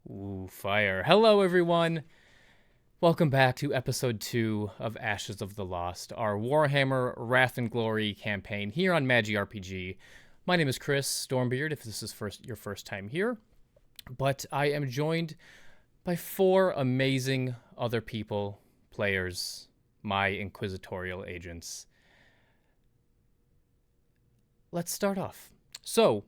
Ooh, fire. Hello, everyone. Welcome back to episode 2 of Ashes of the Lost, our Warhammer Wrath and Glory campaign here on MagiRPG. My name is Chris Stormbeard, if this is your first time here. But I am joined by 4 amazing other people, players, my inquisitorial agents. Let's start off. So,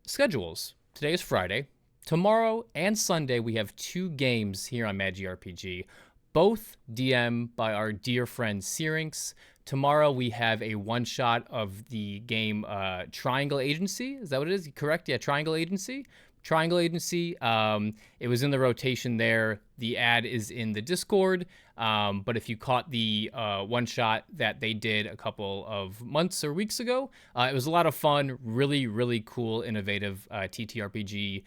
schedules. Today is Friday. Tomorrow and Sunday, we have 2 games here on MagiRPG, both DM by our dear friend Syrinx. Tomorrow, we have a one-shot of the game Triangle Agency. Is that what it is? Correct? Yeah, Triangle Agency. Triangle Agency. It was in the rotation there. The ad is in the Discord. But if you caught the one-shot that they did a couple of months or weeks ago, it was a lot of fun. Really, really cool, innovative TTRPG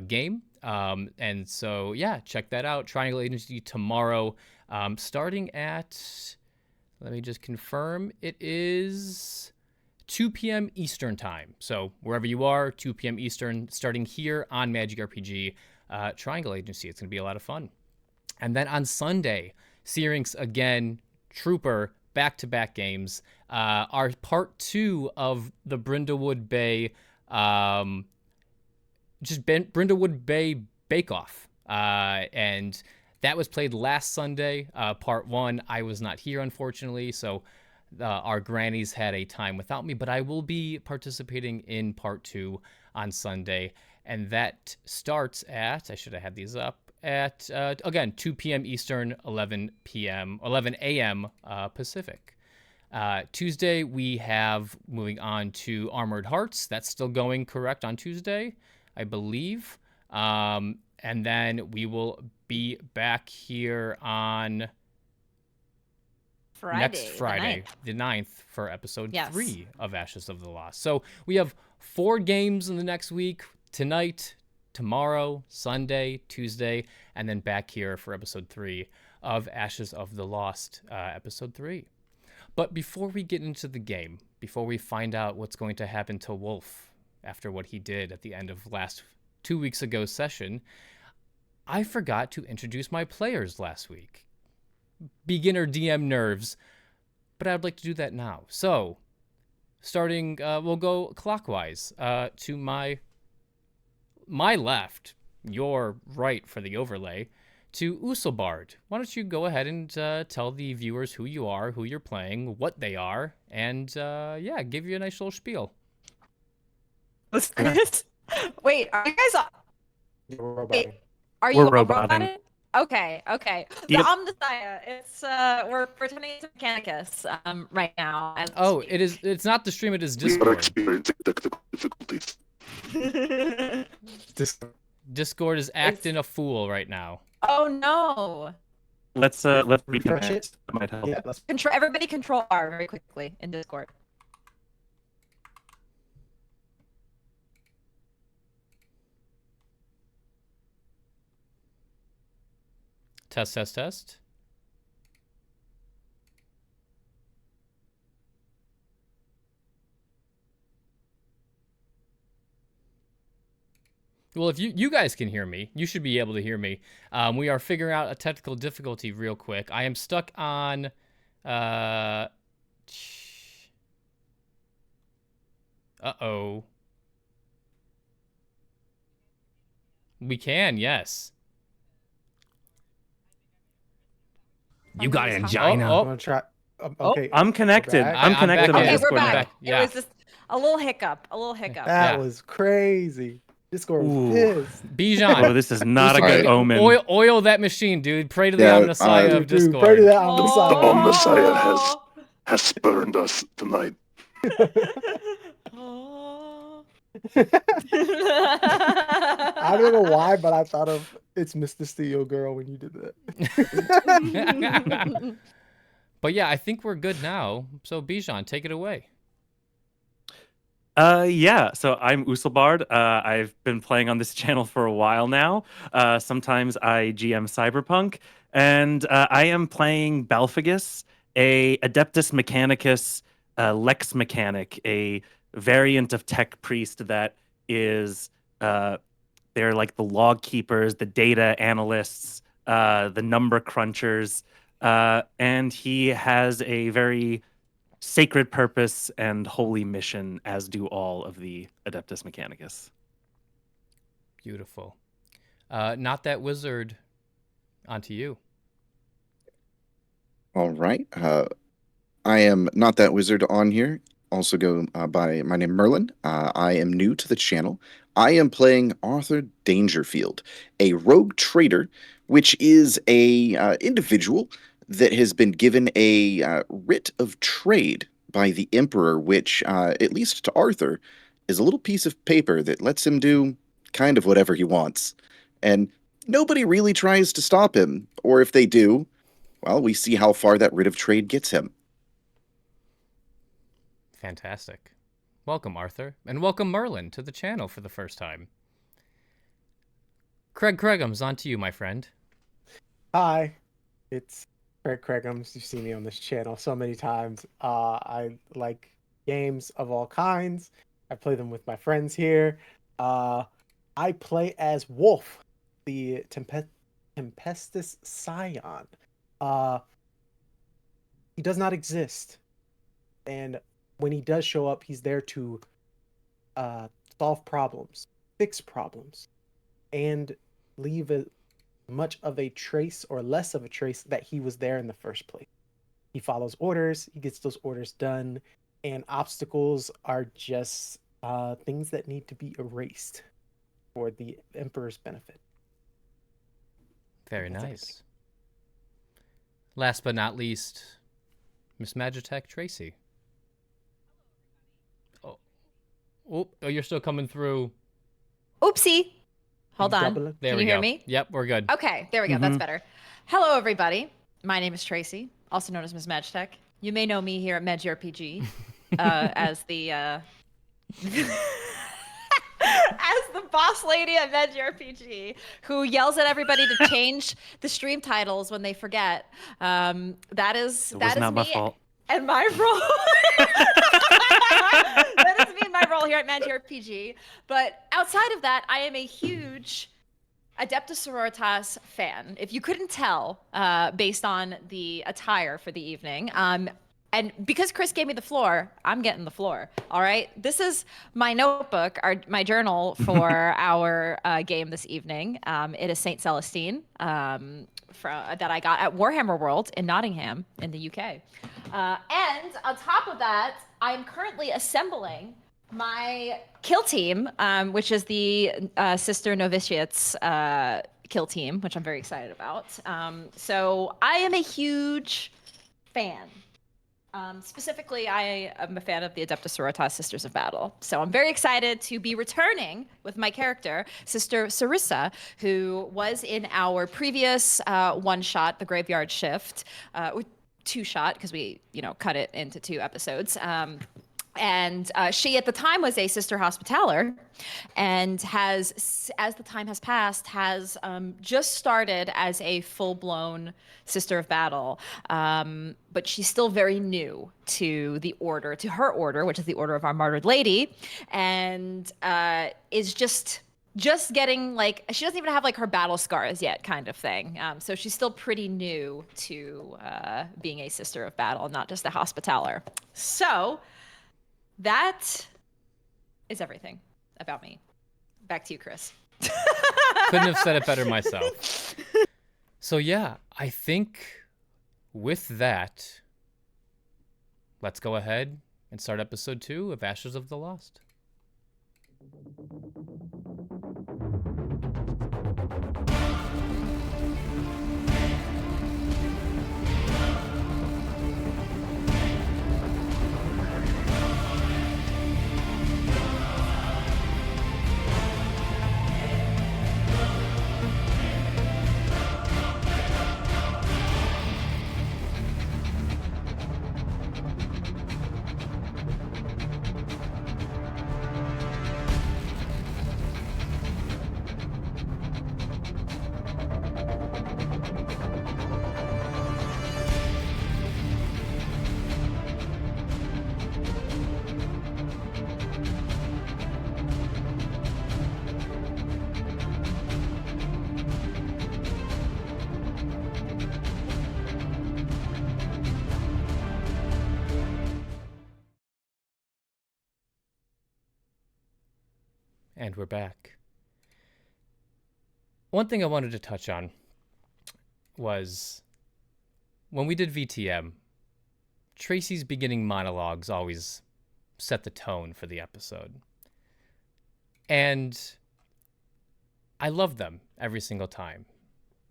game. And so, yeah, check that out. Triangle Agency tomorrow, starting at, let me just confirm, it is 2 p.m. Eastern time. So wherever you are, 2 p.m. Eastern, starting here on MagiRPG, Triangle Agency. It's going to be a lot of fun. And then on Sunday, Syrinx again, Trooper, back-to-back games. Our part 2 of the Brindlewood Bay Brindlewood Bay Bake Off. And that was played last Sunday, part 1. I was not here, unfortunately, so our grannies had a time without me, but I will be participating in part 2 on Sunday. And that starts at, I should have had these up, at, again, 2 p.m. Eastern, 11 a.m. Pacific. Tuesday, we have, moving on to Armored Hearts. That's still going, correct, on Tuesday, I believe. And then we will be back here on next Friday, the 9th, for episode 3 of Ashes of the Lost. So we have 4 games in the next week, tonight, tomorrow, Sunday, Tuesday, and then back here for episode 3 of Ashes of the Lost, episode 3. But before we get into the game, before we find out what's going to happen to Wolf after what he did at the end of last 2 weeks ago's session, I forgot to introduce my players last week. Beginner DM nerves, but I'd like to do that now. So, starting, we'll go clockwise to my left, your right for the overlay, to Usulbard. Why don't you go ahead and tell the viewers who you are, who you're playing, what they are, and yeah, give you a nice little spiel. What's this? Wait, are you guys? Wait, are you roboting? Okay. Yep. The Omnissiah. It's we're pretending it's Mechanicus right now. Oh, it is. It's not the stream. It is Discord. We are experiencing technical difficulties. Discord is acting a fool right now. Oh no! Let's refresh it. That might help. Yeah, Everybody control R very quickly in Discord. Test. Well, if you guys can hear me, you should be able to hear me. We are figuring out a technical difficulty real quick. I am stuck on... Uh-oh. We can, yes. You got angina. I'm gonna try. Okay, I'm connected. I'm connected on Okay, Discord we're back. now. Yeah. It was just a little hiccup. That was crazy. Discord was pissed. Bijan. Oh, this is not a good omen. Oil that machine, dude. Pray to the Omnissiah of Discord. Pray to the Oh. Omnissiah. The Omnissiah has spurned us tonight. I don't know why, but I thought of It's Mr. Steel Girl when you did that. But yeah, I think we're good now. So Bijan, take it away. Yeah, so I'm Usulbard. I've been playing on this channel for a while now. Sometimes I GM Cyberpunk, and I am playing Balfagus, a Adeptus Mechanicus Lex Mechanic, a variant of Tech Priest that is They're like the log keepers, the data analysts, the number crunchers, and he has a very sacred purpose and holy mission, as do all of the Adeptus Mechanicus. Beautiful. NotThatWizard, onto you. All right. I am NotThatWizard on here. Also go by my name Merlin. I am new to the channel. I am playing Arthur Dangerfield, a rogue trader, which is a individual that has been given a writ of trade by the Emperor, which, at least to Arthur, is a little piece of paper that lets him do kind of whatever he wants. And nobody really tries to stop him, or if they do, well, we see how far that writ of trade gets him. Fantastic. Welcome, Arthur, and welcome, Merlin, to the channel for the first time. Craig Cregham's on to you, my friend. Hi, it's Craig Cregham's. You've seen me on this channel so many times. I like games of all kinds. I play them with my friends here. I play as Wolf, the Tempestus Scion. He does not exist, and when he does show up, he's there to solve problems, fix problems, and leave much of a trace or less of a trace that he was there in the first place. He follows orders, he gets those orders done, and obstacles are just things that need to be erased for the Emperor's benefit. Very That's nice. everything. Last but not least, Miss Magitech Tracy. Oh, you're still coming through. Oopsie. Hold on. Double it. There Can we you go. hear me? Yep, we're good. Okay, there we go. That's better. Hello, everybody. My name is Tracy, also known as Ms. Magitech. You may know me here at MagRPG as the as the boss lady at MagRPG, who yells at everybody to change the stream titles when they forget. That is not my me fault. and my role. That is me and my role here at MagRPG. But outside of that, I am a huge Adeptus Sororitas fan. If you couldn't tell, based on the attire for the evening, and because Chris gave me the floor, I'm getting the floor. All right. This is my notebook, my journal for our game this evening. It is Saint Celestine that I got at Warhammer World in Nottingham in the UK. And on top of that, I'm currently assembling my kill team, which is the Sister Novitiates kill team, which I'm very excited about. So I am a huge fan. Specifically, I am a fan of the Adeptus Sororitas Sisters of Battle. So I'm very excited to be returning with my character, Sister Sarissa, who was in our previous one-shot, The Graveyard Shift, two-shot, because we, cut it into 2 episodes. And she, at the time, was a Sister Hospitaller, and has, as the time has passed, has just started as a full-blown Sister of Battle. But she's still very new to the order, to her order, which is the Order of Our Martyred Lady, and is just getting, she doesn't even have, her battle scars yet, kind of thing. So she's still pretty new to being a Sister of Battle, not just a Hospitaller. So that is everything about me. Back to you, Chris. Couldn't have said it better myself. So yeah, I think with that, let's go ahead and start episode 2 of Ashes of the Lost. And we're back. One thing I wanted to touch on was when we did VTM, Tracy's beginning monologues always set the tone for the episode. And I love them every single time.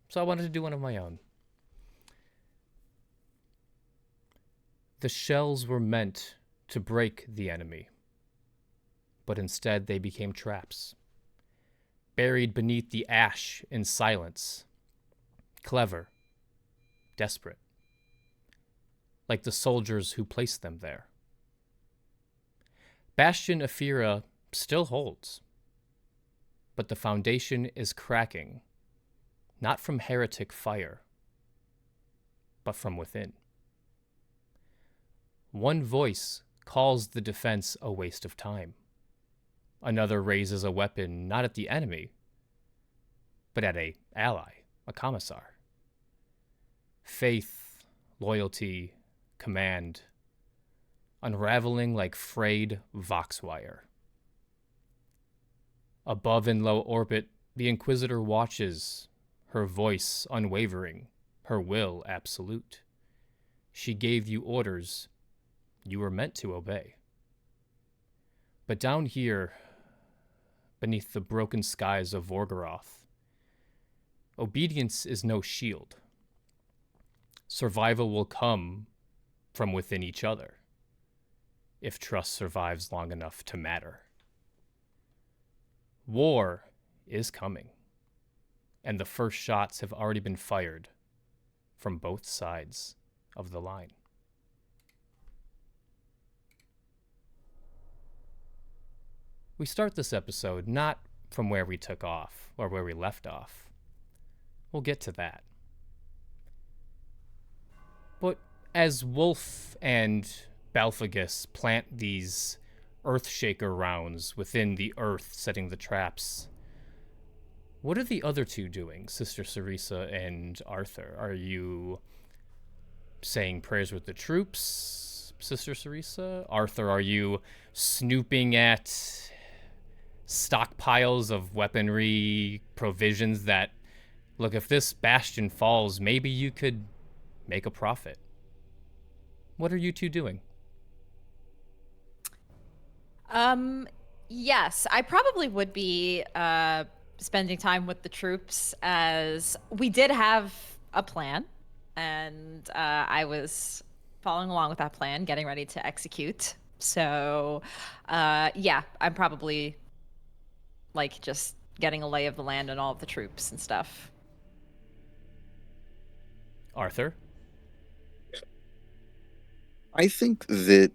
So I wanted to do one of my own. The shells were meant to break the enemy, but instead they became traps. Buried beneath the ash in silence. Clever. Desperate. Like the soldiers who placed them there. Bastion Afira still holds, but the foundation is cracking, not from heretic fire, but from within. One voice calls the defense a waste of time. Another raises a weapon not at the enemy, but at an ally, a commissar. Faith, loyalty, command, unraveling like frayed voxwire. Above in low orbit, the Inquisitor watches, her voice unwavering, her will absolute. She gave you orders you were meant to obey. But down here, beneath the broken skies of Vorgoroth, obedience is no shield. Survival will come from within each other, if trust survives long enough to matter. War is coming, and the first shots have already been fired from both sides of the line. We start this episode not from where we took off or where we left off. We'll get to that. But as Wolf and Balphagus plant these Earthshaker rounds within the earth, setting the traps, what are the other two doing, Sister Sarisa and Arthur? Are you saying prayers with the troops, Sister Sarisa? Arthur, are you snooping at stockpiles of weaponry, provisions that, look, if this bastion falls, maybe you could make a profit? What are you two doing? Yes, I probably would be spending time with the troops, as we did have a plan, and I was following along with that plan, getting ready to execute. So, yeah, I'm probably like just getting a lay of the land and all of the troops and stuff. Arthur? I think that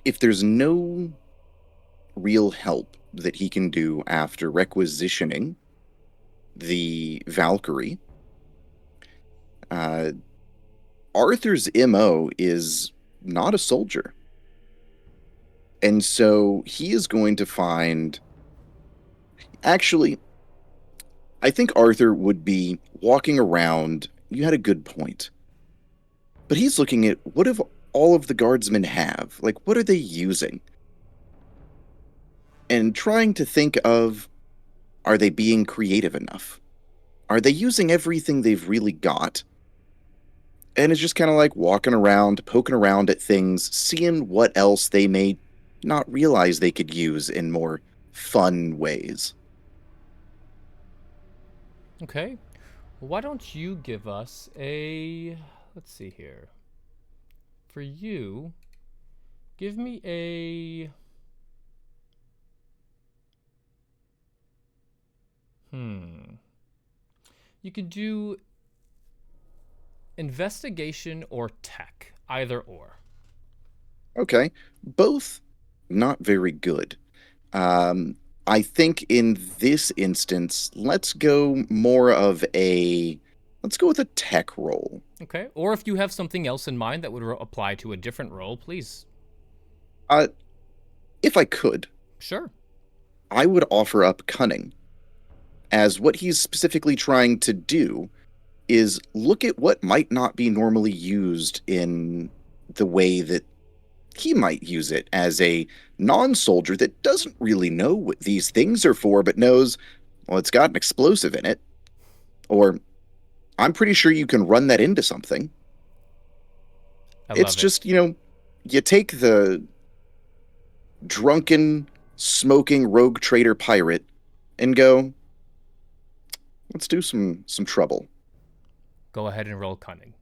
if there's no real help that he can do after requisitioning the Valkyrie, Arthur's MO is not a soldier. And so he is going to find... Actually, I think Arthur would be walking around... You had a good point. But he's looking at, what do all of the guardsmen have? Like, what are they using? And trying to think of, are they being creative enough? Are they using everything they've really got? And it's just kind of like walking around, poking around at things, seeing what else they may not realize they could use in more fun ways. Okay. Well, why don't you give us a... Let's see here. For you, give me a... You could do investigation or tech, either or. Okay. Both not very good. I think in this instance, let's go more of a... Let's go with a tech roll. Okay. Or if you have something else in mind that would apply to a different role, please. If I could. Sure. I would offer up cunning, as what he's specifically trying to do is look at what might not be normally used in the way that he might use it as a non-soldier that doesn't really know what these things are for, but knows, well, it's got an explosive in it. Or, I'm pretty sure you can run that into something. It's just, you take the drunken, smoking rogue trader pirate and go, let's do some trouble. Go ahead and roll cunning.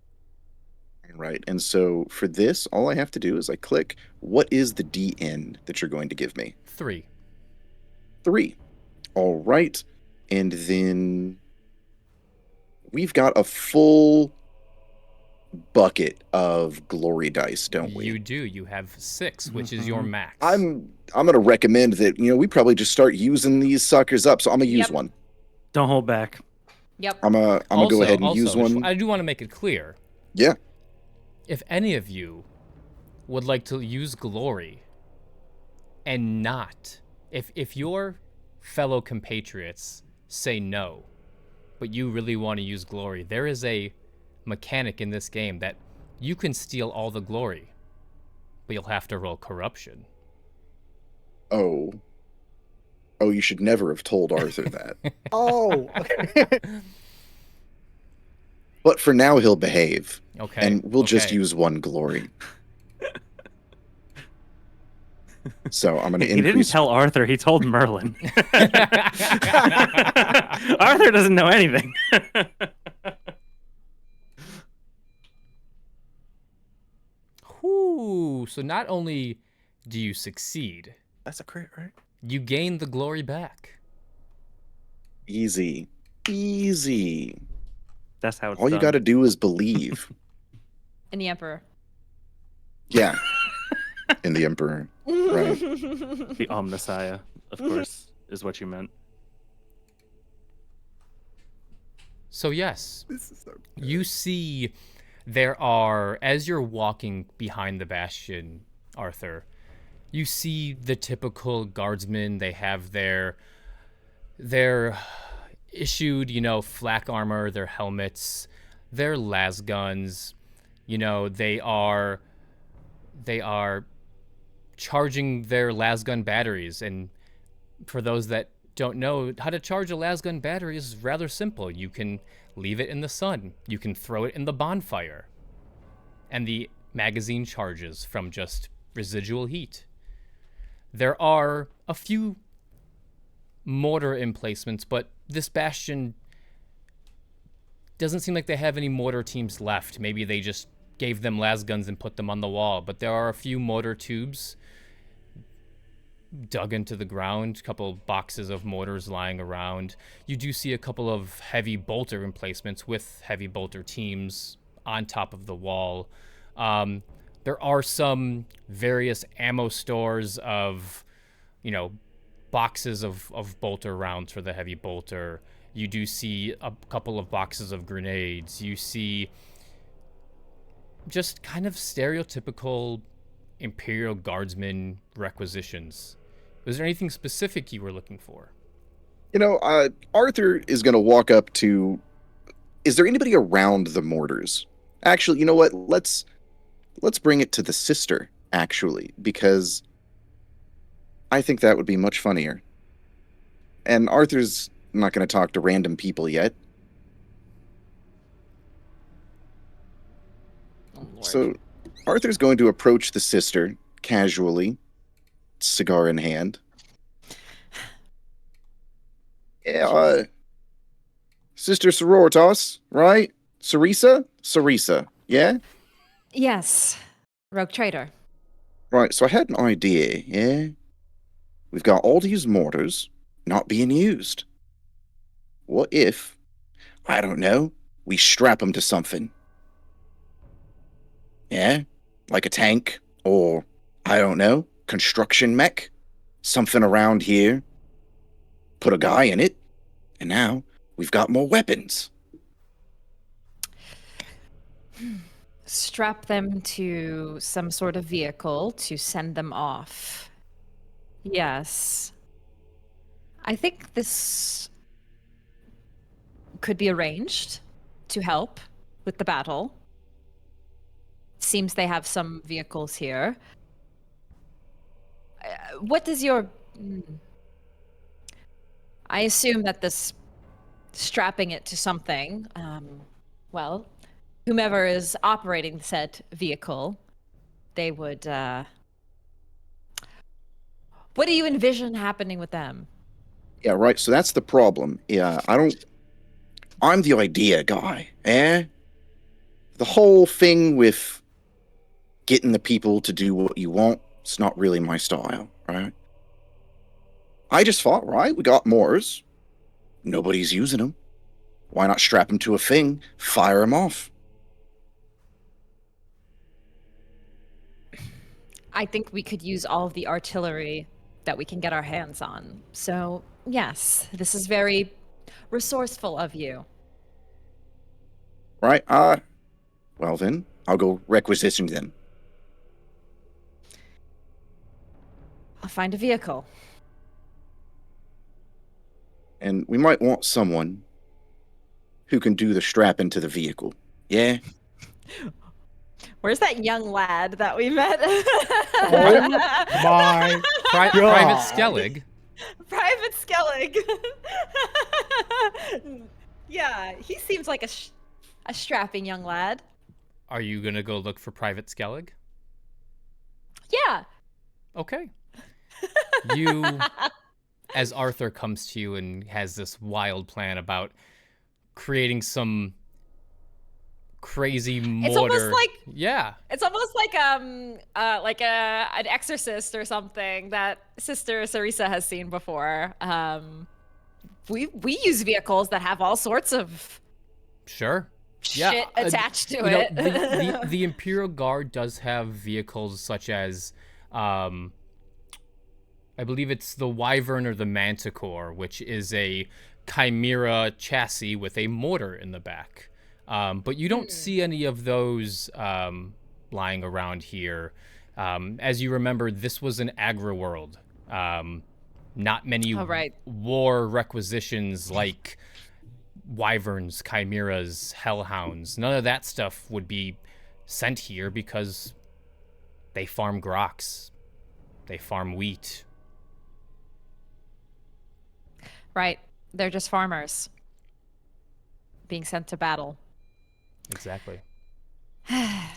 Right. And so for this, all I have to do is I click, what is the DN that you're going to give me? 3. 3. All right. And then we've got a full bucket of glory dice, don't we? You do. You have 6, which is your max. I'm going to recommend that, we probably just start using these suckers up. So I'm going to use one. Don't hold back. Yep. I'm going to go ahead and use one. I do want to make it clear. Yeah. If any of you would like to use glory and not, if your fellow compatriots say no, but you really want to use glory, there is a mechanic in this game that you can steal all the glory, but you'll have to roll corruption. Oh, you should never have told Arthur that. Oh, okay. But for now, he'll behave. Okay. And we'll just use one glory. So I'm going to increase. He didn't tell Arthur. He told Merlin. Arthur doesn't know anything. Whoo! So not only do you succeed, That's a crit, right? you gain the glory back. Easy. That's how it's All you done. got to do is believe. And the Emperor. Yeah. In the Emperor. Right. The Omnissiah, of course, is what you meant. So yes, This is so good. you see there are, as you're walking behind the bastion, Arthur, you see the typical guardsmen. They have their issued, flak armor, their helmets, their las guns. They are charging their las gun batteries. And for those that don't know, how to charge a las gun battery is rather simple. You can leave it in the sun. You can throw it in the bonfire. And the magazine charges from just residual heat. There are a few mortar emplacements, but this bastion doesn't seem like they have any mortar teams left. Maybe they just gave them las guns and put them on the wall, but there are a few mortar tubes dug into the ground, a couple boxes of mortars lying around. You do see a couple of heavy bolter emplacements with heavy bolter teams on top of the wall. There are some various ammo stores of, boxes of bolter rounds for the heavy bolter. You do see a couple of boxes of grenades. You see just kind of stereotypical Imperial Guardsman requisitions. Was there anything specific you were looking for? Arthur is going to walk up to... Is there anybody around the mortars? Actually, you know what? Let's bring it to the sister, actually, because I think that would be much funnier. And Arthur's not going to talk to random people yet. Oh, Lord. So Arthur's going to approach the sister casually, cigar in hand. Yeah, Sister Sororitas, right? Sarisa, yeah? Yes. Rogue Trader. Right, so I had an idea, yeah? We've got all these mortars not being used. What if, I don't know, we strap them to something? Yeah? Like a tank, or, I don't know, construction mech? Something around here. Put a guy in it, and now we've got more weapons. Strap them to some sort of vehicle to send them off. Yes. I think this could be arranged to help with the battle. Seems they have some vehicles here. what does your... I assume that this strapping it to something, well, whomever is operating said vehicle, they would, what do you envision happening with them? Yeah, right. So that's the problem. Yeah, I'm the idea guy, eh? The whole thing with getting the people to do what you want, it's not really my style, right? I just thought, right, we got Moors. Nobody's using them. Why not strap them to a thing, fire them off? I think we could use all of the artillery that we can get our hands on. So, yes, this is very resourceful of you. Right, well then, I'll go requisition them. I'll find a vehicle. And we might want someone who can do the strapping to the vehicle. Yeah? Where's that young lad that we met? Oh my Private God. Skellig. Private Skellig. Yeah, he seems like a strapping young lad. Are you gonna go look for Private Skellig? Yeah. Okay. You, as Arthur comes to you and has this wild plan about creating some crazy mortar. It's almost like It's almost like an exorcist or something that Sister Sarisa has seen before. We use vehicles that have all sorts of Sure. shit attached to You know, it. the Imperial Guard does have vehicles such as, I believe it's the Wyvern or the Manticore, which is a chimera chassis with a mortar in the back. But you don't see any of those lying around here. As you remember, this was an agri-world. Not many war requisitions like wyverns, chimeras, hellhounds. None of that stuff would be sent here because they farm grox. They farm wheat. Right. They're just farmers being sent to battle. Exactly. An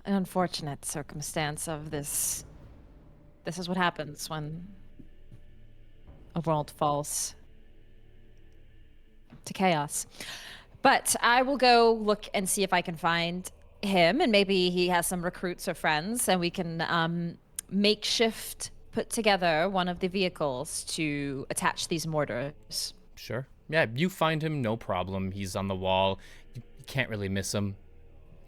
unfortunate circumstance of this. This is what happens when a world falls to chaos. But I will go look and see if I can find him, and maybe he has some recruits or friends, and we can makeshift put together one of the vehicles to attach these mortars. Sure. Yeah, you find him, no problem. He's on the wall. You can't really miss him.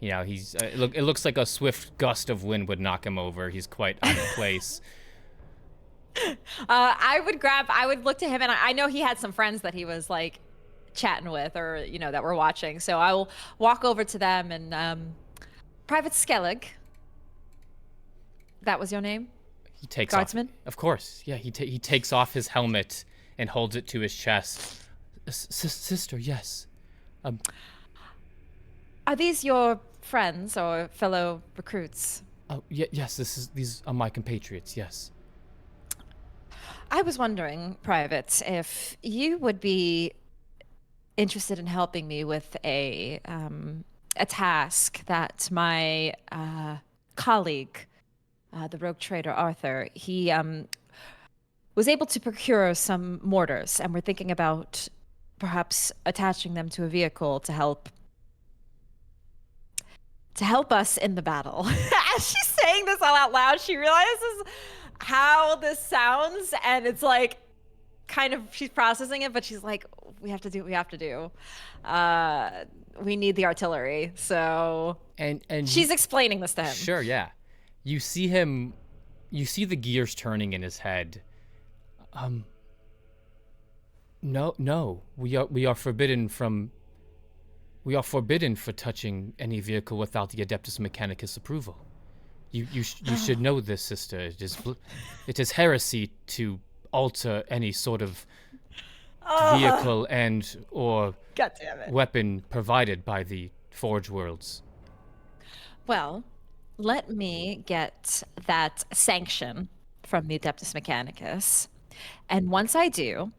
You know, he's it looks like a swift gust of wind would knock him over. He's quite out of place. I would look to him, and I know he had some friends that he was like chatting with, or you know, that were watching. So I will walk over to them and Private Skellig. That was your name? He takes Guardsman? off. Of course. Yeah, he takes off his helmet and holds it to his chest. Sister, yes. Are these your friends or fellow recruits? Oh, yes, these are my compatriots, yes. I was wondering, Private, if you would be interested in helping me with a task that my colleague, the rogue trader Arthur, he was able to procure some mortars, and we're thinking about perhaps attaching them to a vehicle to help us in the battle. As she's saying this all out loud, she realizes how this sounds, and it's like kind of, she's processing it, but she's like, we have to do what we have to do. We need the artillery. So and she's explaining this to him. Sure, yeah. You see the gears turning in his head. No, we are forbidden for touching any vehicle without the Adeptus Mechanicus approval. You should know this, sister. It is heresy to alter any sort of vehicle or God damn it. weapon provided by the Forge Worlds. Well, let me get that sanction from the Adeptus Mechanicus. And once I do,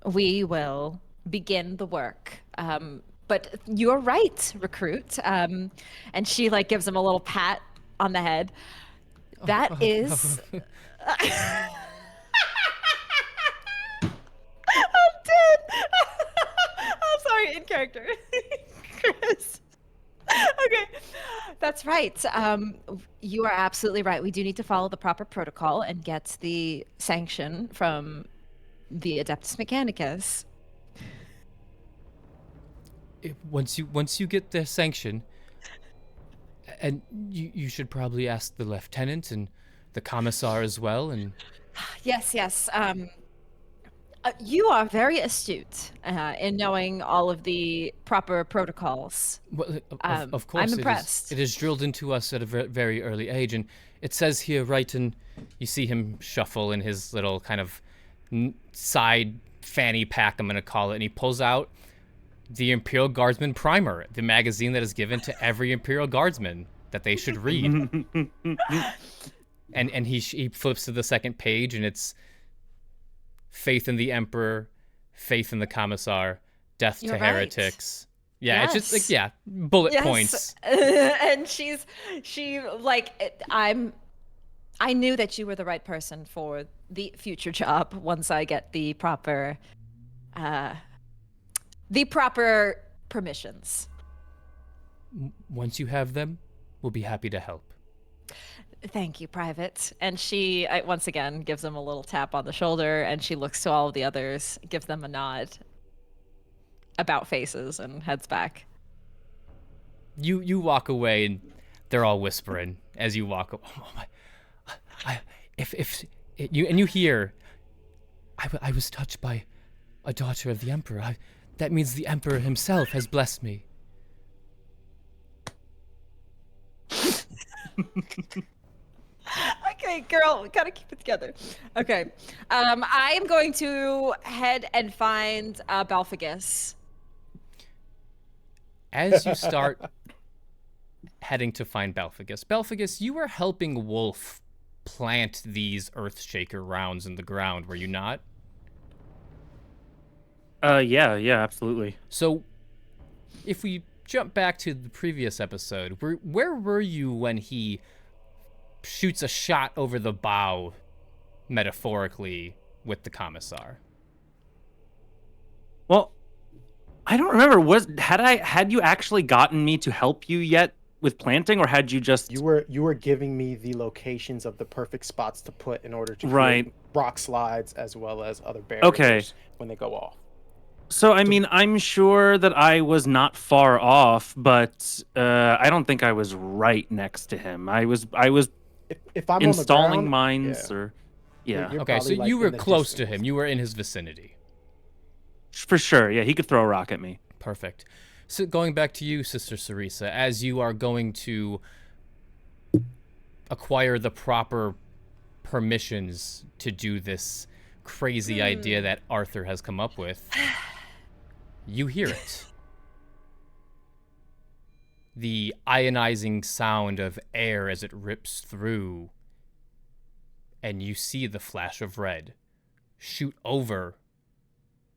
we will begin the work. But you're right, recruit. And she like gives him a little pat on the head. That is. I'm dead. I'm sorry, in character. Chris. Okay, that's right. You are absolutely right. We do need to follow the proper protocol and get the sanction from the Adeptus Mechanicus. Once you get the sanction, and you should probably ask the lieutenant and the commissar as well. And Yes, yes. You are very astute in knowing all of the proper protocols. well, of course, I'm impressed. It is drilled into us at a very early age, and it says here, right, and you see him shuffle in his little kind of side fanny pack, I'm going to call it, and he pulls out the Imperial Guardsman Primer, the magazine that is given to every Imperial Guardsman that they should read. and he flips to the second page, and it's faith in the Emperor, faith in the Commissar, death You're to right. heretics. Yeah, it's just like, Yes. yeah, bullet Yes. points. And I knew that you were the right person for the future job once I get the proper permissions. Once you have them, we'll be happy to help. Thank you, Private. And she once again gives him a little tap on the shoulder, and she looks to all of the others, gives them a nod, about faces, and heads back. You walk away, and they're all whispering as you walk. Oh my! You hear, I was touched by a daughter of the Emperor. That means the Emperor himself has blessed me. Okay, girl, we gotta keep it together. Okay, I am going to head and find Balfagus. As you start heading to find Balfagus, you were helping Wolf plant these Earthshaker rounds in the ground, were you not? Yeah, absolutely. So, if we jump back to the previous episode, where were you when he shoots a shot over the bow, metaphorically, with the Commissar? Well, I don't remember. Had you actually gotten me to help you yet with planting, or had you just You were giving me the locations of the perfect spots to put in order to Right. create rock slides as well as other barriers when they go off. So, I mean, I'm sure that I was not far off, but I don't think I was right next to him. I was If I'm installing on the ground, mines, yeah. or yeah, You're Okay, so probably, like, you in were the close to distance. him. You were in his vicinity. for sure. Yeah, he could throw a rock at me. Perfect. So going back to you, Sister Sarisa, as you are going to acquire the proper permissions to do this crazy idea that Arthur has come up with, you hear it. The ionizing sound of air as it rips through, and you see the flash of red shoot over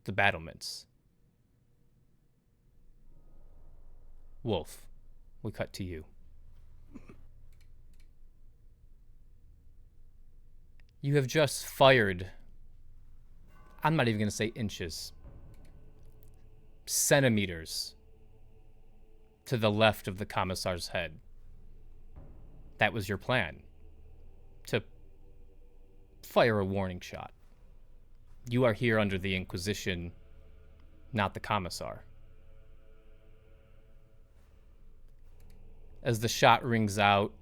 the battlements. Wolf, we cut to you. You have just fired, I'm not even going to say inches, centimeters to the left of the Commissar's head. That was your plan, to fire a warning shot. You are here under the Inquisition, not the Commissar. As the shot rings out,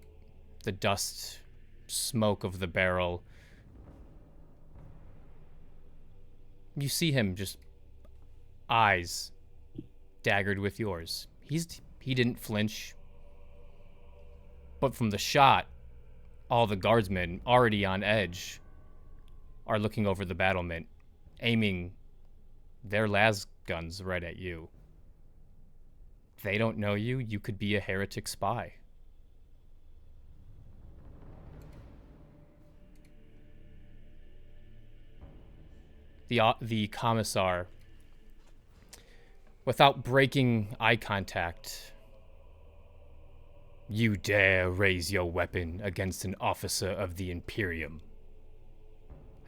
the dust, smoke of the barrel, you see him just eyes daggered with yours. He didn't flinch. But from the shot, all the guardsmen already on edge are looking over the battlement, aiming their las guns right at you. They don't know you. You could be a heretic spy. The commissar, without breaking eye contact, "You dare raise your weapon against an officer of the Imperium.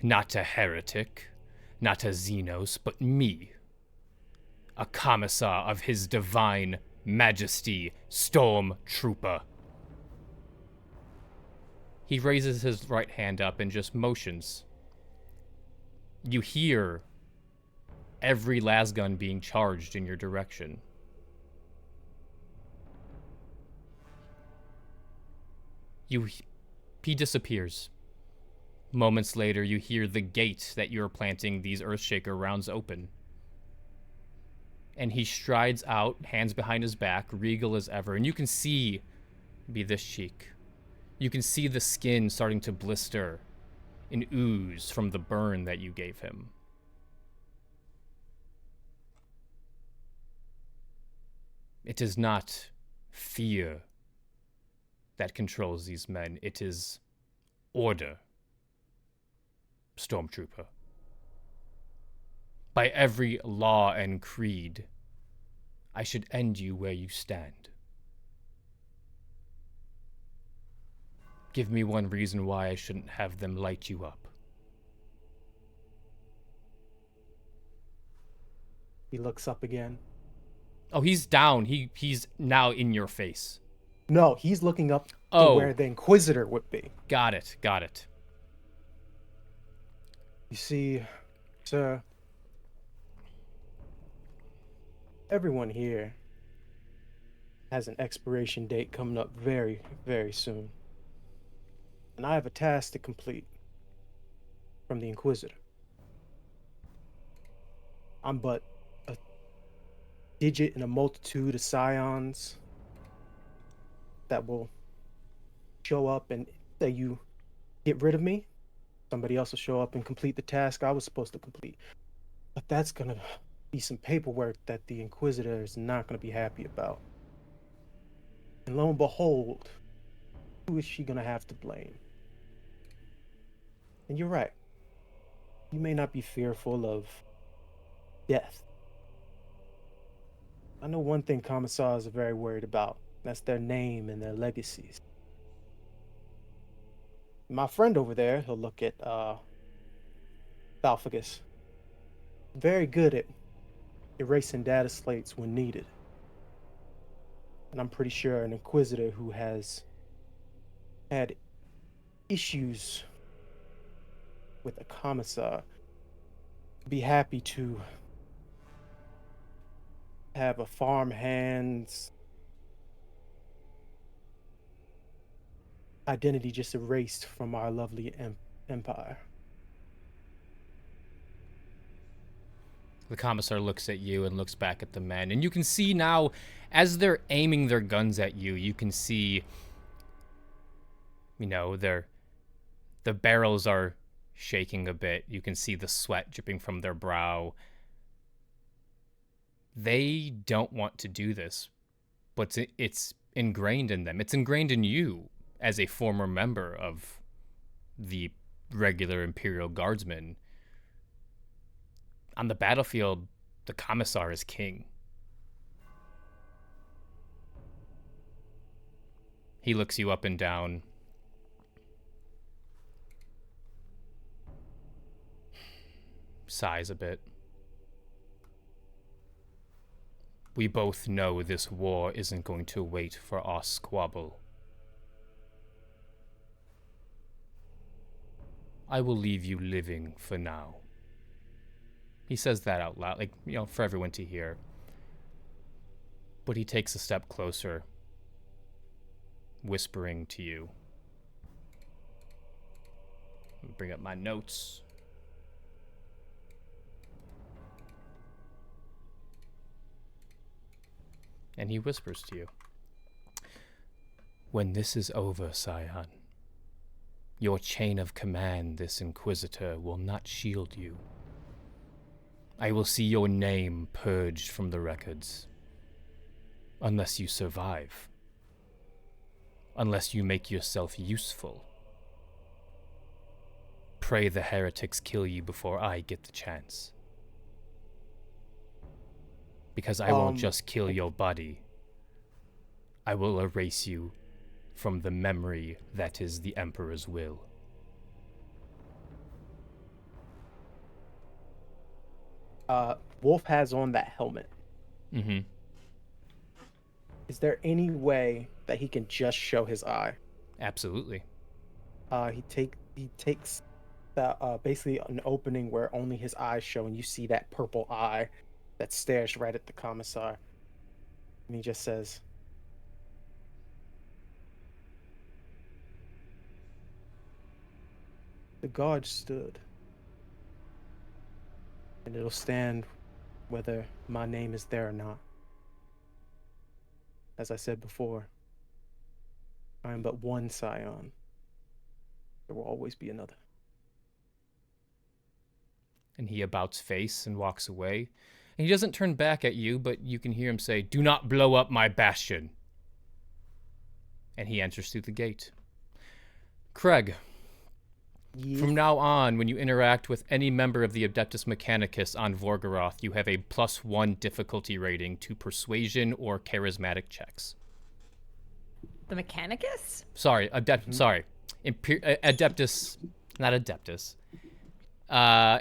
Not a heretic, not a Xenos, but me, a commissar of his divine majesty, Stormtrooper." He raises his right hand up and just motions. You hear every lasgun being charged in your direction. He disappears. Moments later, you hear the gate that you're planting these Earthshaker rounds open. And he strides out, hands behind his back, regal as ever. And you can see, this cheek. You can see the skin starting to blister and ooze from the burn that you gave him. It is not fear that controls these men. It is order, Stormtrooper. By every law and creed, I should end you where you stand. Give me one reason why I shouldn't have them light you up. He looks up again. Oh, he's down. He's now in your face. No, he's looking up to where the Inquisitor would be. Got it. You see, sir, everyone here has an expiration date coming up very, very soon. And I have a task to complete from the Inquisitor. I'm but a digit in a multitude of scions that will show up and say you get rid of me. Somebody else will show up and complete the task I was supposed to complete. But that's gonna be some paperwork that the Inquisitor is not gonna be happy about. And lo and behold, who is she gonna have to blame? And you're right. You may not be fearful of death. I know one thing commissars are very worried about. That's their name and their legacies. My friend over there, he'll look at Balfagus. Very good at erasing data slates when needed. And I'm pretty sure an Inquisitor who has had issues with a commissar would be happy to have a farmhand's identity just erased from our lovely empire. The commissar looks at you and looks back at the men. And you can see now, as they're aiming their guns at you, you can see, the barrels are shaking a bit. You can see the sweat dripping from their brow. They don't want to do this, but it's ingrained in them. It's ingrained in you as a former member of the regular Imperial Guardsmen. On the battlefield, the commissar is king. He looks you up and down. Sighs a bit. We both know this war isn't going to wait for our squabble. I will leave you living for now. He says that out loud, for everyone to hear. But he takes a step closer, whispering to you. Let me bring up my notes. And he whispers to you. When this is over, Scion, your chain of command, this Inquisitor, will not shield you. I will see your name purged from the records. Unless you survive. Unless you make yourself useful. pray the heretics kill you before I get the chance. Because I won't just kill your body. I will erase you from the memory that is the Emperor's will. Wolf has on that helmet. Mm-hmm. Is there any way that he can just show his eye? Absolutely. He takes the basically an opening where only his eyes show, and you see that purple eye that stares right at the commissar. And he just says, "The guard stood, and it'll stand whether my name is there or not. As I said before, I am but one scion. There will always be another." And he abouts face and walks away. And he doesn't turn back at you, but you can hear him say, "Do not blow up my bastion." And he enters through the gate. Craig, from now on, when you interact with any member of the Adeptus Mechanicus on Vorgoroth, you have a +1 difficulty rating to persuasion or charismatic checks. The Mechanicus? Sorry, Adeptus, not Adeptus.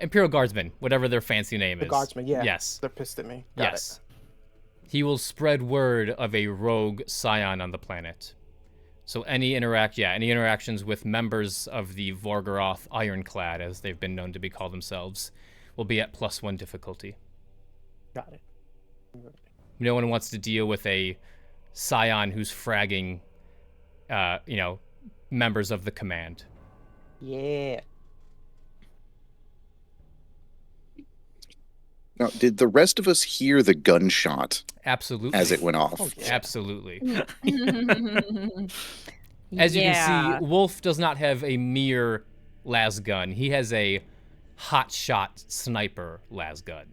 Imperial Guardsman, whatever their fancy name is. The guardsman, yeah. Yes. They're pissed at me. Yes. He will spread word of a rogue scion on the planet. So any interactions with members of the Vorgoroth Ironclad, as they've been known to be called themselves, will be at +1 difficulty. Got it. No one wants to deal with a scion who's fragging, members of the command. Yeah. Now, did the rest of us hear the gunshot Absolutely. as it went off? Oh, yeah. Absolutely. As you can see, Wolf does not have a mere lasgun. He has a hot-shot sniper lasgun.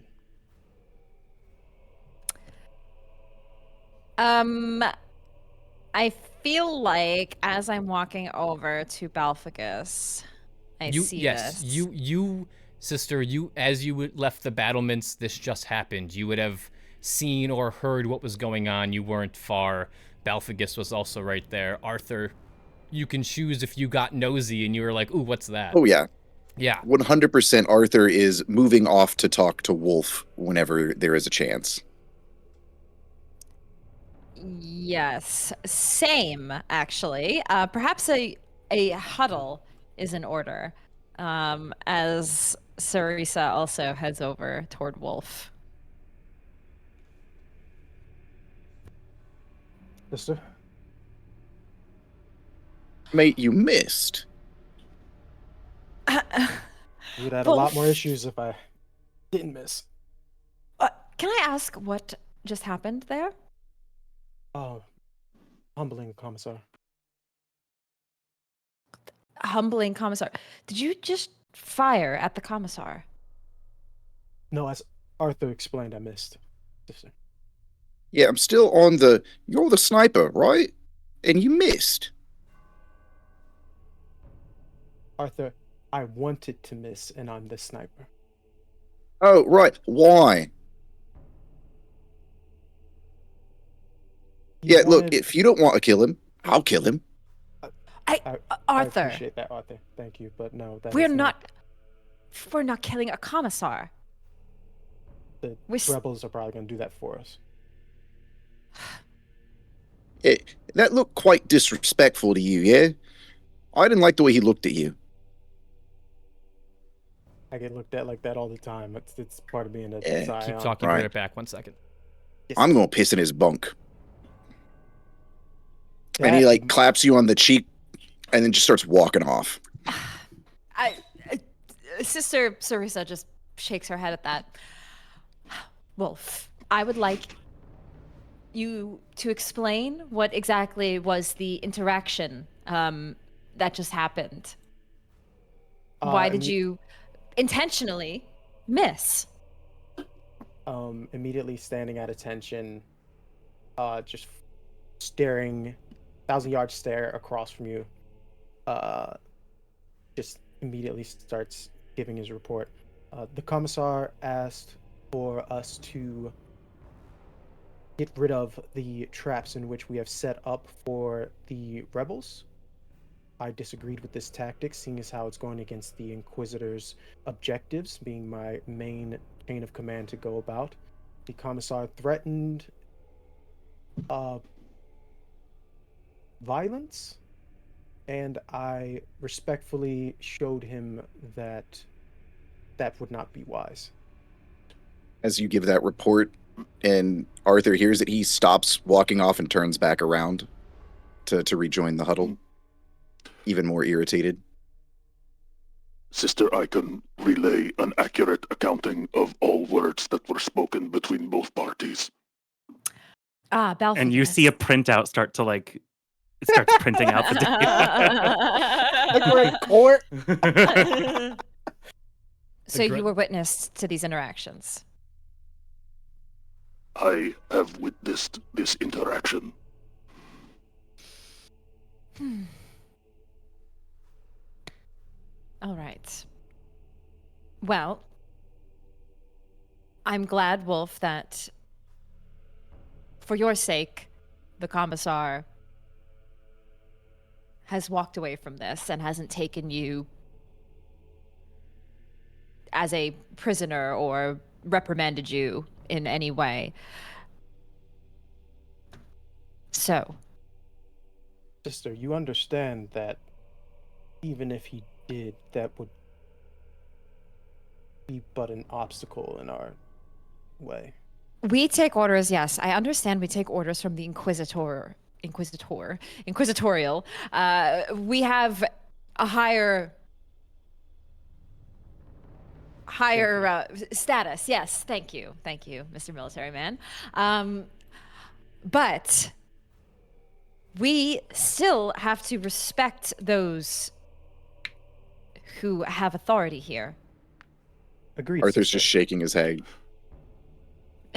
I feel like as I'm walking over to Balfagus, I see this. You, sister, as you left the battlements, this just happened. You would have seen or heard what was going on. You weren't far. Balfagus was also right there. Arthur, you can choose if you got nosy and you were like, "Ooh, what's that?" Oh, yeah. Yeah. 100% Arthur is moving off to talk to Wolf whenever there is a chance. Yes, same actually. Perhaps a huddle is in order. As Sarisa also heads over toward Wolf. Sister? Mate, you missed. We'd had a lot more issues if I didn't miss. Can I ask what just happened there? Oh, humbling, commissar. Humbling commissar. Did you just fire at the commissar? No, as Arthur explained, I missed. Sister. Yeah, I'm still on you're the sniper, right? And you missed. Arthur, I wanted to miss, and I'm the sniper. Oh, right. Why? Yeah, look, if you don't want to kill him, I'll kill him. I Arthur, appreciate that, Arthur. Thank you, but no, that we're is not killing a commissar. The We're rebels are probably going to do that for us. That looked quite disrespectful to you, yeah? I didn't like the way he looked at you. I get looked at like that all the time. It's part of being a Yeah, scion. Keep talking. Right. Bring it back 1 second. I'm going to piss in his bunk. And he, claps you on the cheek and then just starts walking off. Sister Sarisa just shakes her head at that. Wolf, I would like you to explain what exactly was the interaction that just happened. Why did you intentionally miss? Immediately standing at attention, just staring, 1,000-yard stare across from you. Just immediately starts giving his report. The commissar asked for us to get rid of the traps in which we have set up for the rebels. I disagreed with this tactic, seeing as how it's going against the Inquisitor's objectives, being my main chain of command to go about. The commissar threatened violence, and I respectfully showed him that that would not be wise. As you give that report, and Arthur hears it, he stops walking off and turns back around to rejoin the huddle, even more irritated. Sister, I can relay an accurate accounting of all words that were spoken between both parties. Balfour. And you see a printout start to it starts printing out the data. So you were witness to these interactions. I have witnessed this interaction. All right. Well, I'm glad, Wolf, that for your sake, the commissar has walked away from this and hasn't taken you as a prisoner or reprimanded you in any way. So, Sister, you understand that even if he did, that would be but an obstacle in our way. we take orders, yes. I understand we take orders from the Inquisitorial. We have a higher status. Yes, thank you, Mr. Military Man. But we still have to respect those who have authority here. Agreed. Arthur's sister. just shaking his head.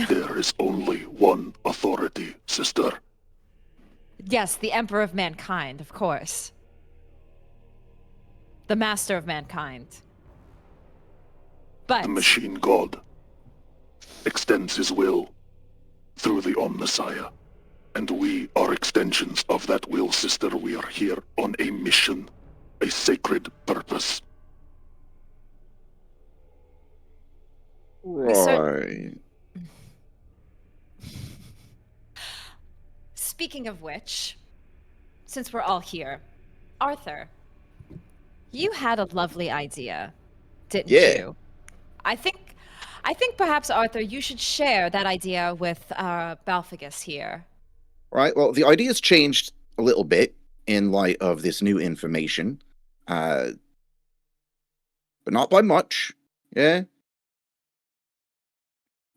There is only one authority, sister. Yes, the Emperor of Mankind, of course. The Master of Mankind. But The machine god extends his will through the Omnissiah. And we are extensions of that will, sister. We are here on a mission, a sacred purpose. Right. speaking of which, since we're all here, Arthur, you had a lovely idea, didn't Yeah. you? I think perhaps, Arthur, you should share that idea with Balfagus here. Right. Well, the idea's changed a little bit in light of this new information, but not by much. Yeah.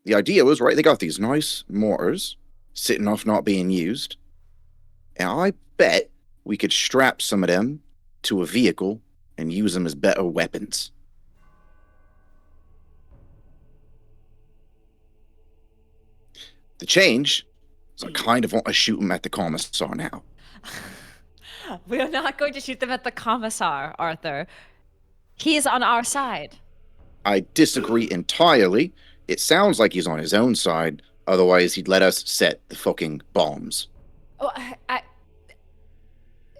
The idea was, right, they got these nice mortars sitting off not being used, and I bet we could strap some of them to a vehicle and use them as better weapons. The change is I kind of want to shoot them at the commissar now. We are not going to shoot them at the commissar, Arthur. He is on our side. I disagree entirely. It sounds like he's on his own side. Otherwise, he'd let us set the fucking bombs. Oh,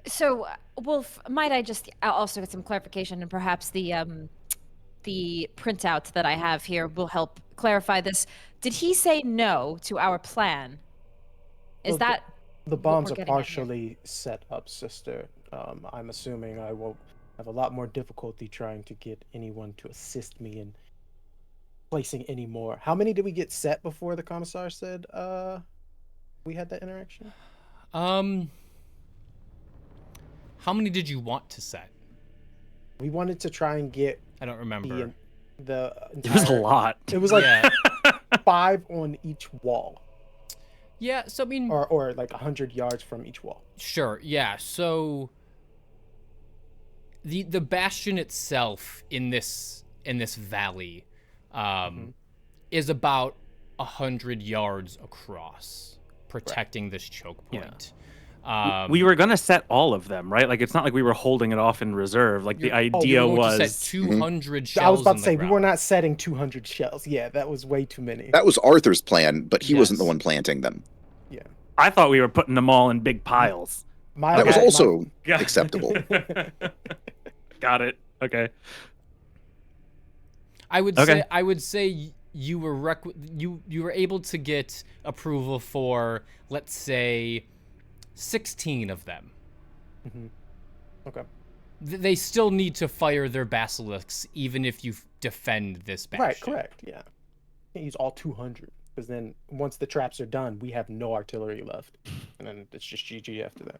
So, Wolf, might I just also get some clarification, and perhaps the printout that I have here will help clarify this. Did he say no to our plan? Is Well, that The what bombs we're are getting at here? partially set up, sister. I'm assuming I will have a lot more difficulty trying to get anyone to assist me in placing any more. How many did we get set before the commissar said we had that interaction? How many did you want to set? We wanted to try and get I don't remember. the It was a entire- lot. It was like Yeah. 5 on each wall, Yeah, so I mean, or like 100 yards from each wall. sure, yeah. So the bastion itself in this valley is about 100 yards across, protecting this choke point. We were gonna set all of them, right? Like it's not like we were holding it off in reserve. Like the you idea were going to was set 200 shells. I was about to in say the we were ground. not setting 200 shells. Yeah, that was way too many. That was Arthur's plan, but he wasn't the Yes. one planting them. Yeah, I thought we were putting them all in big piles. my That was my- also Yeah. acceptable. Got it. Okay. I would Okay. say you were you were able to get approval for, let's say, 16 of them. Mhm. Okay. They still need to fire their basilisks even if you defend this bastion. Right, correct. Yeah. Can't use all 200 because then once the traps are done, we have no artillery left, and then it's just GG after that.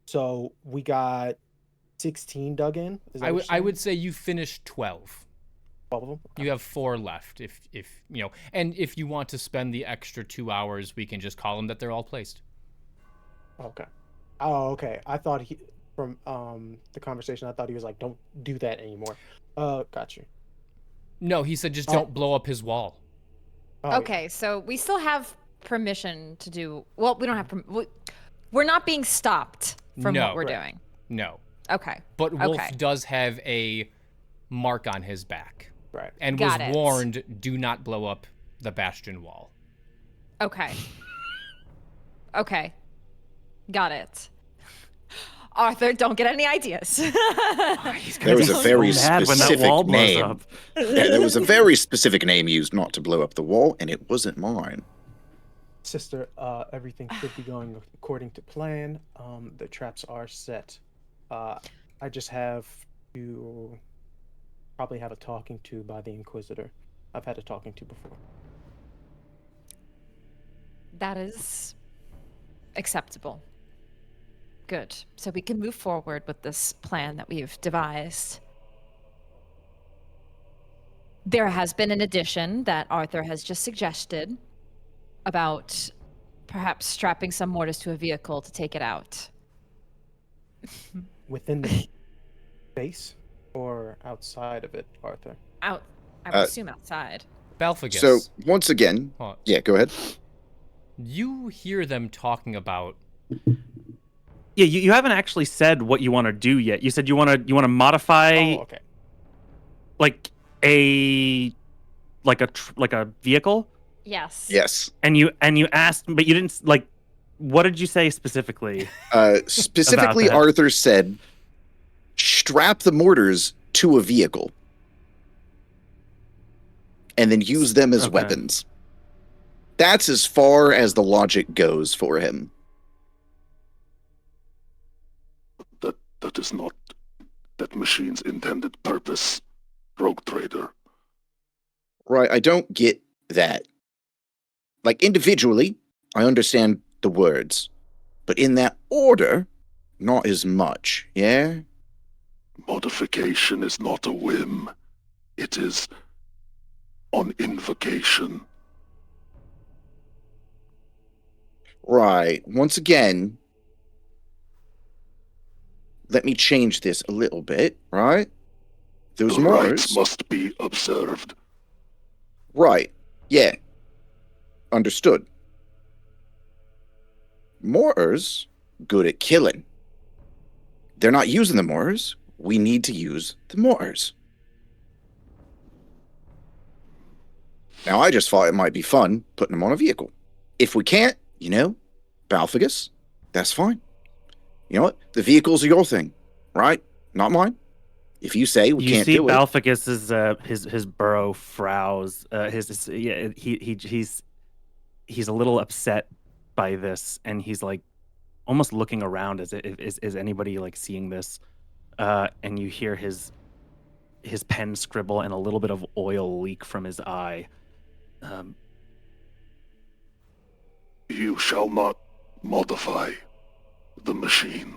So we got 16 dug in. Is that I what would you're I saying? would say you finished 12. 12 of them. You have 4 left if you know, and if you want to spend the extra 2 hours, we can just call them that they're all placed. Okay. Oh, okay. I thought from the conversation, I thought he was like, "Don't do that anymore." Got you. No, he said just Oh. don't blow up his wall. Oh, yeah. Okay, so we still have permission to do. Well, we don't have. We're not being stopped from No. what we're Right. doing. No. Okay. But Wolf Okay. does have a mark on his back Right. and Got was it. warned, do not blow up the bastion wall. Okay. Okay. Got it. Arthur, don't get any ideas. There was a very mad when that specific wall blows name. up. Yeah, there was a very specific name used not to blow up the wall, and it wasn't mine. Sister, everything should be going according to plan. The traps are set. I just have to probably have a talking to by the Inquisitor. I've had a talking to before. That is acceptable. Good. So we can move forward with this plan that we've devised. There has been an addition that Arthur has just suggested about perhaps strapping some mortars to a vehicle to take it out. Within the base or outside of it, Arthur? Out, I would assume outside. Balfagus. So, once again, Hold on. yeah, go ahead. You hear them talking about Yeah, you haven't actually said what you want to do yet. You said you want to modify Oh, okay. like a vehicle, Yes. Yes. and you asked, but you didn't like. What did you say specifically? Specifically, that. Arthur said, strap the mortars to a vehicle and then use them as Okay. weapons. That's as far as the logic goes for him. That is not that machine's intended purpose, rogue trader. Right, I don't get that. Like, individually, I understand the words. But in that order, not as much, yeah? Modification is not a whim. It is on invocation. Right, once again, let me change this a little bit, right? Those The mortars... rites must be observed. Right. Yeah. Understood. Mortars, good at killing. They're not using the mortars. We need to use the mortars. Now, I just thought it might be fun putting them on a vehicle. If we can't, you know, Balfagus, that's fine. You know what? The vehicles are your thing, right? Not mine. If you say we You can't see do it, Balfagus's his burrow frowns. He's a little upset by this, and he's like almost looking around as is anybody like seeing this, and you hear his pen scribble and a little bit of oil leak from his eye. You shall not modify the machine.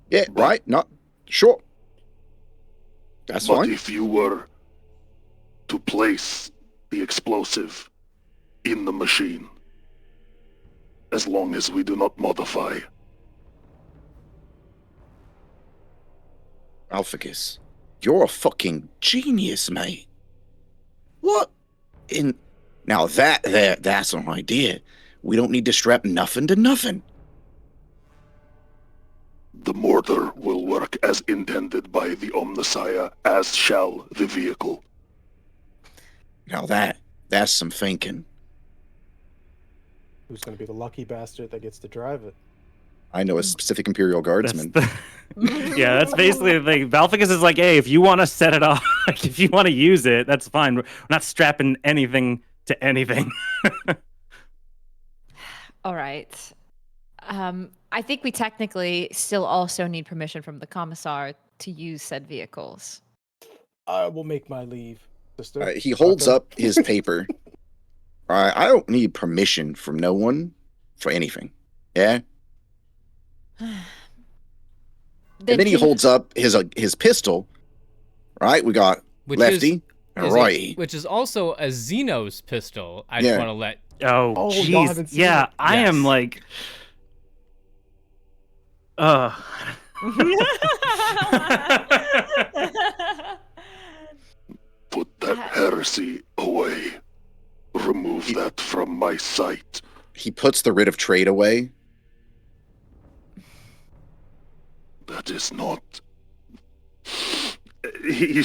yeah, right? Not sure. That's But fine. if you were to place the explosive in the machine, as long as we do not modify, Alphagus, you're a fucking genius, mate. What in... Now that's an idea. We don't need to strap nothing to nothing. The mortar will work as intended by the Omnissiah, as shall the vehicle. Now that's some thinking. Who's going to be the lucky bastard that gets to drive it? I know a specific Imperial Guardsman. Yeah, that's basically the thing. Balficus is like, hey, if you want to set it off, like, if you want to use it, that's fine. We're not strapping anything to anything. All right. I think we technically still also need permission from the commissar to use said vehicles. I will make my leave, sister. He holds Arthur. up his paper. I don't need permission from no one for anything. Yeah? And then he holds up his pistol. Right? We got Which lefty and righty. which is also a Xenos pistol. I Yeah. just want to let. Oh, y'all haven't jeez. seen Yeah, it? I am Yes. like... Put that heresy away. Remove that from my sight. He puts the writ of trade away. That is not... he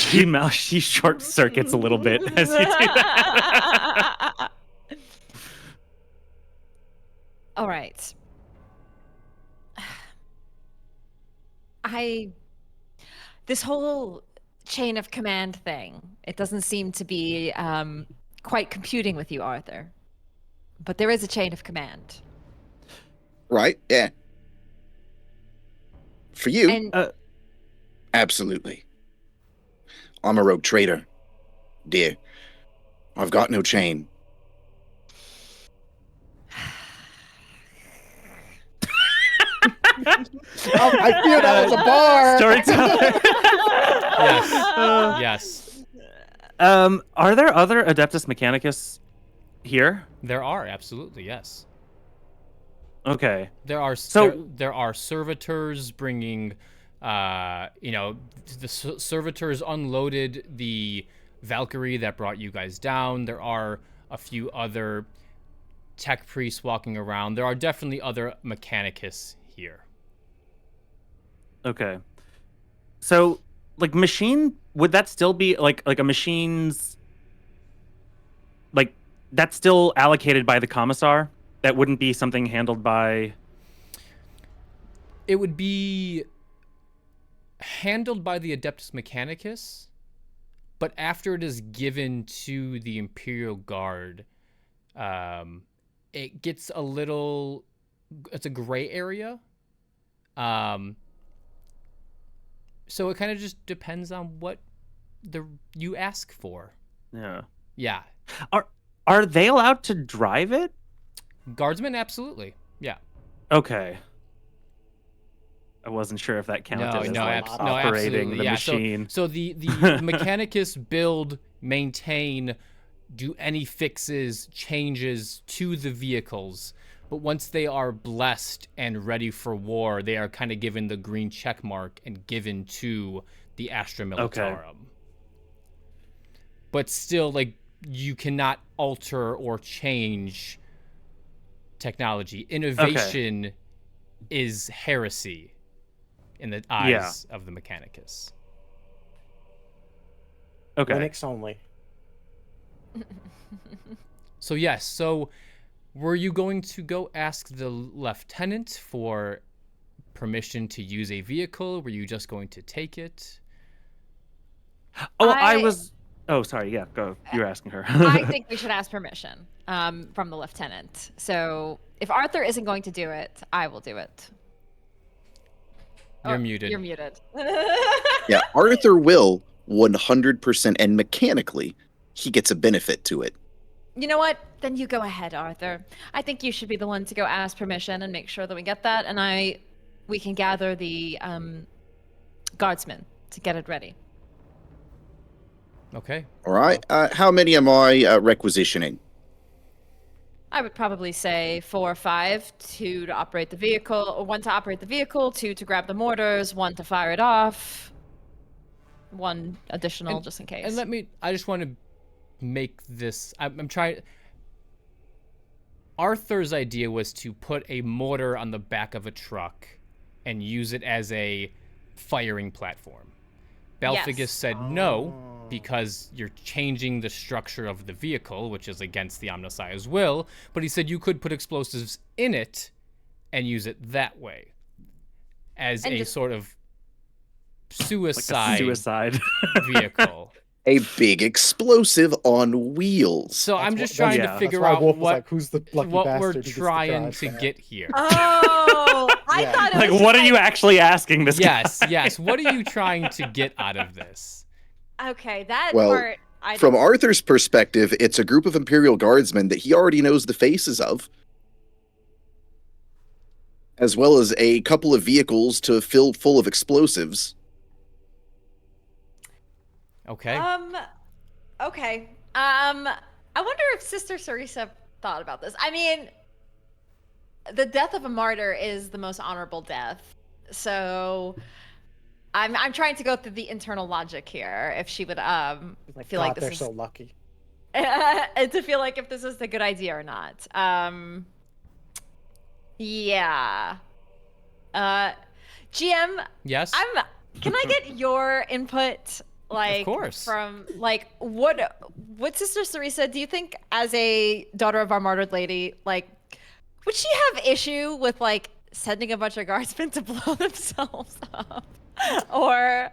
short circuits a little bit as you do that. All right. This whole chain of command thing, it doesn't seem to be quite computing with you, Arthur. But there is a chain of command. Right? Yeah. For you, And absolutely. I'm a rogue trader, dear. I've got no chain. Oh, I fear that was a bar. Storyteller. Yes. Are there other Adeptus Mechanicus here? There are, absolutely, yes. Okay. There are there are servitors bringing, the servitors unloaded the Valkyrie that brought you guys down. There are a few other tech priests walking around. There are definitely other Mechanicus here. Okay. So, like, machine, would that still be, like a machine's, like, that's still allocated by the commissar? That wouldn't be something handled by... It would be handled by the Adeptus Mechanicus, but after it is given to the Imperial Guard, it gets a little... It's a gray area. So it kind of just depends on what you ask for. Yeah. Yeah. Are they allowed to drive it? Guardsmen, absolutely. Yeah. Okay. I wasn't sure if that counted as operating the Yeah, machine. So the Mechanicus build, maintain, do any fixes, changes to the vehicles. But once they are blessed and ready for war, they are kind of given the green check mark and given to the Astra Militarum. Okay. But still, like, you cannot alter or change technology. Innovation is heresy in the eyes of the Mechanicus. Okay. Linux only. So yes, so were you going to go ask the lieutenant for permission to use a vehicle? Were you just going to take it? Oh, I was... Oh, sorry. Yeah, go. You're asking her. I think we should ask permission from the lieutenant. So if Arthur isn't going to do it, I will do it. You're Oh, muted. You're muted. Yeah, Arthur will 100%, and mechanically, he gets a benefit to it. You know what? Then you go ahead, Arthur. I think you should be the one to go ask permission and make sure that we get that, and we can gather the guardsmen to get it ready. Okay. All right. How many am I requisitioning? I would probably say 4 or 5, 2 to operate the vehicle, or 1 to operate the vehicle, 2 to grab the mortars, 1 to fire it off, 1 additional just in case. And I just want to make this, I'm trying, Arthur's idea was to put a mortar on the back of a truck and use it as a firing platform. Belphagus Yes. said no, because you're changing the structure of the vehicle, which is against the Omnissiah's will, but he said you could put explosives in it and use it that way as And a just- sort of Like a suicide suicide. vehicle. A big explosive on wheels. So I'm That's just what- trying yeah, to that's figure That's why out Wolf was what, like, who's the lucky what bastard we're who gets to trying drive to that? get here. Oh, I Yeah. thought it Like, was what just are you actually asking this guy? Yes. What are you trying to get out of this? Okay, that Well, part. From Arthur's perspective, it's a group of Imperial Guardsmen that he already knows the faces of, as well as a couple of vehicles to fill full of explosives. Okay. Okay. I wonder if Sister Sarisa thought about this. I mean, the death of a martyr is the most honorable death. So I'm trying to go through the internal logic here. If she would He's like, feel God, like this they're is so lucky. and to feel like if this is the good idea or not. Yeah. GM, Yes. can I get your input? Like, course. From like what Sister Sarisa, do you think as a daughter of our martyred lady, like, would she have issue with like sending a bunch of guardsmen to blow themselves up? Or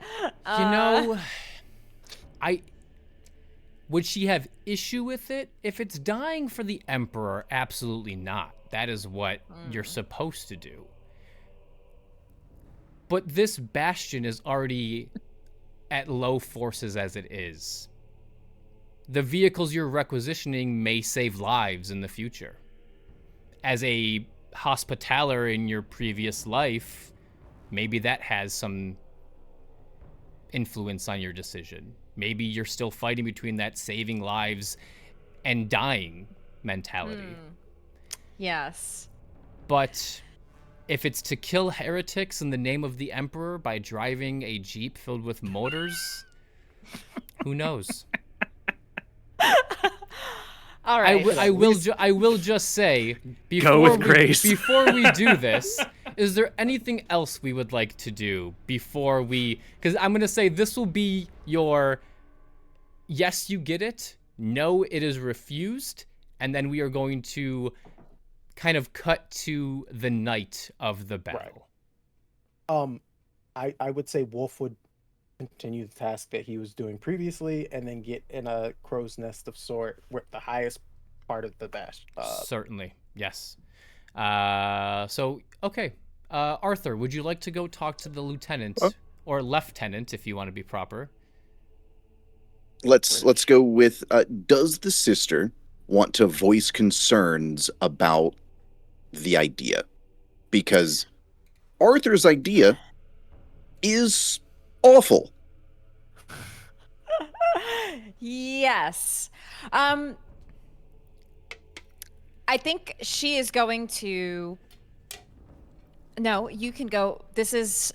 would she have issue with it? If it's dying for the Emperor, absolutely not. That is what you're supposed to do. But this bastion is already at low forces as it is. The vehicles you're requisitioning may save lives in the future. As a hospitaller in your previous life, maybe that has some influence on your decision. Maybe you're still fighting between that saving lives and dying mentality. yes. But if it's to kill heretics in the name of the Emperor by driving a jeep filled with mortars, who knows? All right. I will just say Go with grace. before we do this, is there anything else we would like to do before we? Because I'm gonna say this will be your yes, you get it. No, it is refused, and then we are going to kind of cut to the night of the battle. I would say Wolf would continue the task that he was doing previously, and then get in a crow's nest of sort, where the highest part of the bash. Certainly, yes. So okay, Arthur, would you like to go talk to the lieutenant or lieutenant, if you want to be proper? Let's go with, does the sister want to voice concerns about the idea? Because Arthur's idea is awful. Yes. I think she is going to. No, you can go. This is,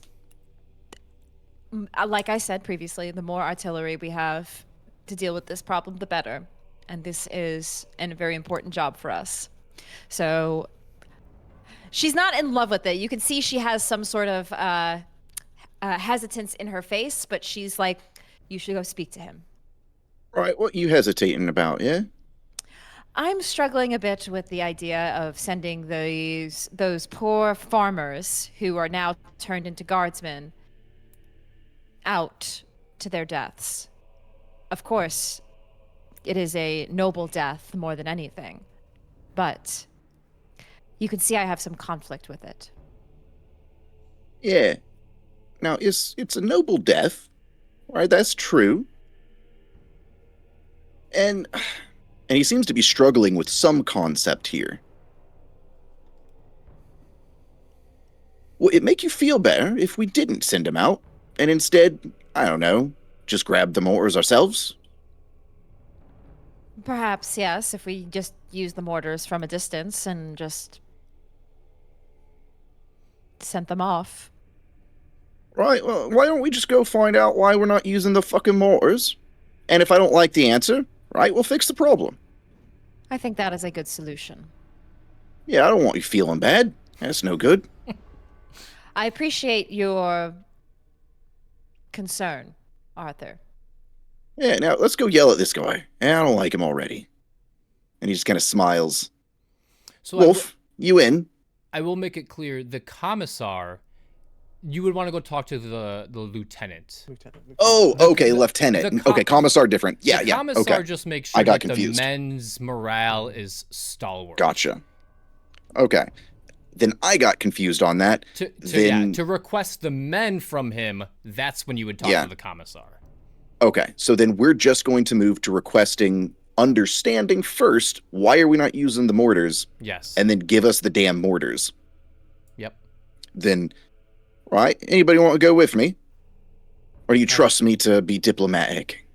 like I said previously, the more artillery we have to deal with this problem, the better. And this is a very important job for us. So she's not in love with it. You can see she has some sort of hesitance in her face, but she's like, you should go speak to him. All right, what you hesitating about, yeah? I'm struggling a bit with the idea of sending those poor farmers who are now turned into guardsmen out to their deaths. Of course, it is a noble death more than anything, but you can see I have some conflict with it. Yeah. Now, it's a noble death, right? That's true. And he seems to be struggling with some concept here. Would it make you feel better if we didn't send him out, and instead, I don't know, just grab the mortars ourselves? Perhaps, yes, if we just use the mortars from a distance and just sent them off. Right, well, why don't we just go find out why we're not using the fucking mortars? And if I don't like the answer, right, we'll fix the problem. I think that is a good solution. Yeah, I don't want you feeling bad. That's no good. I appreciate your concern, Arthur. Yeah, now let's go yell at this guy. I don't like him already. And he just kind of smiles. So Wolf, you in? I will make it clear, the commissar, you would want to go talk to the lieutenant. Lieutenant. Oh, The- okay, the- lieutenant. the okay, commissar different. Yeah, the yeah. commissar Okay, just makes sure I got that confused. the men's morale is stalwart. gotcha. Okay, then I got confused on that. To request the men from him, that's when you would talk Yeah. to the commissar. Okay, so then we're just going to move to requesting understanding first. Why are we not using the mortars? Yes. And then give us the damn mortars. Yep. Then, right? Anybody want to go with me? Or do you trust me to be diplomatic?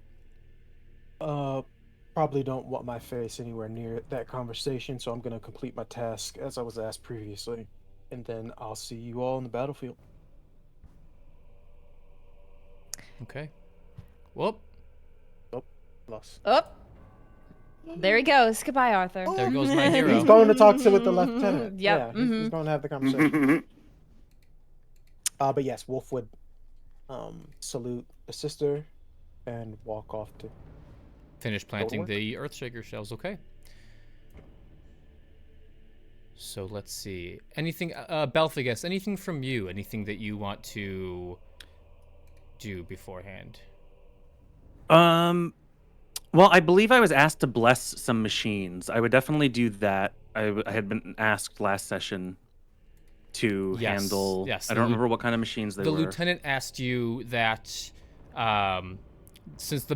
Probably don't want my face anywhere near that conversation, so I'm gonna complete my task as I was asked previously, and then I'll see you all on the battlefield. Okay. Whoop. Lost. Oh, there he goes. Goodbye, Arthur. There goes my hero. He's going to talk with the lieutenant. Yep, Yeah, he's going to have the conversation. But yes, Wolf would salute the sister and walk off to. Finish planting work. the Earthshaker shells. Okay. So let's see. Anything, Belphagus, anything from you? Anything that you want to do beforehand? Well, I believe I was asked to bless some machines. I would definitely do that. I had been asked last session to Yes, handle. yes, I don't remember what kind of machines they The were. lieutenant asked you that since the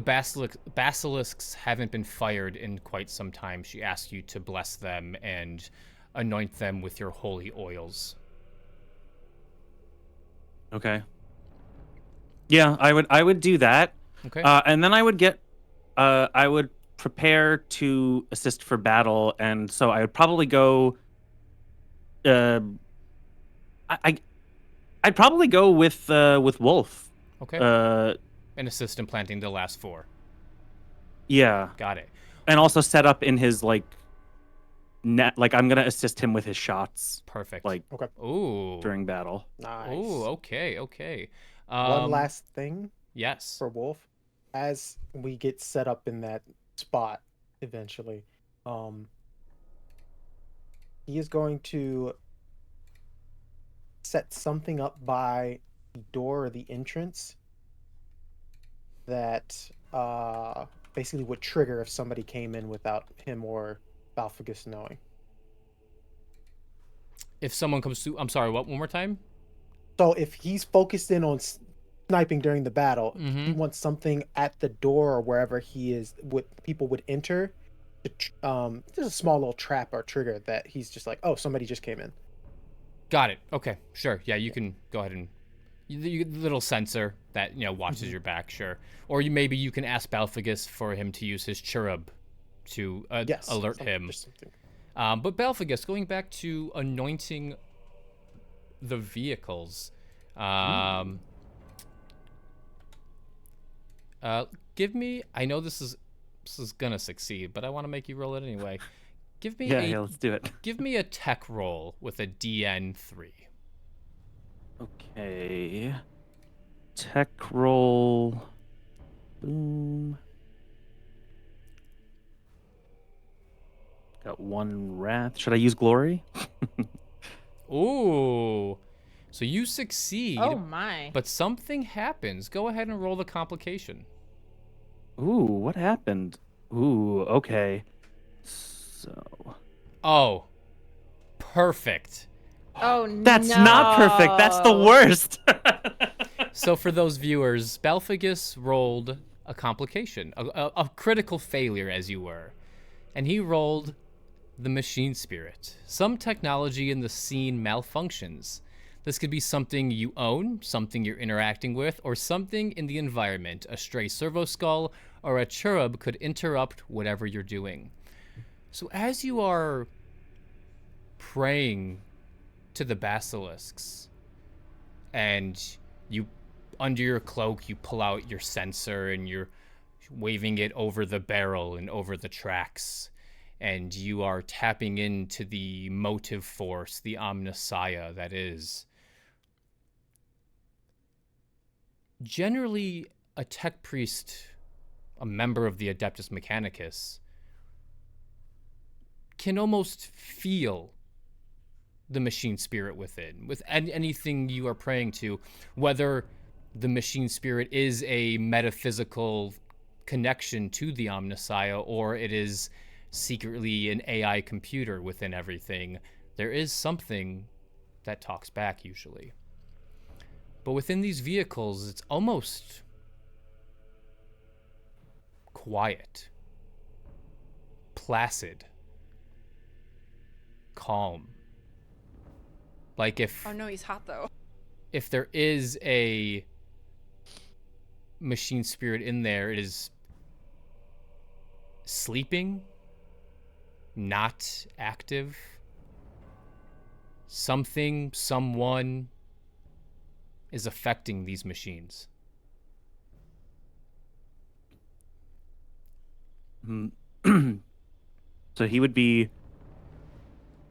basilisks haven't been fired in quite some time, she asked you to bless them and anoint them with your holy oils. Okay. Yeah, I would do that. Okay. And then I would prepare to assist for battle, and so I would probably go. I'd probably go with Wolf. Okay. And assist in planting the last 4. Yeah, Got it. and also set up in his net. Like I'm gonna assist him with his shots, Perfect. like Ooh. during battle. Nice. Ooh. Okay. Okay. One last thing Yes. for Wolf, as we get set up in that spot eventually, he is going to set something up by the door or the entrance that basically would trigger if somebody came in without him or Balphagus knowing. If someone comes to, I'm sorry. What? One more time. So if he's focused in on sniping during the battle, he Mhm. wants something at the door or wherever he is, what people would enter. There's a small little trap or trigger that he's just like, oh, somebody just came in. Got it. Okay. Sure. Yeah. You can go ahead and the little sensor that watches your back. Sure. Or maybe you can ask Balphagus for him to use his cherub to Yes, alert him. just something. But Balphagus, going back to anointing the vehicles, give me. I know this is gonna succeed, but I want to make you roll it anyway. Give me Yeah, let's do it. Give me a tech roll with a DN3. Okay. Tech roll. Boom. Got 1 wrath. Should I use glory? Ooh. So you succeed, Oh my. but something happens. Go ahead and roll the complication. Ooh, what happened? Ooh, okay. So Oh. Perfect. Oh no. that's not perfect. That's the worst. So for those viewers, Balphagus rolled a complication, a critical failure, as you were. And he rolled the machine spirit. Some technology in the scene malfunctions. This could be something you own, something you're interacting with, or something in the environment. A stray servo skull or a cherub could interrupt whatever you're doing. So as you are praying to the basilisks, and you, under your cloak, you pull out your sensor and you're waving it over the barrel and over the tracks, and you are tapping into the motive force, the omnissiah that is. Generally, a tech priest, a member of the Adeptus Mechanicus, can almost feel the machine spirit within, with anything you are praying to, whether the machine spirit is a metaphysical connection to the omnissiah or it is secretly an AI computer within everything. There is something that talks back usually. But within these vehicles, it's almost quiet, placid, calm. Like Oh no, he's hot though. if there is a machine spirit in there, it is sleeping, not active. Something, someone is affecting these machines. So he would be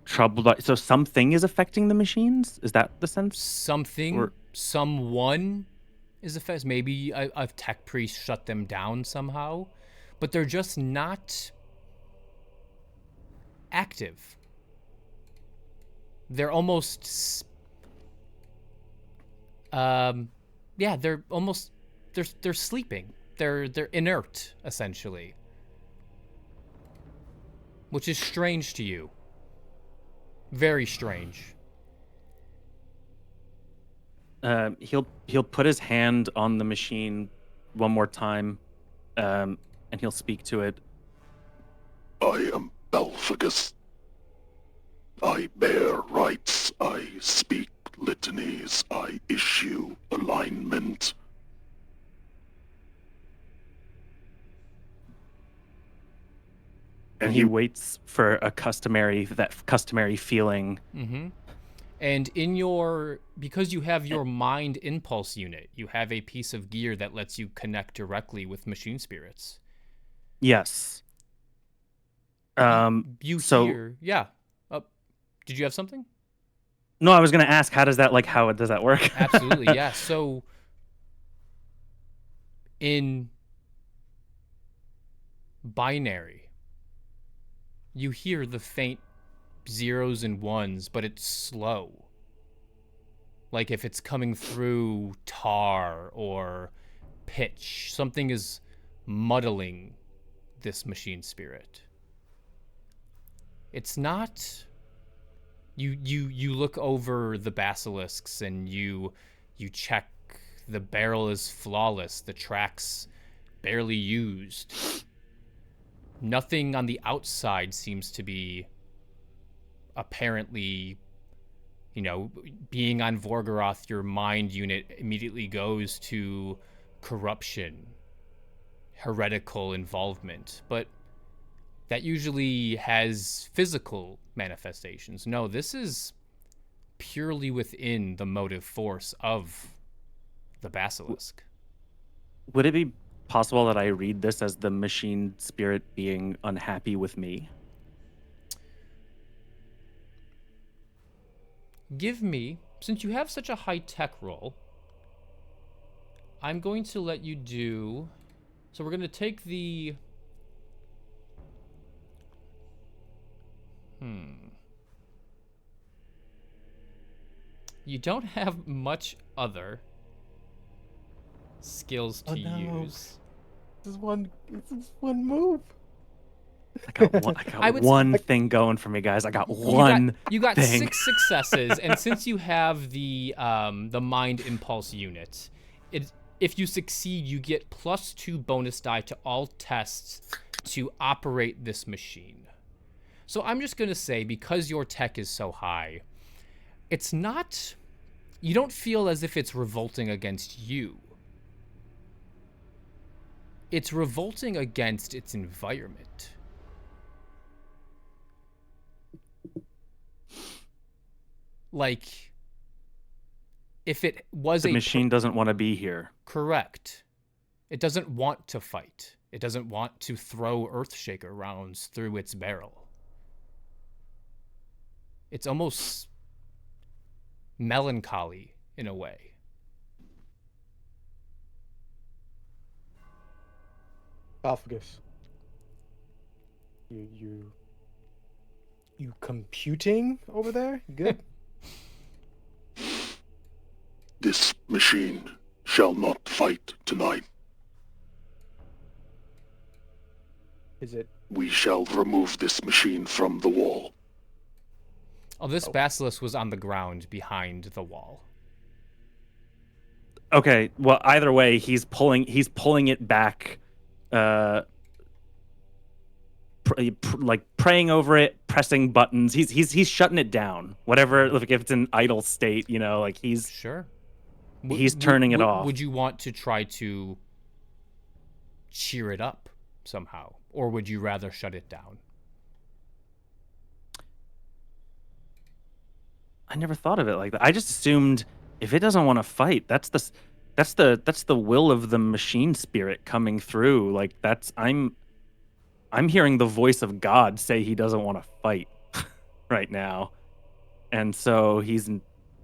troubled. So something is affecting the machines? Is that the sense? Something, Or- someone is affected. Maybe a tech priest shut them down somehow, but they're just not active. They're almost, yeah, they're almost, they're sleeping. They're inert essentially, which is strange to you. Very strange. He'll put his hand on the machine one more time, and he'll speak to it. I am Belphagus. I bear rights, I speak litanies, I issue alignment. And he waits for a customary feeling. Mm-hmm. And in your, because you have your mind impulse unit, you have a piece of gear that lets you connect directly with machine spirits. Yes. You so- hear, yeah. Did you have something? No, I was gonna ask, how does that work? Absolutely, yeah. So in binary, you hear the faint zeros and ones, but it's slow. Like if it's coming through tar or pitch, something is muddling this machine spirit. It's not. You look over the basilisks and you check the barrel is flawless, the tracks barely used. Nothing on the outside seems to be apparently, being on Vorgoroth, your mind unit immediately goes to corruption, heretical involvement, but that usually has physical manifestations. No, this is purely within the motive force of the basilisk. Would it be possible that I read this as the machine spirit being unhappy with me? Give me, since you have such a high-tech roll, I'm going to let you do, so we're going to take the, you don't have much other skills to use. This is one move. I got one thing going for me, guys. I got one. You got thing. 6 successes, and since you have the mind impulse unit, if you succeed, you get +2 bonus die to all tests to operate this machine. So I'm just gonna say, because your tech is so high, it's not. You don't feel as if it's revolting against you. It's revolting against its environment. Like, if it was The machine doesn't want to be here. correct, it doesn't want to fight. It doesn't want to throw Earthshaker rounds through its barrel. It's almost melancholy in a way. Balphagus. You computing over there? You good? This machine shall not fight tonight. Is it? We shall remove this machine from the wall. Oh, this basilisk was on the ground behind the wall. Okay, well, either way, he's pulling it back, like praying over it, pressing buttons. He's shutting it down. Whatever, like if it's in idle state, like he's Sure. He's turning it off. Would you want to try to cheer it up somehow, or would you rather shut it down? I never thought of it like that. I just assumed if it doesn't want to fight, that's the will of the machine spirit coming through. Like I'm hearing the voice of God say he doesn't want to fight right now. And so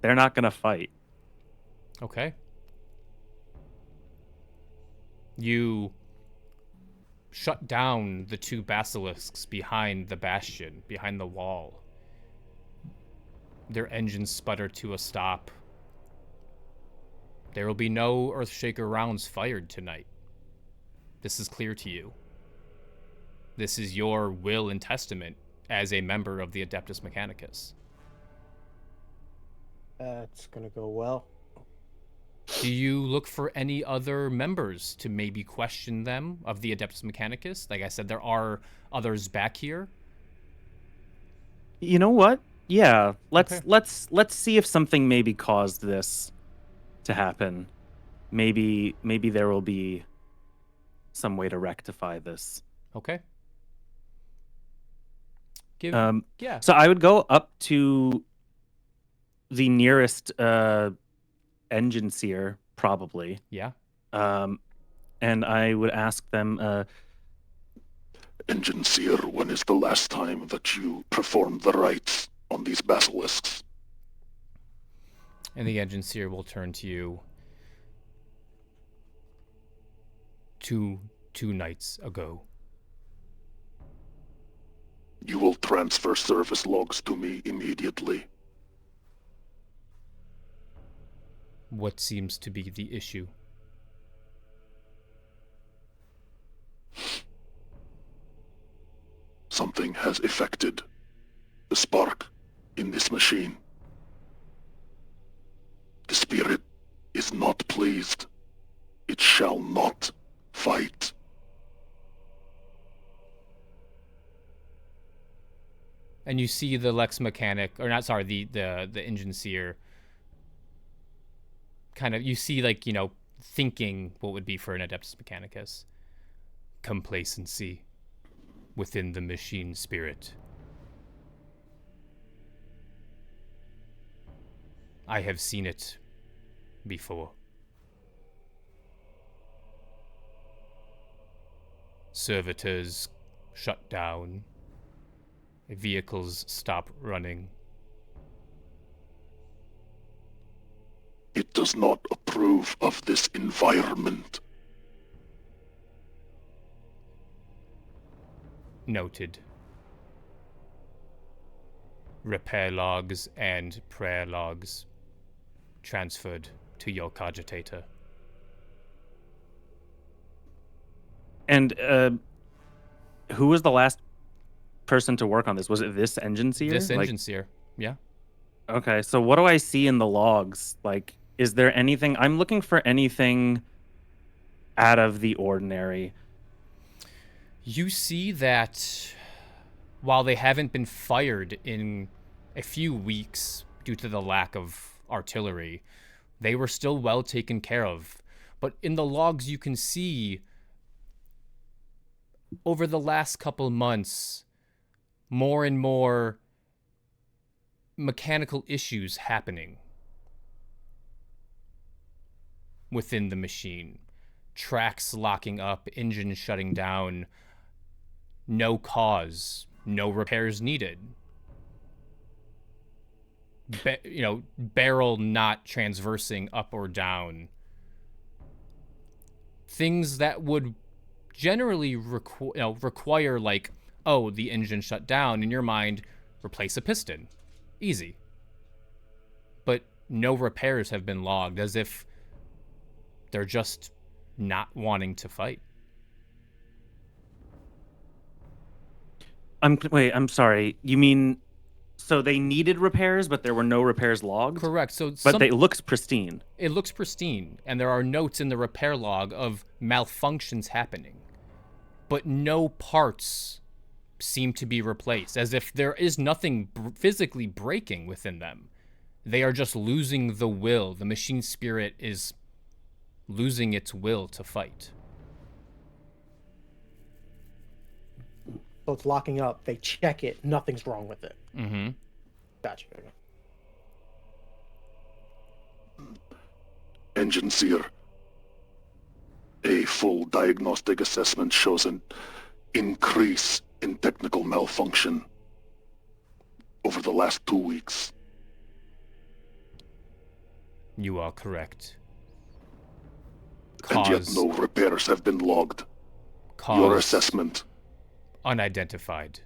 they're not going to fight. Okay. You shut down the two basilisks behind the bastion, behind the wall. Their engines sputter to a stop. There will be no Earthshaker rounds fired tonight. This is clear to you. This is your will and testament as a member of the Adeptus Mechanicus. That's gonna go well. Do you look for any other members to maybe question them of the Adeptus Mechanicus? Like I said, there are others back here. You know what? Yeah, Okay. let's see if something maybe caused this to happen. Maybe there will be some way to rectify this. Okay. Yeah. So I would go up to the nearest engine seer, probably. Yeah. And I would ask them, Engine Seer, when is the last time that you performed the rites on these basilisks? And the engine seer will turn to you. Two nights ago. You will transfer service logs to me immediately. What seems to be the issue? Something has affected the spark in this machine. The spirit is not pleased. It shall not fight. And you see the Lex Mechanic, or not, sorry, the engine seer. Kind of, you see, like, thinking what would be for an Adeptus Mechanicus. Complacency within the machine spirit. I have seen it before. Servitors shut down. Vehicles stop running. It does not approve of this environment. Noted. Repair logs and prayer logs transferred to your cogitator. and who was the last person to work on this? Was it this engine seer? This engine seer, yeah. Okay, so what do I see in the logs? Like, is there anything? I'm looking for anything out of the ordinary. You see that while they haven't been fired in a few weeks due to the lack of artillery, they were still well taken care of. But in the logs, you can see over the last couple months, more and more mechanical issues happening within the machine. tracks locking up, engine shutting down, no cause, no repairs needed. Barrel not transversing up or down. Things that would generally require, like, oh, the engine shut down. In your mind, replace a piston. Easy. But no repairs have been logged, as if they're just not wanting to fight. I'm sorry. You mean, so they needed repairs, but there were no repairs logged? Correct. So But it looks pristine. It looks pristine, and there are notes in the repair log of malfunctions happening. But no parts seem to be replaced, as if there is nothing physically breaking within them. They are just losing the will. The machine spirit is losing its will to fight. So it's locking up. They check it. Nothing's wrong with it. Mm-hmm. Gotcha. Engine Seer. A full diagnostic assessment shows an increase in technical malfunction over the last 2 weeks. You are correct. And yet no repairs have been logged. Cause Your assessment. unidentified.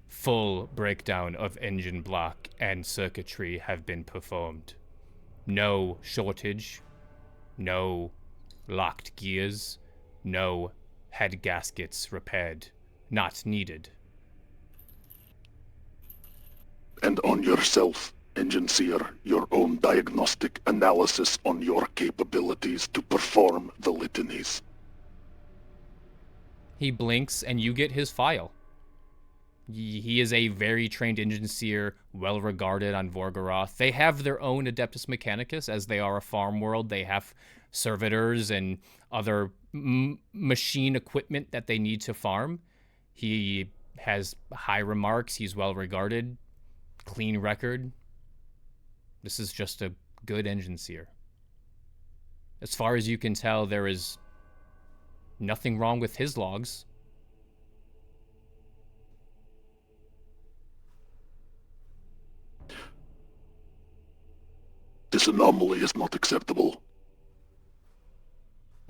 Full breakdown of engine block and circuitry have been performed. No shortage, no locked gears, no head gaskets repaired. Not needed. And on yourself, Engine Seer, your own diagnostic analysis on your capabilities to perform the litanies. He blinks and you get his file. He is a very trained engine seer, well regarded on Vorgoroth. They have their own Adeptus Mechanicus, as they are a farm world. They have servitors and other machine equipment that they need to farm. He has high remarks. He's well regarded, clean record. This is just a good engine seer. As far as you can tell, there is nothing wrong with his logs. This anomaly is not acceptable.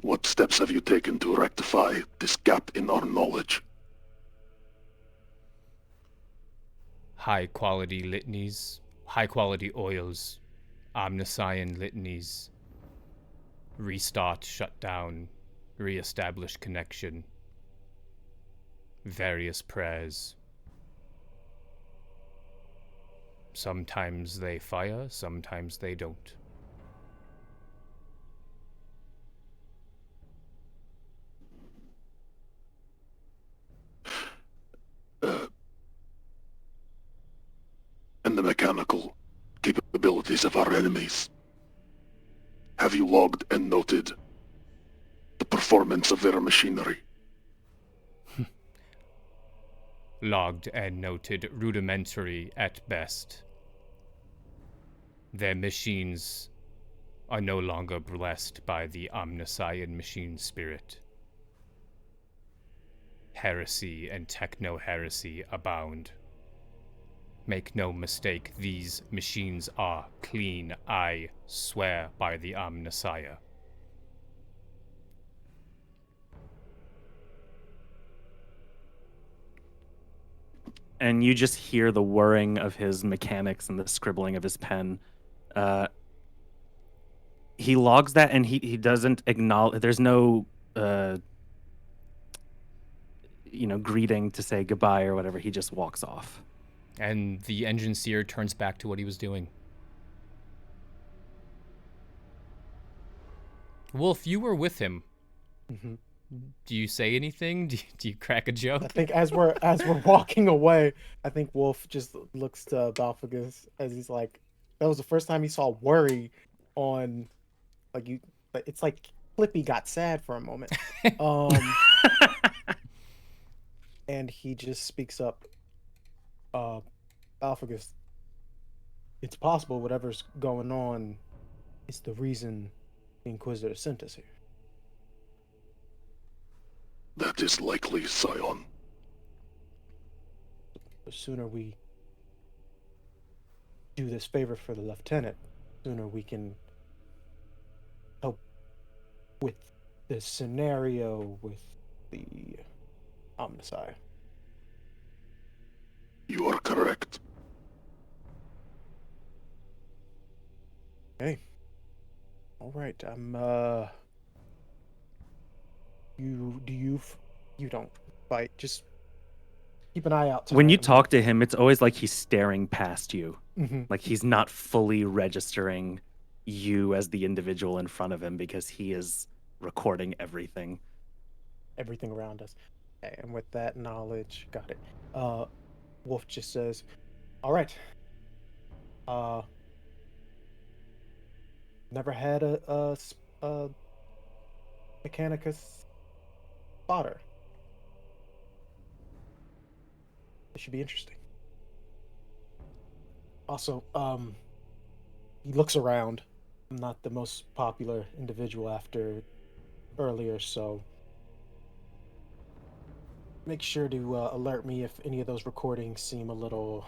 What steps have you taken to rectify this gap in our knowledge? High quality litanies, high quality oils, omniscient litanies, restart, shut down, re-establish connection, various prayers. Sometimes they fire, sometimes they don't. And the mechanical capabilities of our enemies. Have you logged and noted the performance of their machinery? Logged and noted rudimentary at best. Their machines are no longer blessed by the omniscient machine spirit. Heresy and techno-heresy abound. Make no mistake, these machines are clean, I swear by the Omnissiah. And you just hear the whirring of his mechanics and the scribbling of his pen. He logs that, and he doesn't acknowledge. There's no, greeting to say goodbye or whatever. He just walks off. And the engine seer turns back to what he was doing. Wolf, you were with him. Mm-hmm. Do you say anything? Do you crack a joke? I think as we're walking away, I think Wolf just looks to Balphagus as he's like, that was the first time he saw worry on, like, you. It's like Flippy got sad for a moment, and he just speaks up. Balphagus, it's possible whatever's going on is the reason the Inquisitor sent us here. That is likely, Scion. The sooner we do this favor for the lieutenant, the sooner we can help with this scenario with the Omnissiah. You are correct. Okay. All right. You don't fight. Just keep an eye out. When you tonight. talk to him, it's always like he's staring past you. Mhm. Like he's not fully registering you as the individual in front of him because he is recording everything. Everything around us. Okay, and with that knowledge, got it. Wolf just says, "All right. Never had a Mechanicus spotter. This should be interesting." Also, he looks around. I'm not the most popular individual after earlier, so make sure to alert me if any of those recordings seem a little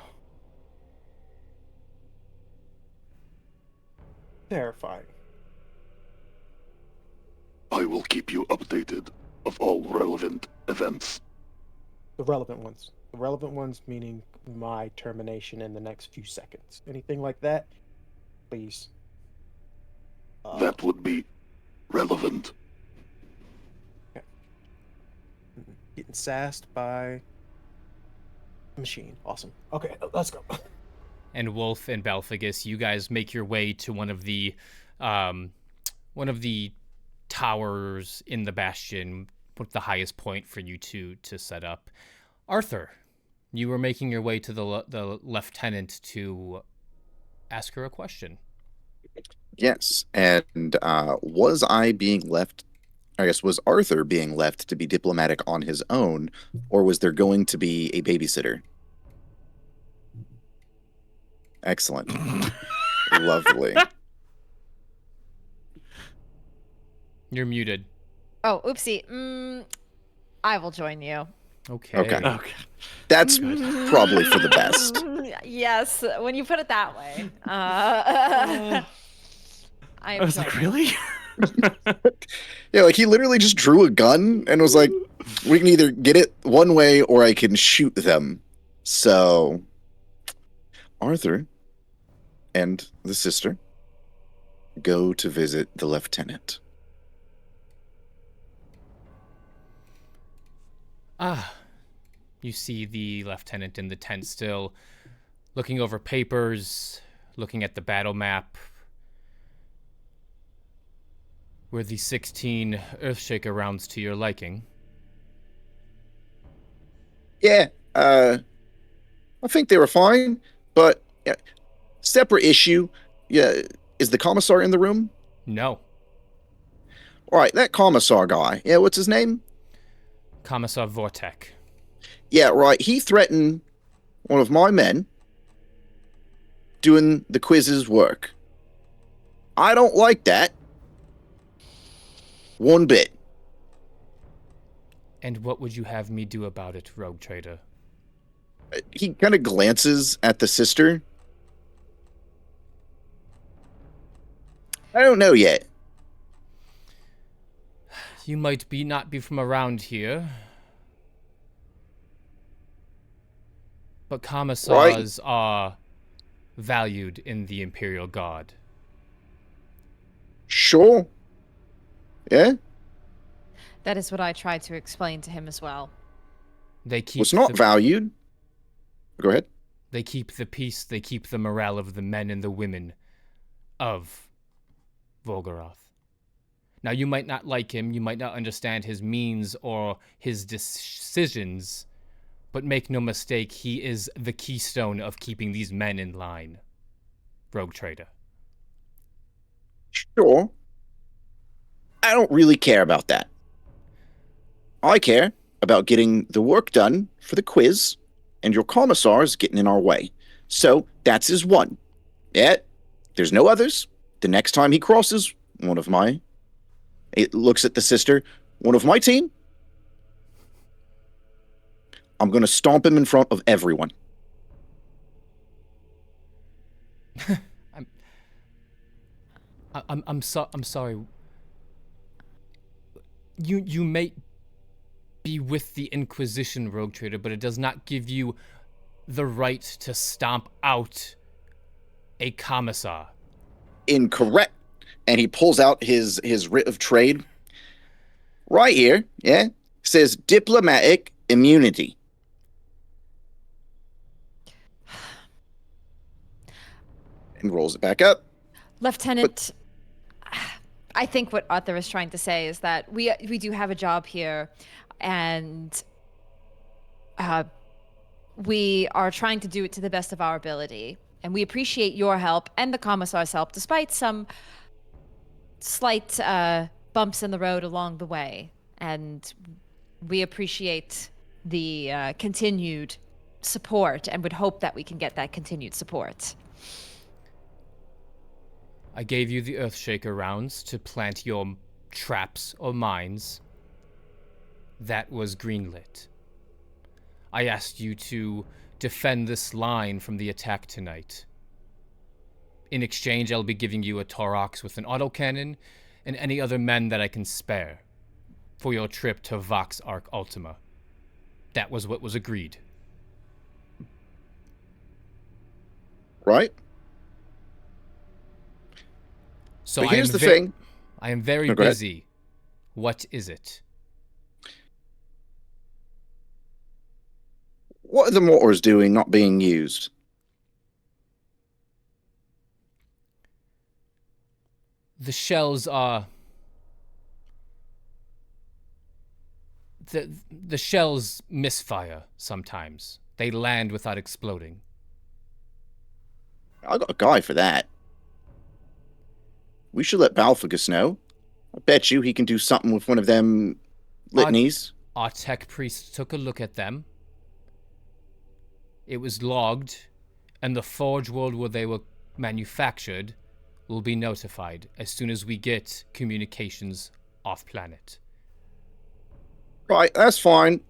terrifying. I will keep you updated of all relevant events. The relevant ones. The relevant ones meaning my termination in the next few seconds. Anything like that, please. That would be relevant. Getting sassed by a machine. Awesome. Okay, let's go. And Wolf and Balphagus, you guys make your way to one of the towers in the Bastion, with the highest point for you two to set up. Arthur, you were making your way to the lieutenant to ask her a question. Yes, and was I being left? I guess was Arthur being left to be diplomatic on his own, or was there going to be a babysitter? Excellent. Lovely. You're muted. Oh, oopsie. I will join you. Okay. Okay. That's probably for the best. Yes, when you put it that way. I was like, really? Yeah, like he literally just drew a gun and was like, we can either get it one way or I can shoot them. So Arthur and the sister go to visit the lieutenant. You see the lieutenant in the tent still, looking over papers, looking at the battle map. Were the 16 Earthshaker rounds to your liking? Yeah, I think they were fine, but separate issue. Yeah, is the commissar in the room? No. All right, that commissar guy. Yeah, what's his name? Commissar Vortek. Yeah, right. He threatened one of my men doing the quiz's work. I don't like that. One bit. And what would you have me do about it, rogue trader? He kind of glances at the sister. I don't know yet. You might not be from around here, but commissars are valued in the Imperial Guard. Sure. Yeah? That is what I tried to explain to him as well. They keep What's not valued? Go ahead. They keep the peace, they keep the morale of the men and the women of Volgarath. Now, you might not like him, you might not understand his means or his decisions, but make no mistake, he is the keystone of keeping these men in line, rogue trader. Sure. I don't really care about that. I care about getting the work done for the quiz, and your commissars getting in our way. So, that's his one. Yeah, there's no others. The next time he crosses one of my... It looks at the sister. One of my team? I'm going to stomp him in front of everyone. I'm sorry. You may be with the Inquisition, Rogue Trader, but it does not give you the right to stomp out a commissar. Incorrect. And he pulls out his writ of trade. Right here, yeah, says diplomatic immunity. And rolls it back up. Lieutenant, I think what Arthur is trying to say is that we do have a job here, and we are trying to do it to the best of our ability. And we appreciate your help and the commissar's help, despite some slight bumps in the road along the way. And we appreciate the continued support and would hope that we can get that continued support. I gave you the Earthshaker rounds to plant your traps or mines. That was greenlit. I asked you to defend this line from the attack tonight. In exchange, I'll be giving you a Taurox with an autocannon and any other men that I can spare for your trip to Vox Arc Ultima. That was what was agreed. Right? So but here's the thing. I am very go ahead. busy. What is it? What are the mortars doing not being used? The shells are... The shells misfire sometimes. They land without exploding. I got a guy for that. We should let Balfagus know. I bet you he can do something with one of them litanies. Our tech priest took a look at them. It was logged, and the forge world where they were manufactured will be notified as soon as we get communications off-planet. Right, that's fine.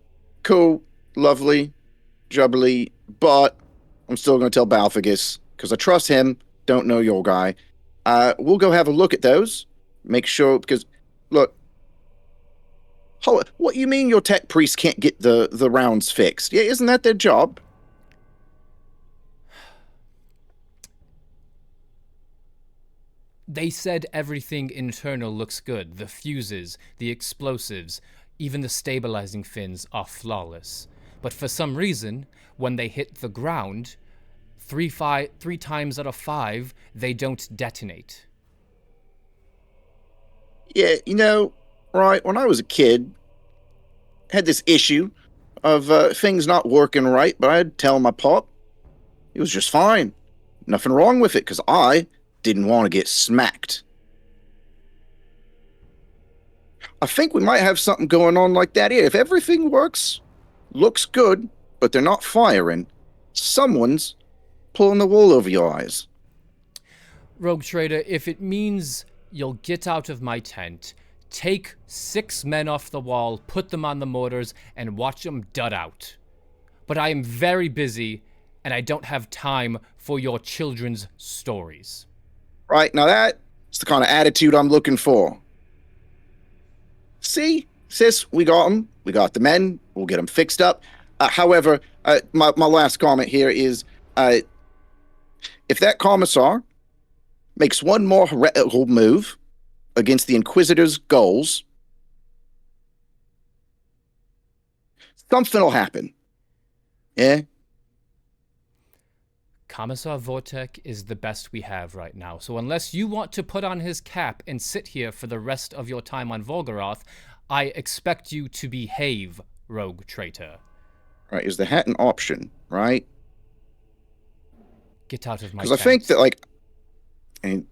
Cool, lovely, jubbly, but I'm still going to tell Balfagus, because I trust him, don't know your guy. We'll go have a look at those. Make sure, because, look, what you mean your tech priest can't get the rounds fixed? Yeah, isn't that their job? They said everything internal looks good. The fuses, the explosives, even the stabilizing fins are flawless. But for some reason, when they hit the ground, three times out of 5, they don't detonate. Yeah, right, when I was a kid, I had this issue of things not working right, but I'd tell my pop. It was just fine. Nothing wrong with it, because I didn't want to get smacked. I think we might have something going on like that here. If everything looks good, but they're not firing, someone's pulling the wool over your eyes. Rogue Trader, if it means you'll get out of my tent, take 6 men off the wall, put them on the mortars, and watch them dud out. But I am very busy, and I don't have time for your children's stories. Right, now that's the kind of attitude I'm looking for. See, sis, we got them. We got the men. We'll get them fixed up. However, my last comment here is, if that commissar makes one more heretical move against the Inquisitor's goals, something will happen. Yeah? Commissar Vortek is the best we have right now, so unless you want to put on his cap and sit here for the rest of your time on Volgaroth, I expect you to behave, Rogue Traitor. Right, is the hat an option, right? Get out of my tent. Because I think that,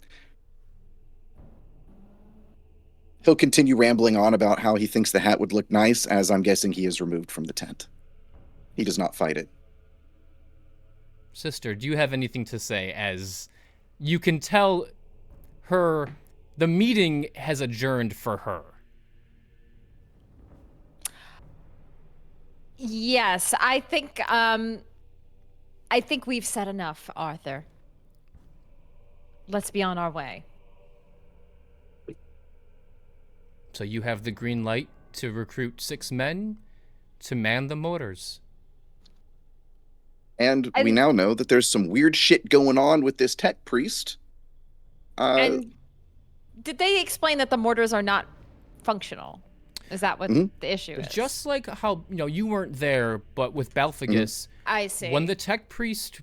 he'll continue rambling on about how he thinks the hat would look nice, as I'm guessing he is removed from the tent. He does not fight it. Sister, do you have anything to say? As you can tell her, the meeting has adjourned for her. Yes, I think we've said enough, Arthur. Let's be on our way. So you have the green light to recruit 6 men to man the mortars. And we now know that there's some weird shit going on with this tech priest. And did they explain that the mortars are not functional? Is that what the issue is? Just like how, you weren't there, but with Balphagus, I see. when the tech priest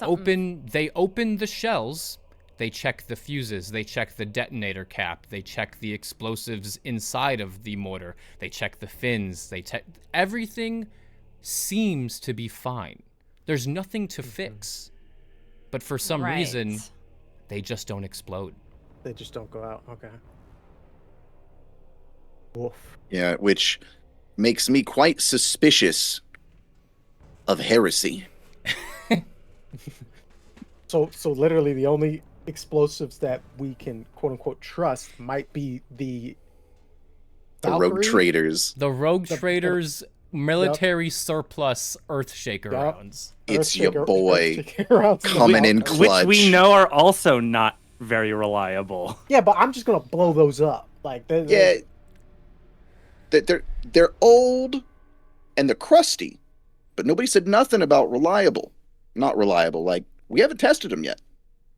open the shells, they check the fuses, they check the detonator cap, they check the explosives inside of the mortar, they check the fins, everything seems to be fine. There's nothing to fix. But for some reason, they just don't explode. They just don't go out. Okay. Woof. Yeah, which makes me quite suspicious of heresy. So literally the only explosives that we can quote unquote trust might be the rogue traders. The rogue traders military surplus Earthshaker rounds. It's your boy coming in clutch. Which we know are also not very reliable. Yeah, but I'm just gonna blow those up. Like they're old and they're crusty, but nobody said nothing about reliable. Not reliable. Like, we haven't tested them yet.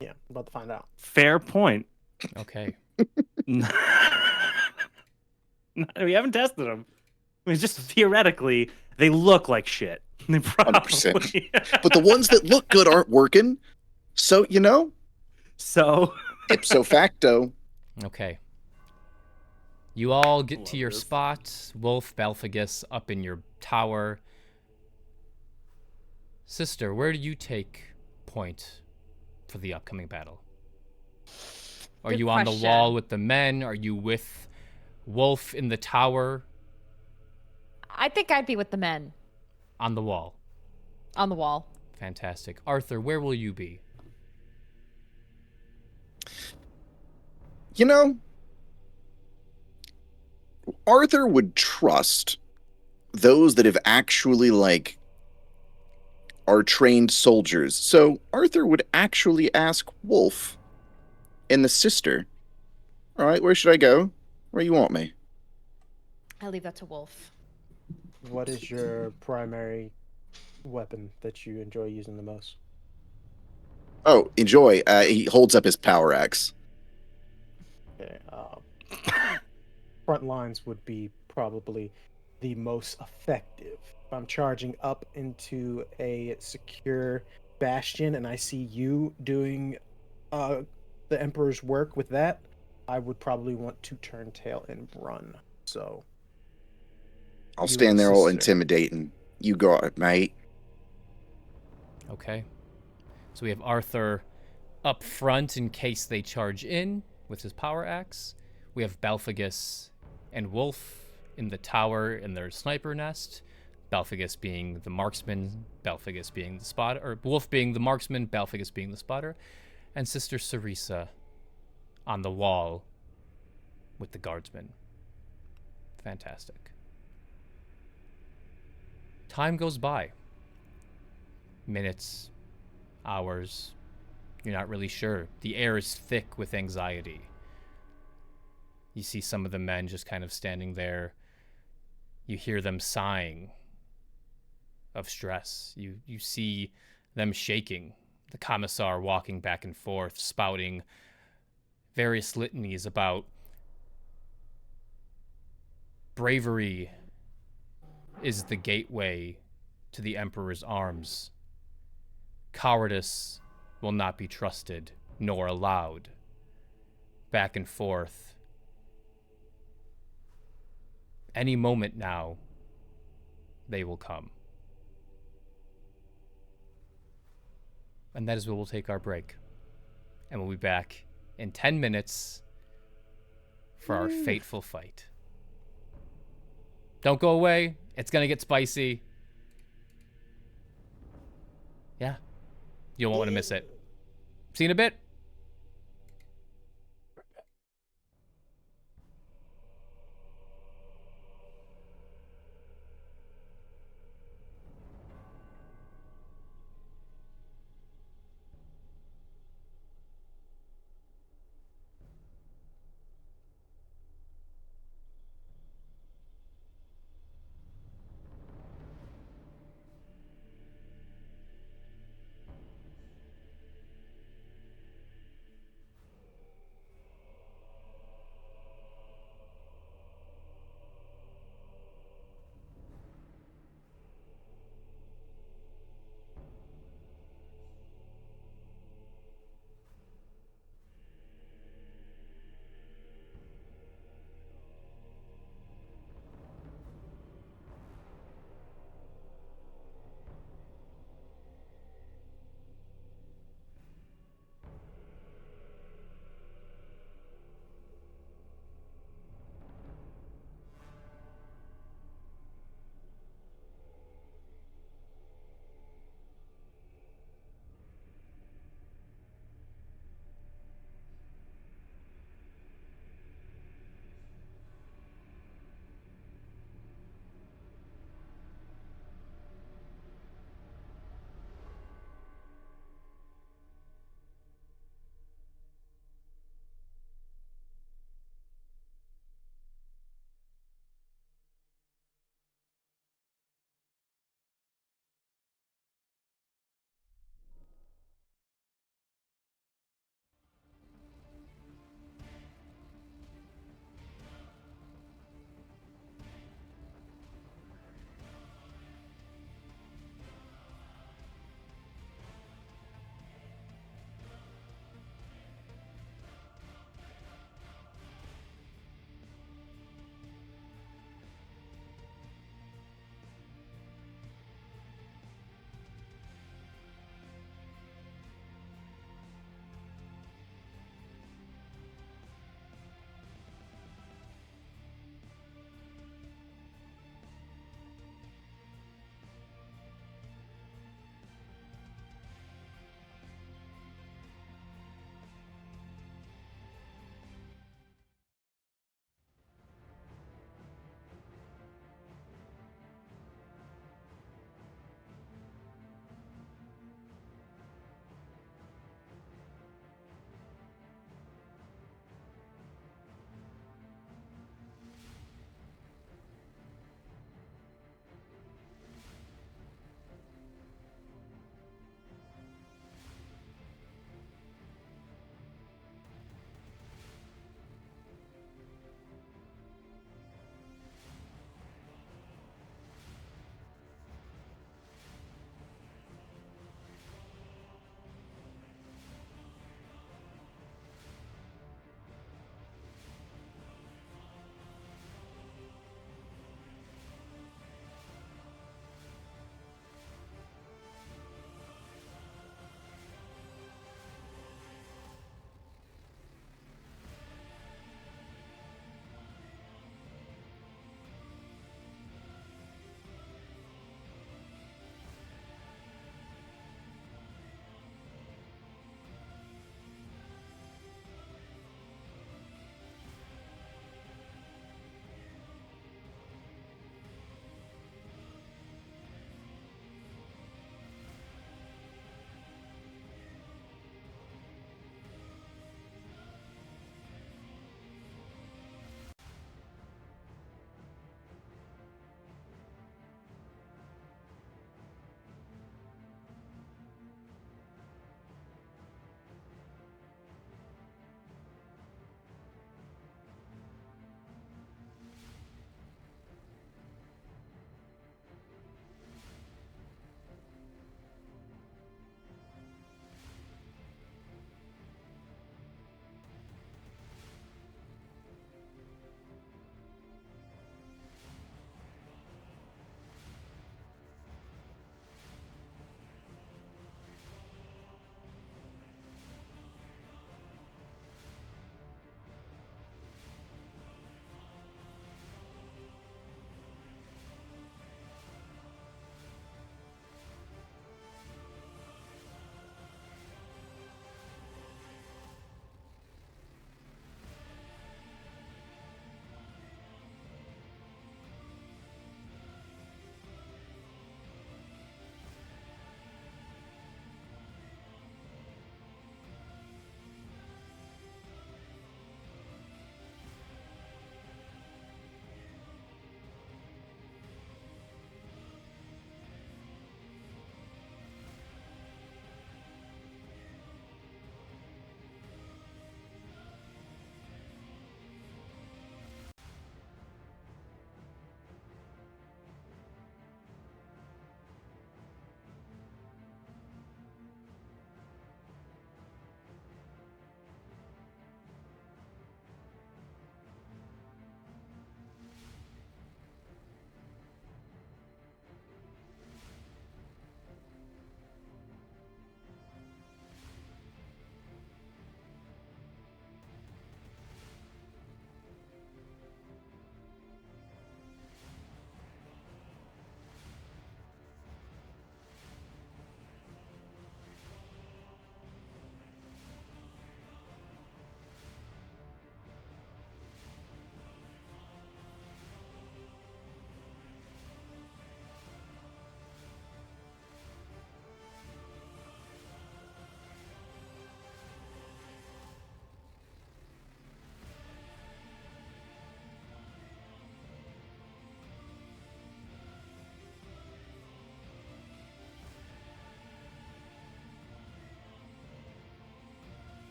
Yeah, I'm about to find out. Fair point. Okay. We haven't tested them. I mean, just theoretically, they look like shit. They probably... 100%. But the ones that look good aren't working. So, So... ipso facto. Okay. You all get to your spot. Wolf, Balphagus, up in your tower. Sister, where do you take point for the upcoming battle? Are you on the wall with the men? Are you with Wolf in the tower? I think I'd be with the men. On the wall. On the wall. Fantastic. Arthur, where will you be? Arthur would trust those that have actually, are trained soldiers. So Arthur would actually ask Wolf and the sister, all right, where should I go? Where you want me? I leave that to Wolf. What is your primary weapon that you enjoy using the most? Oh, enjoy. He holds up his power axe. Okay, front lines would be probably the most effective. If I'm charging up into a secure bastion and I see you doing the Emperor's work with that, I would probably want to turn tail and run. So I'll stand there all intimidating. You got it, mate. Okay. So we have Arthur up front in case they charge in with his power axe. We have Balphagus and Wolf in the tower in their sniper nest. Balphagus being the marksman, Balphagus being the spotter, or Wolf being the marksman, Balphagus being the spotter, and Sister Cerisa on the wall with the guardsmen. Fantastic. Time goes by. Minutes, hours. You're not really sure. The air is thick with anxiety. You see some of the men just kind of standing there. You hear them sighing of stress. You see them shaking. The commissar walking back and forth, spouting various litanies about bravery is the gateway to the Emperor's arms. Cowardice will not be trusted nor allowed. Back and forth. Any moment now, they will come. And that is where we'll take our break. And we'll be back in 10 minutes for our fateful fight. Don't go away. It's going to get spicy. Yeah. You won't want to miss it. See you in a bit.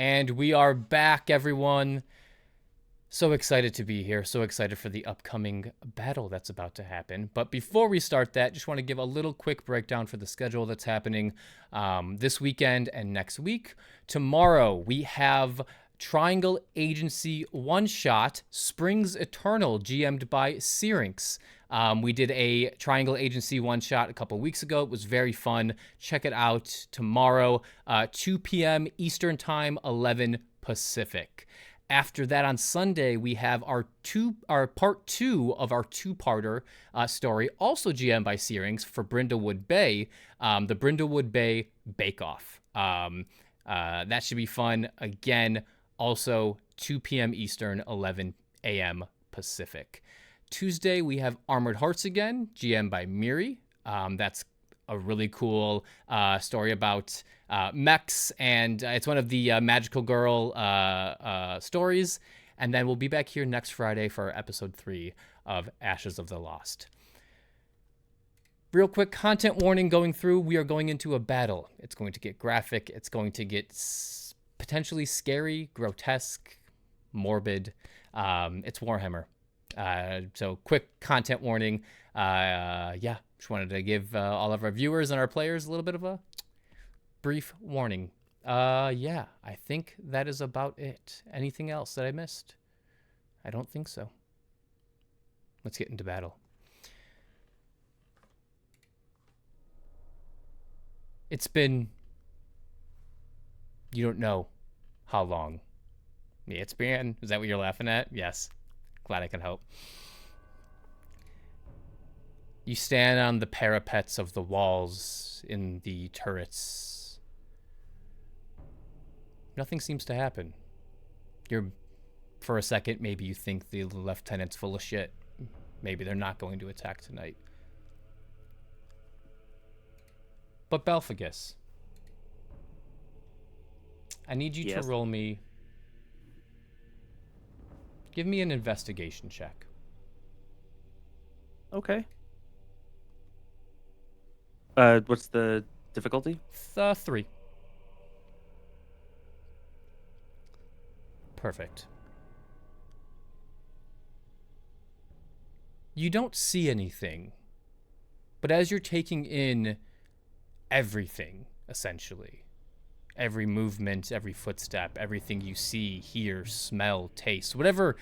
And we are back, everyone. So excited to be here. So excited for the upcoming battle that's about to happen. But before we start that, just want to give a little quick breakdown for the schedule that's happening this weekend and next week. Tomorrow, we have Triangle Agency one-shot, Springs Eternal, GM'd by Syrinx. We did a Triangle Agency one-shot a couple weeks ago. It was very fun. Check it out tomorrow, 2 p.m. Eastern Time, 11 Pacific. After that, on Sunday, we have our part two of our two-parter story, also GM by Syrinx, for Brindlewood Bay, the Brindlewood Bay Bake-Off. That should be fun. Again, also 2 p.m. Eastern, 11 a.m. Pacific. Tuesday, we have Armored Hearts again, GM by Miri. That's a really cool story about mechs, and it's one of the Magical Girl stories. And then we'll be back here next Friday for episode 3 of Ashes of the Lost. Real quick content warning going through. We are going into a battle. It's going to get graphic. It's going to get potentially scary, grotesque, morbid. It's Warhammer. So quick content warning. Just wanted to give all of our viewers and our players a little bit of a brief warning. I think that is about it. Anything else that I missed? I don't think so. Let's get into battle. It's been, you don't know how long. It's been, is that what you're laughing at? Yes. Glad I can help. You stand on the parapets of the walls in the turrets. Nothing seems to happen. For a second, maybe you think the lieutenant's full of shit. Maybe they're not going to attack tonight. But Belphagus, I need you to roll me. Give me an investigation check. Okay. What's the difficulty? 3. Perfect. You don't see anything, but as you're taking in everything, essentially, every movement, every footstep, everything you see, hear, smell, taste, whatever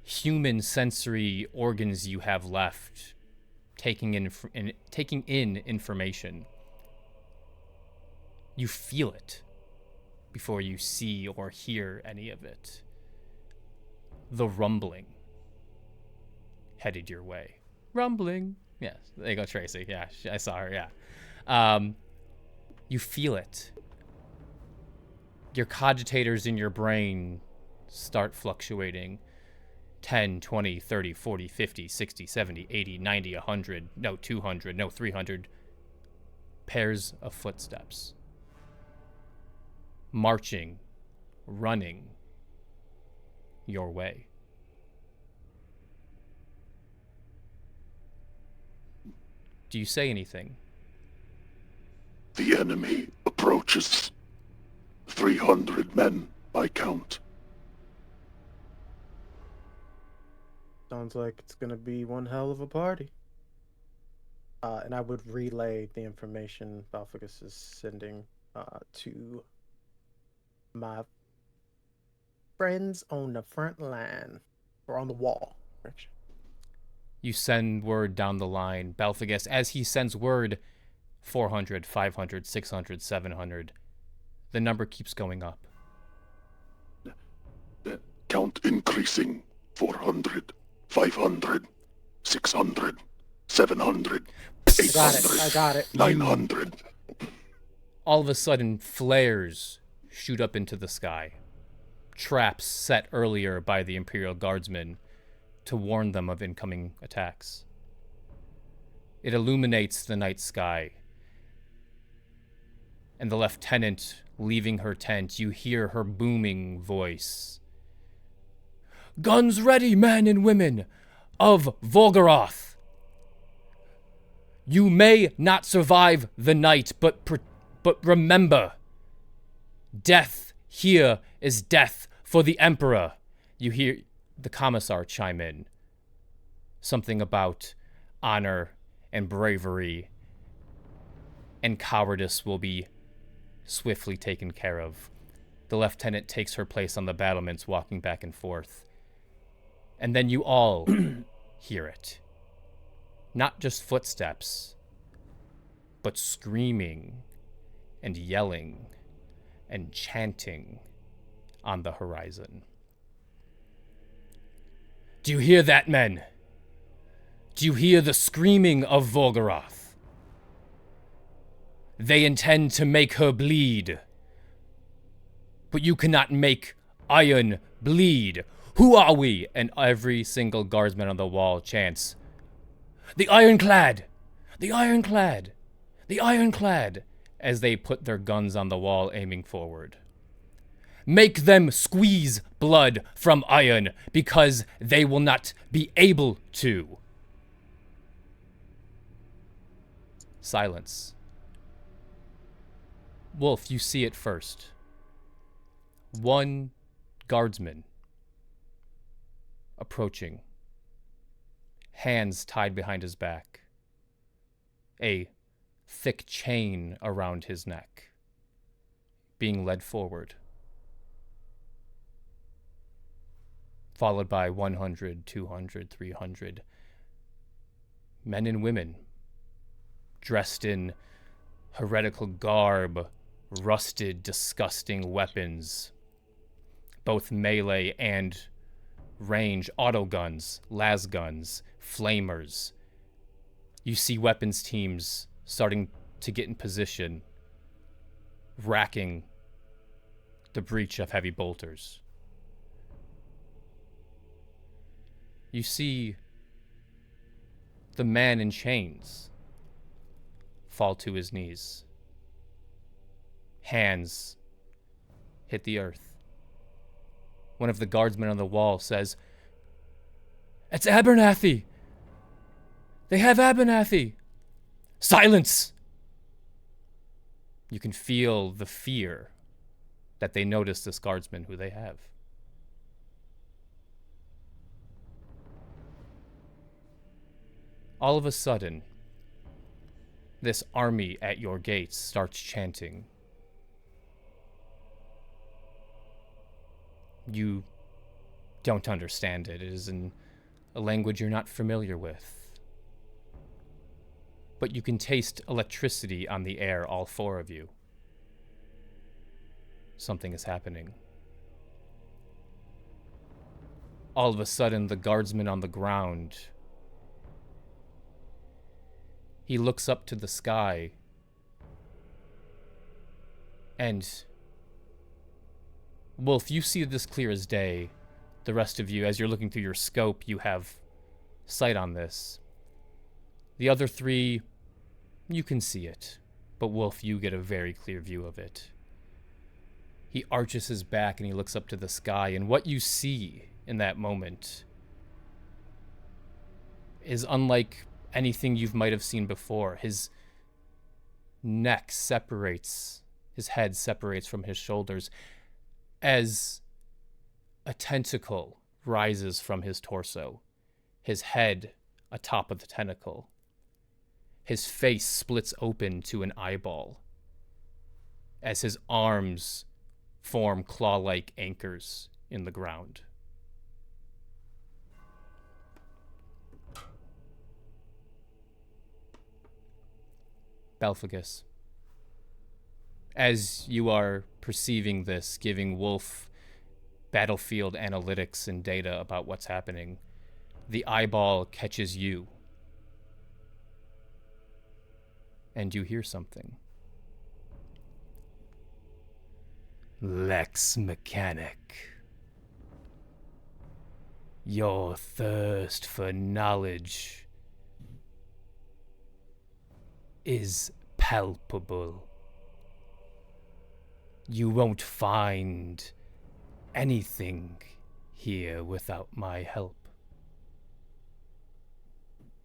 human sensory organs you have left, taking in information, you feel it before you see or hear any of it. The rumbling headed your way. Rumbling. Yes, there you go, Tracy. Yeah, I saw her, yeah. You feel it. Your cogitators in your brain start fluctuating. 10, 20, 30, 40, 50, 60, 70, 80, 90, 100, no 200, no 300 pairs of footsteps. Marching, running your way. Do you say anything? The enemy approaches. 300 men by count. Sounds like it's gonna be one hell of a party. And I would relay the information Balphagus is sending to my friends on the front line, or on the wall. Correction. You send word down the line. Balphagus, as he sends word, 400, 500, 600, 700. The number keeps going up. The count increasing. 400, 500, 600, 700, 800, I got it. 900. All of a sudden, flares shoot up into the sky. Traps set earlier by the Imperial Guardsmen to warn them of incoming attacks. It illuminates the night sky. And the lieutenant, leaving her tent, you hear her booming voice. Guns ready, men and women of Volgoroth. You may not survive the night, but remember, death Here is death for the Emperor. You hear the commissar chime in. Something about honor and bravery and cowardice will be swiftly taken care of. The lieutenant takes her place on the battlements, walking back and forth. And then you all hear it. Not just footsteps, but screaming and yelling and chanting on the horizon. Do you hear that, men? Do you hear the screaming of Volgarath? They intend to make her bleed. But you cannot make iron bleed. Who are we? And every single guardsman on the wall chants, "The Ironclad! The Ironclad! The Ironclad!" as they put their guns on the wall aiming forward. Make them squeeze blood from iron, because they will not be able to. Silence. Wolf, you see it first. One guardsman approaching, hands tied behind his back, a thick chain around his neck, being led forward, followed by 100, 200, 300 men and women dressed in heretical garb, rusted, disgusting weapons, both melee and range, autoguns, lasguns, flamers. You see weapons teams starting to get in position, racking the breach of heavy bolters. You see the man in chains fall to his knees. Hands hit the earth. One of the guardsmen on the wall says, "It's Abernathy! They have Abernathy!" Silence! You can feel the fear that they notice this guardsman who they have. All of a sudden, this army at your gates starts chanting. You don't understand it. It is in a language you're not familiar with. But you can taste electricity on the air, all four of you. Something is happening. All of a sudden, the guardsman on the ground, he looks up to the sky, and Wolf, you see this clear as day. The rest of you, as you're looking through your scope, you have sight on this. The other three, you can see it, but Wolf, you get a very clear view of it. He arches his back and he looks up to the sky, and what you see in that moment is unlike anything you might have seen before. His neck separates, his head separates from his shoulders as a tentacle rises from his torso, his head atop of the tentacle. His face splits open to an eyeball as his arms form claw-like anchors in the ground. Belphagus, as you are perceiving this, giving Wolf battlefield analytics and data about what's happening, the eyeball catches you. And you hear something. Lex Mechanic. Your thirst for knowledge is palpable. You won't find anything here without my help.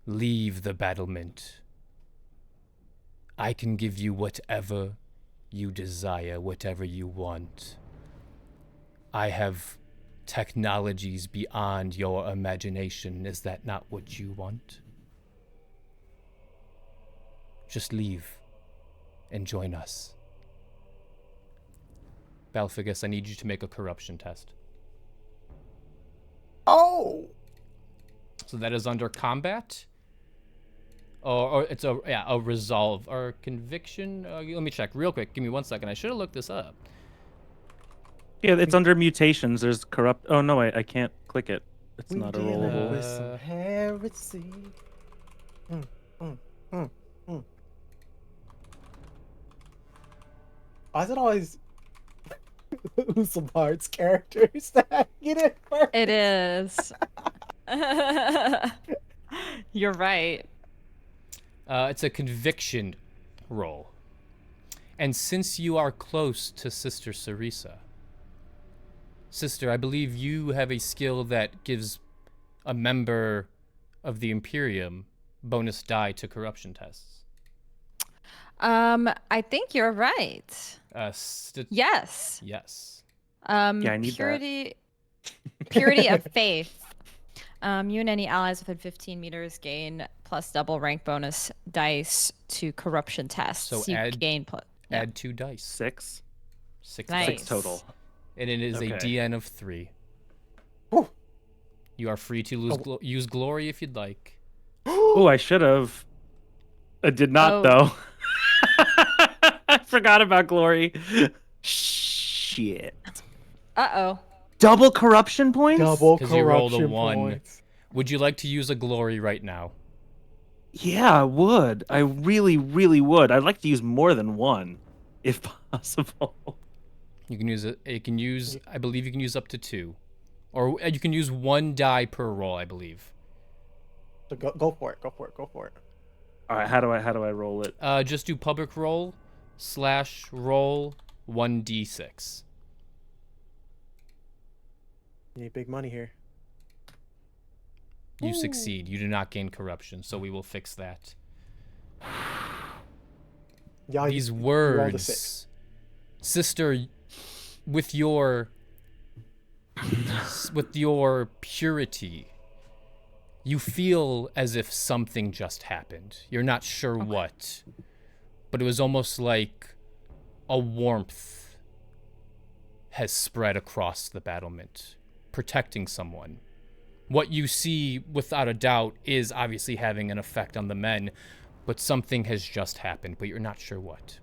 Leave the battlement. I can give you whatever you desire, whatever you want. I have technologies beyond your imagination. Is that not what you want? Just leave and join us. Balfigus, I need you to make a corruption test. Oh! So that is under combat. Or it's a resolve or conviction. Let me check real quick. Give me 1 second. I should have looked this up. Yeah, it's under mutations. There's corrupt. Oh no, I can't click it. It's We not a dealing rollable. with some heresy. Why is it always Usulbard's characters that get it first? It is. You're right. It's a conviction roll. And since you are close to Sister Sarisa, Sister, I believe you have a skill that gives a member of the Imperium bonus die to corruption tests. I think you're right. Yes. Yes. I need purity, purity of faith. You and any allies within 15 meters gain plus double rank bonus dice to corruption tests. So you add- gain Add 2 dice. 6. 6 Nice. dice. 6 total. And it is a Okay. DN of 3. Whew. You are free to use glory if you'd like. Oh, I should have. I did not Oh. though. I forgot about glory. Shit. Uh-oh. Double corruption points? Double 'Cause you rolled a corruption 1. points. Would you like to use a glory right now? Yeah, I would. I really, really would. I'd like to use more than one, if possible. You can use it. You can use. I believe you can use up to 2, or you can use 1 die per roll. I believe. So go for it. Go for it. Go for it. All right, how do I roll it? Just do public roll / roll 1d6. You need big money here. You succeed. You do not gain corruption, so we will fix that. Yeah, These you rolled a words, 6. Sister, with your purity, you feel as if something just happened. You're not sure what, but it was almost like a warmth has spread across the battlement, protecting someone. What you see, without a doubt, is obviously having an effect on the men, but something has just happened, but you're not sure what.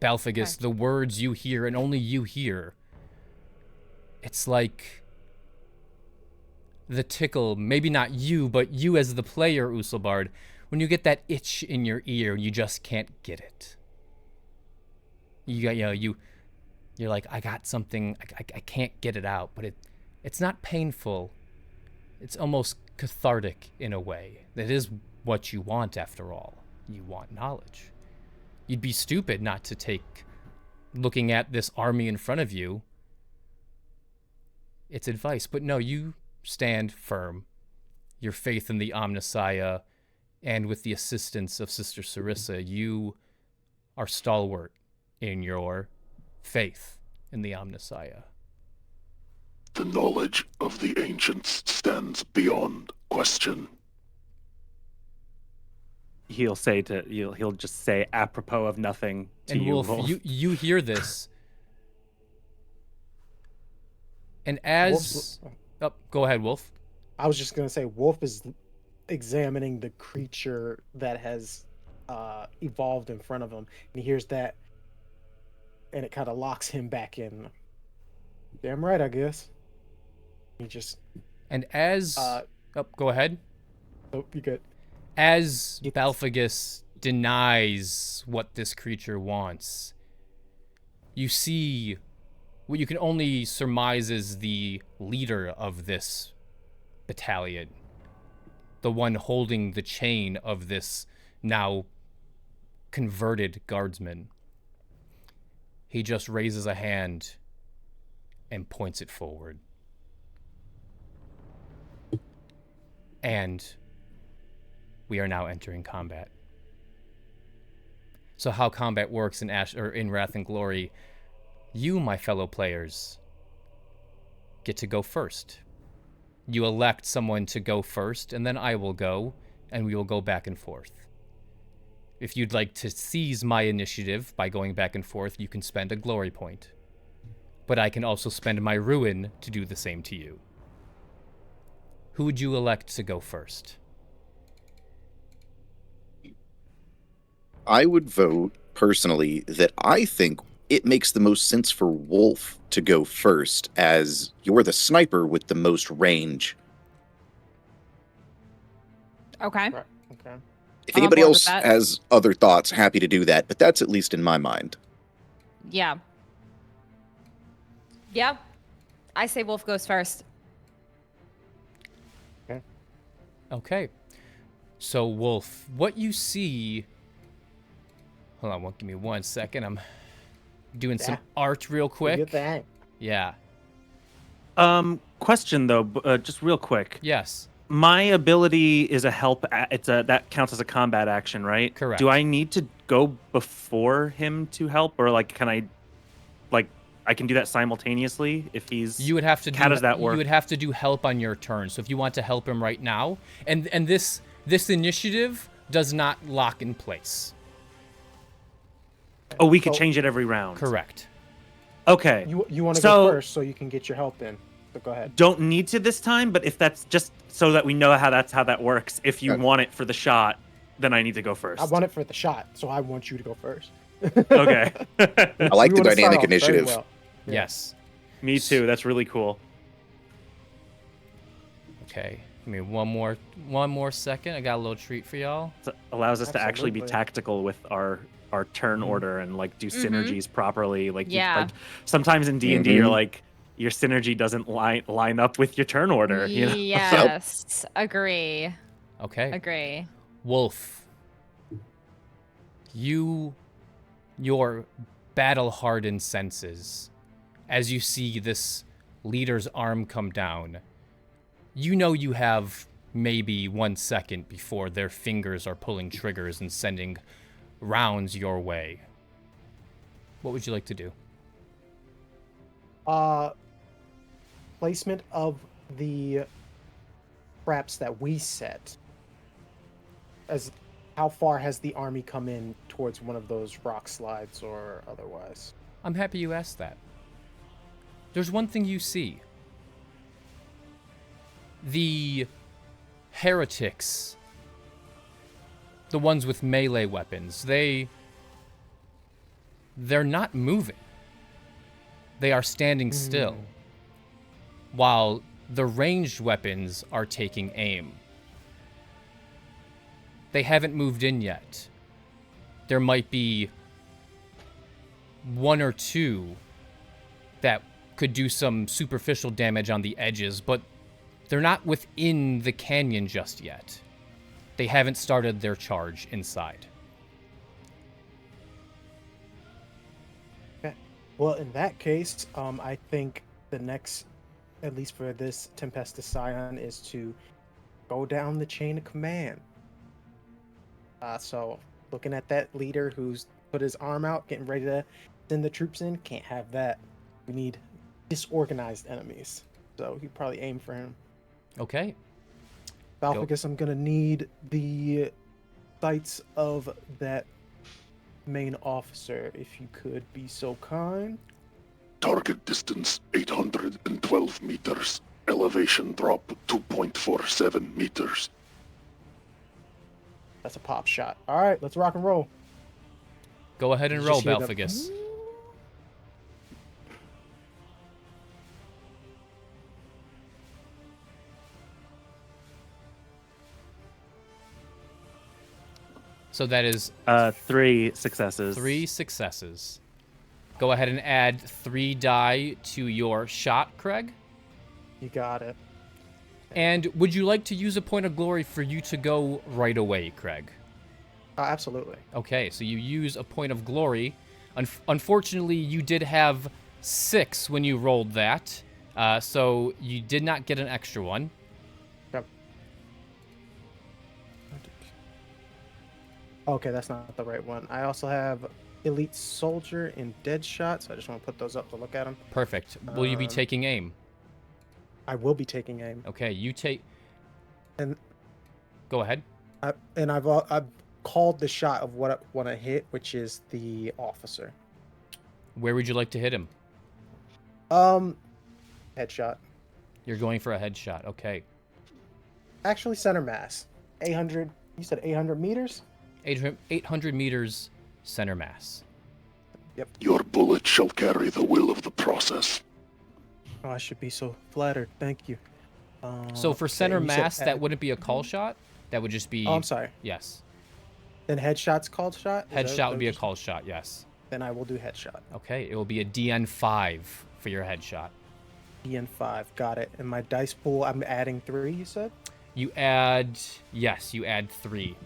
Balfigus, the words you hear, and only you hear, it's like the tickle, maybe not you, but you as the player, Usulbard, when you get that itch in your ear and you just can't get it. You're like, I got something, I can't get it out, but it's not painful. It's almost cathartic in a way. That is what you want after all. You want knowledge. You'd be stupid not to take, looking at this army in front of you, its advice. But no, you stand firm. Your faith in the Omnissiah, and with the assistance of Sister Sarisa, you are stalwart in your faith in the Omnissiah. The knowledge of the ancients stands beyond question. He'll just say apropos of nothing to And you, Wolf, you hear this. And as... Oh, go ahead, Wolf. I was just gonna say, Wolf is examining the creature that has evolved in front of him, and he hears that, and it kind of locks him back in. Damn right, I guess. He just. And as... go ahead. Oh, you good. As Balfigus denies what this creature wants, you see what you can only surmise is the leader of this battalion, the one holding the chain of this now converted guardsman. He just raises a hand and points it forward. And we are now entering combat. So how combat works in in Wrath and Glory, you, my fellow players, get to go first. You elect someone to go first, and then I will go, and we will go back and forth. If you'd like to seize my initiative by going back and forth, you can spend a glory point. But I can also spend my ruin to do the same to you. Who would you elect to go first? I would vote, personally, that I think it makes the most sense for Wolf to go first, as you're the sniper with the most range. Okay. Right. Okay. If I'm on anybody board with else that. has other thoughts, happy to do that, but that's at least in my mind. Yeah. Yeah. I say Wolf goes first. Okay. So, Wolf, what you see... Hold on, give me 1 second. I'm doing some art real quick. Get that. Yeah. Question though, just real quick. Yes. My ability is a help. That counts as a combat action, right? Correct. Do I need to go before him to help, or like can I, like I can do that simultaneously if he's? You would have to. How does that work? You would have to do help on your turn. So if you want to help him right now, and this initiative does not lock in place. Oh, we could So- change it every round. Correct. Okay. You want to So- go first so you can get your help in. So go ahead. Don't need to this time, but if that's just so that we know how that works. If you Okay. want it for the shot, then I need to go first. I want it for the shot, so I want you to go first. Okay. I like You the wanna start dynamic off very initiative. well. Yeah. Yes. Me too. That's really cool. Okay. Give me one more second. I got a little treat for y'all. It allows us to actually be Absolutely. tactical with our turn order and like do synergies properly. Like Yeah. like sometimes in D&D you're like your synergy doesn't line up with your turn order. You know? Yes. Agree. Okay. Agree. Wolf. Your battle-hardened senses, as you see this leader's arm come down, you know you have maybe 1 second before their fingers are pulling triggers and sending rounds your way. What would you like to do? Placement of the traps that we set. As how far has the army come in towards one of those rock slides or otherwise? I'm happy you asked that. There's one thing you see. The heretics, the ones with melee weapons, they're not moving. They are standing still, while the ranged weapons are taking aim. They haven't moved in yet. There might be one or two that could do some superficial damage on the edges, but they're not within the canyon just yet. They haven't started their charge inside. Okay. Well, in that case, I think the next, at least for this Tempestus Scion, is to go down the chain of command. So, looking at that leader who's put his arm out, getting ready to send the troops in, can't have that. We need disorganized enemies. So, you probably aim for him. Okay. Balficus, I'm gonna need the sights of that main officer, if you could be so kind. Target distance 812 meters. Elevation drop 2.47 meters. That's a pop shot. All right, let's rock and roll. Go ahead and Just roll, hear the- Balfigus. So that is 3 successes. 3 successes. Go ahead and add 3 die to your shot, Craig. You got it. And would you like to use a point of glory for you to go right away, Craig? Absolutely. Okay, so you use a point of glory. Unfortunately, you did have 6 when you rolled that, so you did not get an extra one. Yep. Okay, that's not the right one. I also have Elite Soldier and Deadshot, so I just want to put those up to look at them. Perfect. Will you be taking aim? I will be taking aim. Okay, you take. And Go ahead. I've called the shot of what I want to hit, which is the officer. Where would you like to hit him? Headshot. You're going for a headshot. Okay. Actually, center mass. 800. You said 800 meters. 800 meters, center mass. Your bullet shall carry the will of the process. Oh, I should be so flattered. Thank you. So for okay, center you said mass, that head- wouldn't be a call shot. That would just be. Oh, I'm sorry. Yes. Then headshot's called shot. Is that- Headshot would be a just- call shot. Yes. Then I will do headshot. Okay. It will be a DN5 for your headshot. DN5. Got it. And my dice pool, I'm adding 3. You said. You add. Yes, you add 3.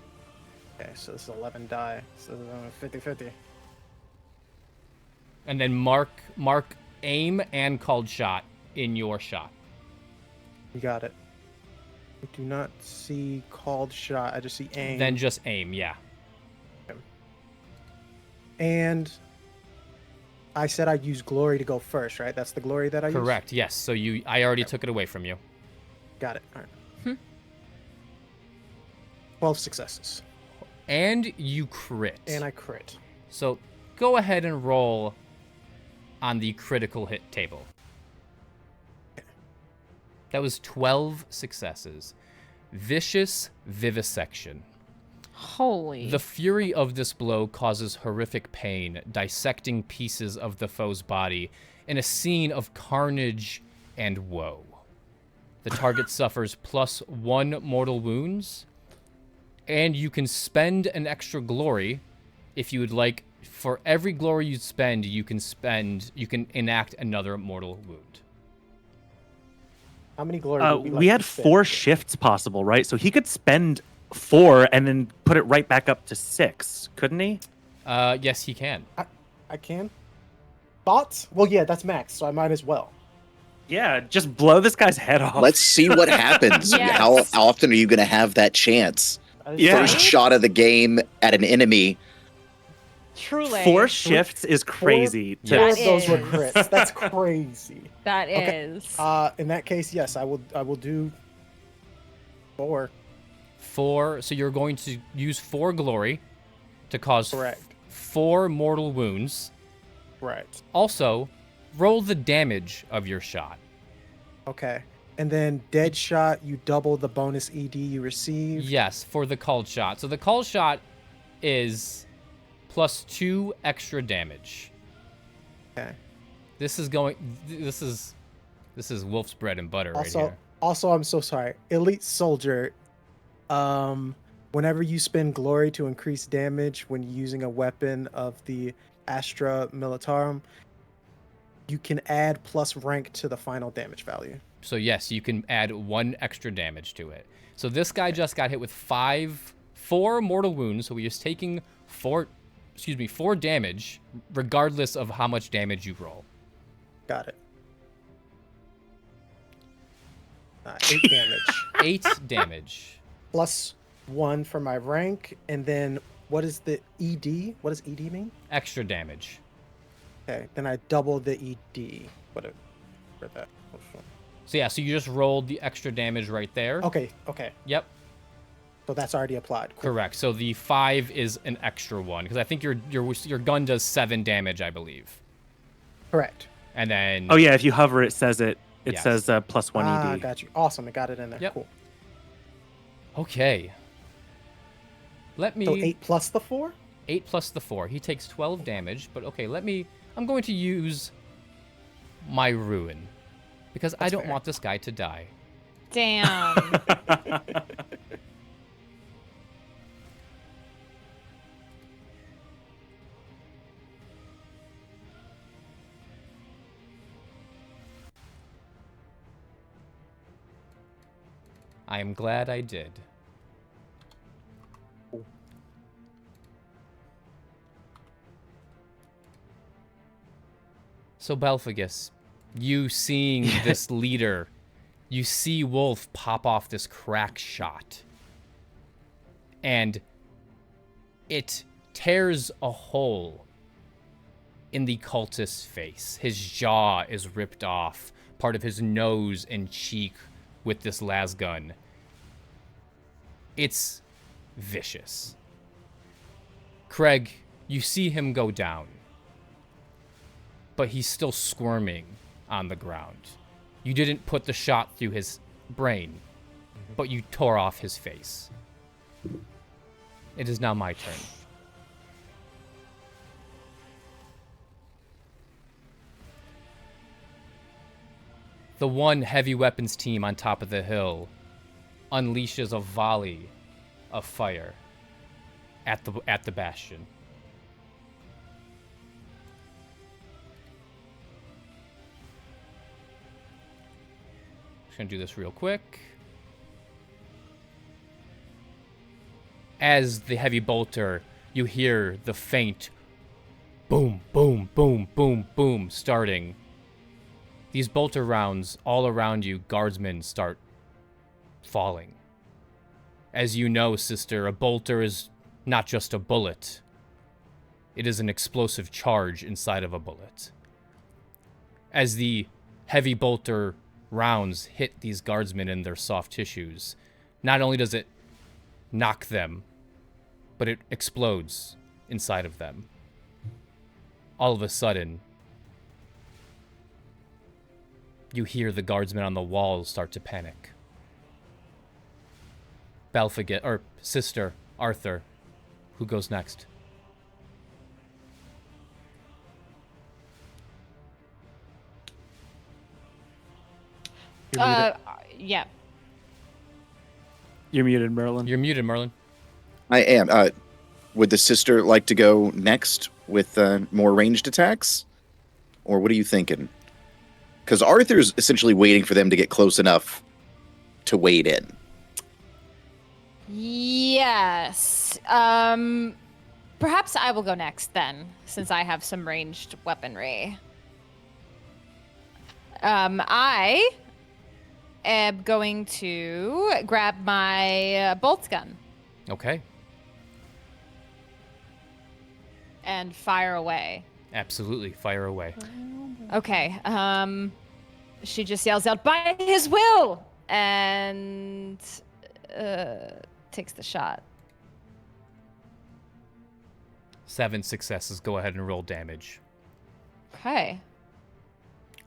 Okay, so this is 11 die. So 50-50. And then mark aim and called shot in your shot. You got it. I do not see called shot. I just see aim. Then just aim. Yeah. And I said I'd use glory to go first, right? That's the glory that I use? Correct. Yes. So I already took it away from you. Got it. All right. 12 successes. And you crit. And I crit. So go ahead and roll on the critical hit table. That was 12 successes. Vicious vivisection. Holy. The fury of this blow causes horrific pain, dissecting pieces of the foe's body in a scene of carnage and woe. The target suffers +1 mortal wounds, and you can spend an extra glory if you would like. For every glory you spend, you can enact another mortal wound. How many glory would we like We had to spend? 4 shifts possible, right? So he could spend 4 and then put it right back up to 6, couldn't he? Yes, he can. I can. Thoughts? Well, yeah, that's max, so I might as well. Yeah, just blow this guy's head off. Let's see what happens. Yes. How often are you going to have that chance? Yeah. First shot of the game at an enemy. Truly. 4 shifts is crazy. Four That of those were is. crits. That's crazy. That Okay. is. In that case, yes, I will do 4. 4. So you're going to use 4 glory to cause Correct. 4 mortal wounds. Right. Also, roll the damage of your shot. Okay. And then dead shot, you double the bonus ED you receive. Yes, for the called shot. So the called shot is +2 extra damage. Okay. This is Wolf's bread and butter right here. Also, I'm so sorry. Elite soldier. Whenever you spend glory to increase damage when using a weapon of the Astra Militarum, you can add plus rank to the final damage value. So yes, you can add 1 extra damage to it. So this guy just got hit with 4 mortal wounds. So he is taking 4 damage, regardless of how much damage you roll. Got it. 8 damage. 8 damage. Plus 1 for my rank, and then what is the ED? What does ED mean? Extra damage. Okay, then I double the ED. For that. So yeah, so you just rolled the extra damage right there. Okay. Yep. So that's already applied. Cool. Correct. So the 5 is an extra one because I think your gun does 7 damage, I believe. Correct. And then Oh yeah, if you hover, it says it. It Yes. says +1 ED. Got you. Awesome. I got it in there. Yep. Cool. Okay. Let me So 8 plus the 4? 8 plus the 4. He takes 12 damage, but okay, I'm going to use my ruin because I That's don't fair. want this guy to die. Damn. I am glad I did. So Belphagus, you seeing this leader, you see Wolf pop off this crack shot. And it tears a hole in the cultist's face. His jaw is ripped off. part of his nose and cheek with this las gun. It's vicious. Craig, you see him go down, but he's still squirming on the ground. You didn't put the shot through his brain, but you tore off his face. It is now my turn. The one heavy weapons team on top of the hill unleashes a volley of fire at the bastion. Just gonna do this real quick. As the heavy bolter, you hear the faint boom, boom, boom, boom, boom starting. These bolter rounds all around you, guardsmen start falling. As you know, sister, a bolter is not just a bullet. It is an explosive charge inside of a bullet. As the heavy bolter rounds hit these guardsmen in their soft tissues, not only does it knock them, but it explodes inside of them. All of a sudden, you hear the guardsmen on the walls start to panic. Sister Arthur, who goes next? Yeah. You're muted, Merlin. You're muted, Merlin. I am. Would the sister like to go next with more ranged attacks? Or what are you thinking? Because Arthur's essentially waiting for them to get close enough to wade in. Yes. Perhaps I will go next then, since I have some ranged weaponry. I am going to grab my bolt gun Okay. and fire away. Absolutely. Fire away. Okay. She just yells out, "By his will!" and takes the shot. 7 successes. Go ahead and roll damage. Okay.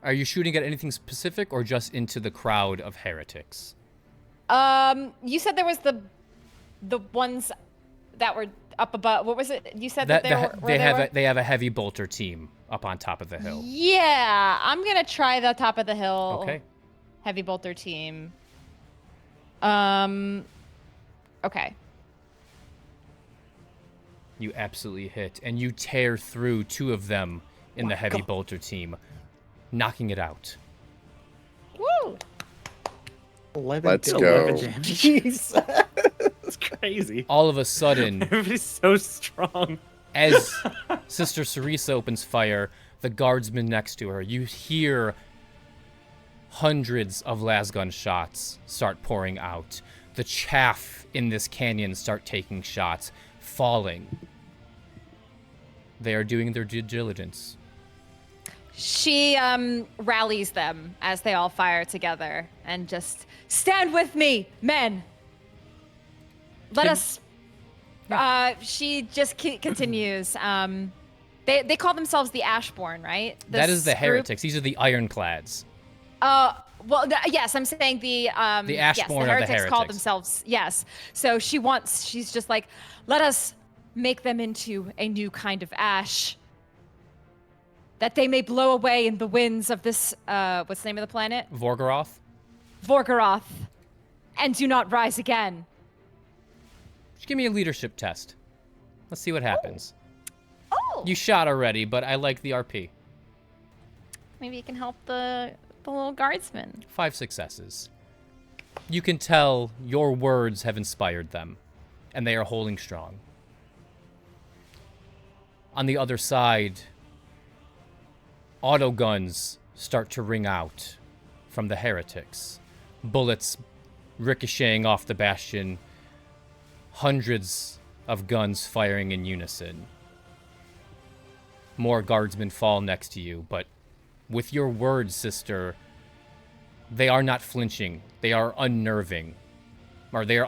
Are you shooting at anything specific or just into the crowd of heretics? You said there was the ones that were up above. What was it? You said that They have a heavy bolter team up on top of the hill. Yeah, I'm gonna try the top of the hill. Okay. Heavy bolter team. Okay. You absolutely hit, and you tear through 2 of them in the heavy bolter team, knocking it out. Woo! 11 Let's damage. go. 11 damage. Jeez. That's crazy. All of a sudden, Everybody's so strong. as Sister Cerisa opens fire, the guardsman next to her, you hear hundreds of lasgun shots start pouring out. The chaff in this canyon start taking shots, falling. They are doing their due diligence. She rallies them as they all fire together and just stand with me, men. Let us. She just continues. They call themselves the Ashborn, right? That is the This group? heretics. These are the ironclads. Yes, I'm saying the The yes, Ashborn the are the heretics call heretics. themselves, yes. So she's just like, let us make them into a new kind of ash, that they may blow away in the winds of this what's the name of the planet? Vorgoroth? Vorgoroth, and do not rise again. Just give me a leadership test. Let's see what happens. Oh, You shot already, but I like the RP. maybe you can help the little guardsmen. 5 successes. You can tell your words have inspired them, and they are holding strong. On the other side, auto guns start to ring out from the heretics. Bullets ricocheting off the bastion. Hundreds of guns firing in unison. More guardsmen fall next to you, but with your words, sister, They are not flinching. They are unnerving. Or they are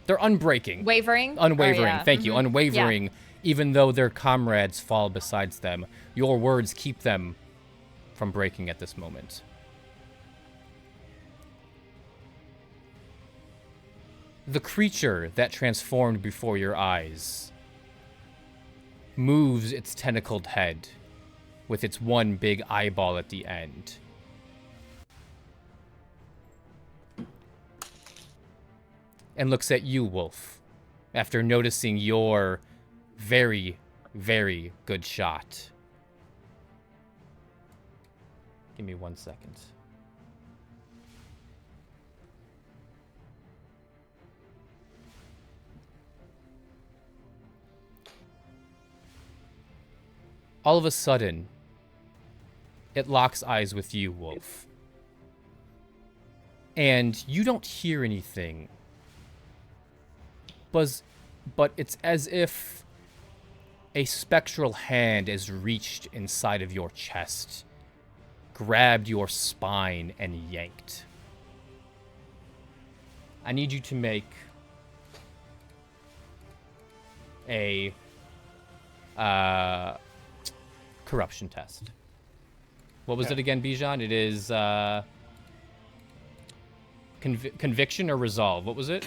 they're unbreaking. Wavering. Unwavering. Oh, yeah. Thank you. Mhm. Unwavering, even though their comrades fall besides them. Your words keep them from breaking at this moment. The creature that transformed before your eyes moves its tentacled head with its one big eyeball at the end. And looks at you, Wolf, after noticing your very, very good shot. Give me 1 second. All of a sudden, it locks eyes with you, Wolf. And you don't hear anything. But it's as if a spectral hand is reached inside of your chest, grabbed your spine, and yanked. I need you to make a corruption test. What was it again, Bijan? It is conviction or resolve. What was it?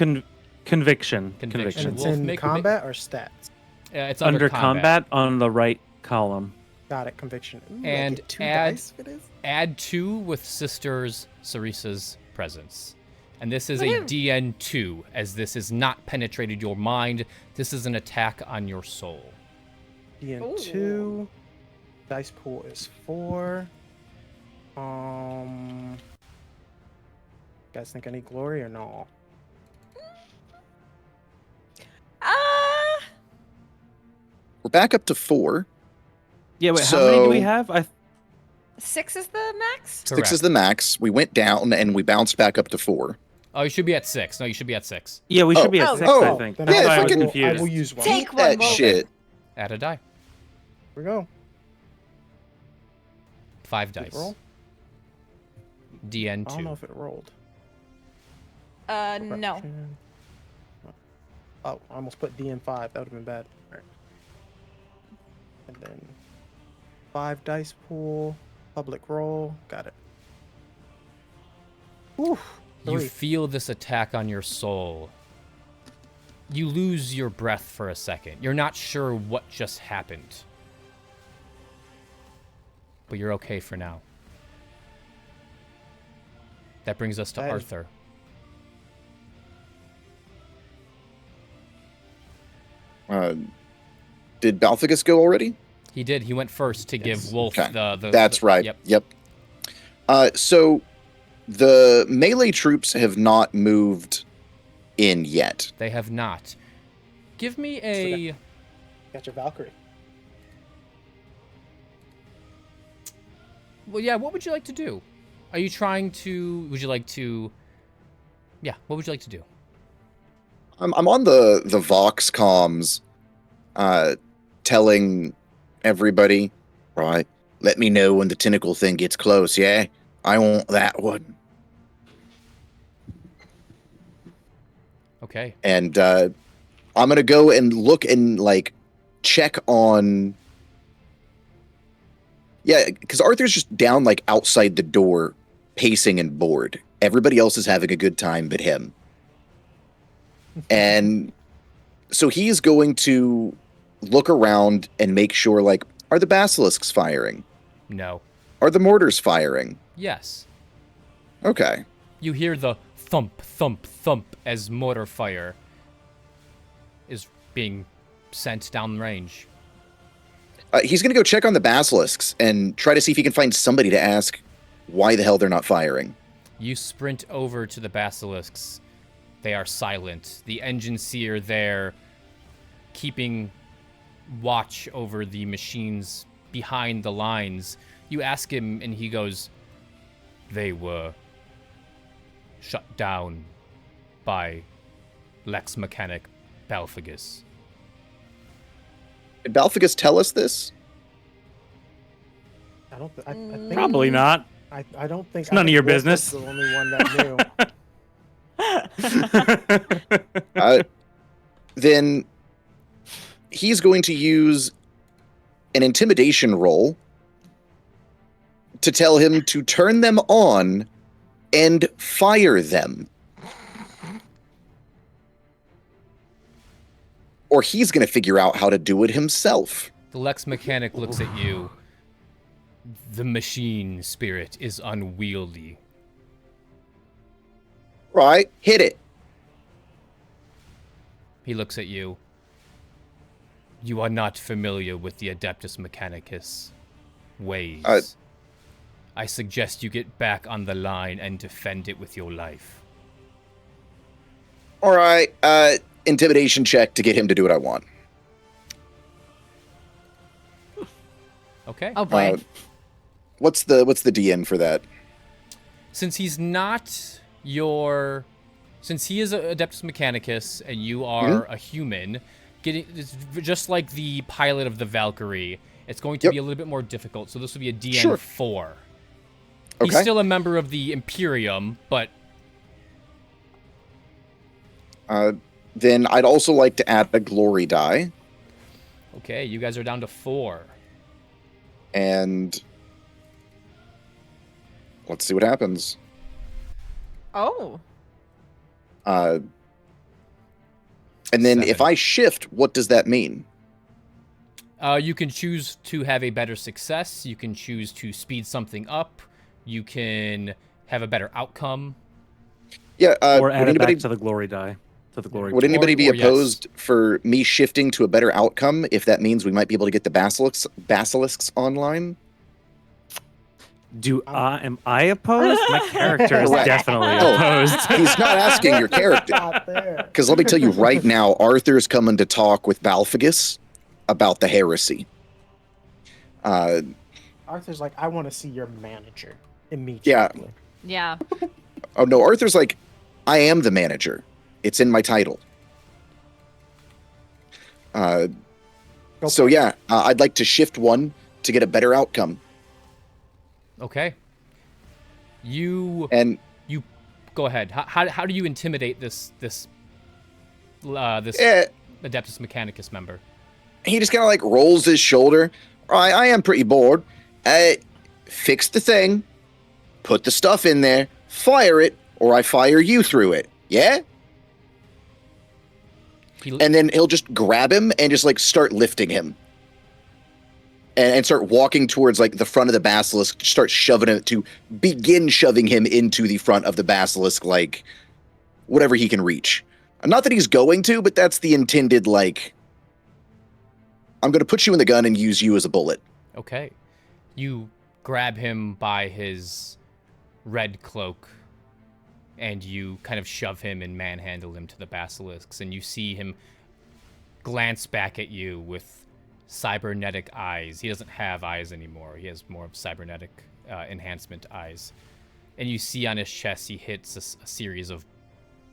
Conviction. And Conviction. it's Wolf, in make- combat or stats? It's Under combat on the right column. Got it. Conviction. Ooh, I And get 2 add- dice for this? Add 2 with Sisters Sarisa's presence. And this is a Woohoo. DN2, as this has not penetrated your mind. This is an attack on your soul. DN2. Dice pool is 4. Guys think I need glory or no? We're back up to 4. Yeah, wait, how many do we So- have? 6 is the max? 6 is the max. We went down and we bounced back up to 4. Oh, you should be at 6. No, you should be at 6. Yeah, we should be at Oh. 6, I Oh, think. Then That's yeah, why I was fucking- I confused. will use one. Take Eat one that moment. shit. Add a die. Here we go. 5 Did it dice. roll? I DN2. don't know if it rolled. No. Corruption. Oh, I almost put DN5. That would have been bad. All right. And then 5 dice pool, public roll. Got it. Ooh, You 3. feel this attack on your soul. You lose your breath for a second. You're not sure what just happened. But you're okay for now. That brings us to That is- Arthur. Did Balthagus go already? He did. He went first to give Yes. Wolf Okay. the That's right. Yep. So the melee troops have not moved in yet. They have not. Give me a... Got your Valkyrie. Well, yeah, what would you like to do? Are you trying to... Would you like to... Yeah, what would you like to do? I'm on the Vox comms, telling everybody, right? Let me know when the tentacle thing gets close. Yeah, I want that one. Okay. And I'm gonna go and look and like check on. Yeah, because Arthur's just down like outside the door, pacing and bored. Everybody else is having a good time but him. And so he is going to look around and make sure, like, are the basilisks firing? No. Are the mortars firing? Yes. Okay. You hear the thump, thump, thump as mortar fire is being sent down range. He's going to go check on the basilisks and try to see if he can find somebody to ask why the hell they're not firing. You sprint over to the basilisks. They are silent. The engine seer there, keeping watch over the machines behind the lines. You ask him, and he goes, "They were shut down by Lex Mechanic Balphagus." Did Balphagus tell us this? I don't. I think Probably not. I don't think It's none of your Wolf was business. the only one that knew. Then he's going to use an intimidation roll to tell him to turn them on and fire them. Or he's going to figure out how to do it himself. The Lex mechanic looks at you. The machine spirit is unwieldy. Right, hit it. He looks at you. You are not familiar with the Adeptus Mechanicus ways. I suggest you get back on the line and defend it with your life. All right, intimidation check to get him to do what I want. Okay. Oh boy. What's the DN for that? Since he's not since he is a Adeptus Mechanicus and you are a human, it's just like the pilot of the Valkyrie, it's going to be a little bit more difficult. So this will be a DN 4. Okay. He's still a member of the Imperium, but Then I'd also like to add a glory die. okay, you guys are down to 4. And let's see what happens. Oh. And then if 7. I shift, what does that mean? You can choose to have a better success. You can choose to speed something up. You can have a better outcome. Yeah. Or add it back to the glory die. To the glory. Would anybody be or yes. opposed for me shifting to a better outcome if that means we might be able to get the basilisks online? Am I opposed? My character is Correct. definitely Oh. opposed. He's not asking your character. Not there. Because let me tell you right now, Arthur's coming to talk with Balphagus about the heresy. Arthur's like, I want to see your manager immediately. Yeah. Oh no, Arthur's like, I am the manager. It's in my title. So yeah, I'd like to shift 1 to get a better outcome. Okay. You And go ahead. How do you intimidate this Adeptus Mechanicus member? he just kind of like rolls his shoulder. I am pretty bored. Fix the thing, put the stuff in there, fire it, or I fire you through it. Yeah? And then he'll just grab him and just like start lifting him. And start walking towards like the front of the basilisk, start shoving him to begin shoving him into the front of the basilisk, like whatever he can reach. Not that he's going to, but that's the intended, like, I'm going to put you in the gun and use you as a bullet. Okay. You grab him by his red cloak and you kind of shove him and manhandle him to the basilisks, and you see him glance back at you with cybernetic eyes. He doesn't have eyes anymore. He has more of cybernetic enhancement eyes. And you see on his chest he hits a series of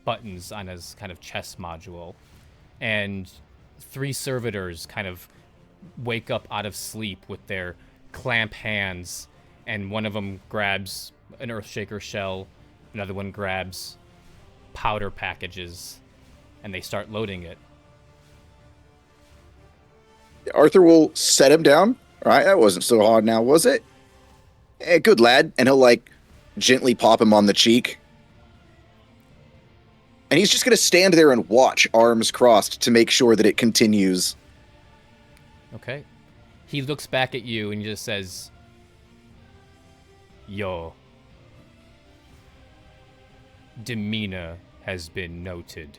buttons on his kind of chest module. And 3 servitors kind of wake up out of sleep with their clamp hands, and one of them grabs an Earthshaker shell, another one grabs powder packages, and they start loading it. Arthur will set him down. All right, that wasn't so hard now, was it? Good lad. And he'll like gently pop him on the cheek. And he's just going to stand there and watch, arms crossed, to make sure that it continues. Okay. He looks back at you and he just says, "Your demeanor has been noted."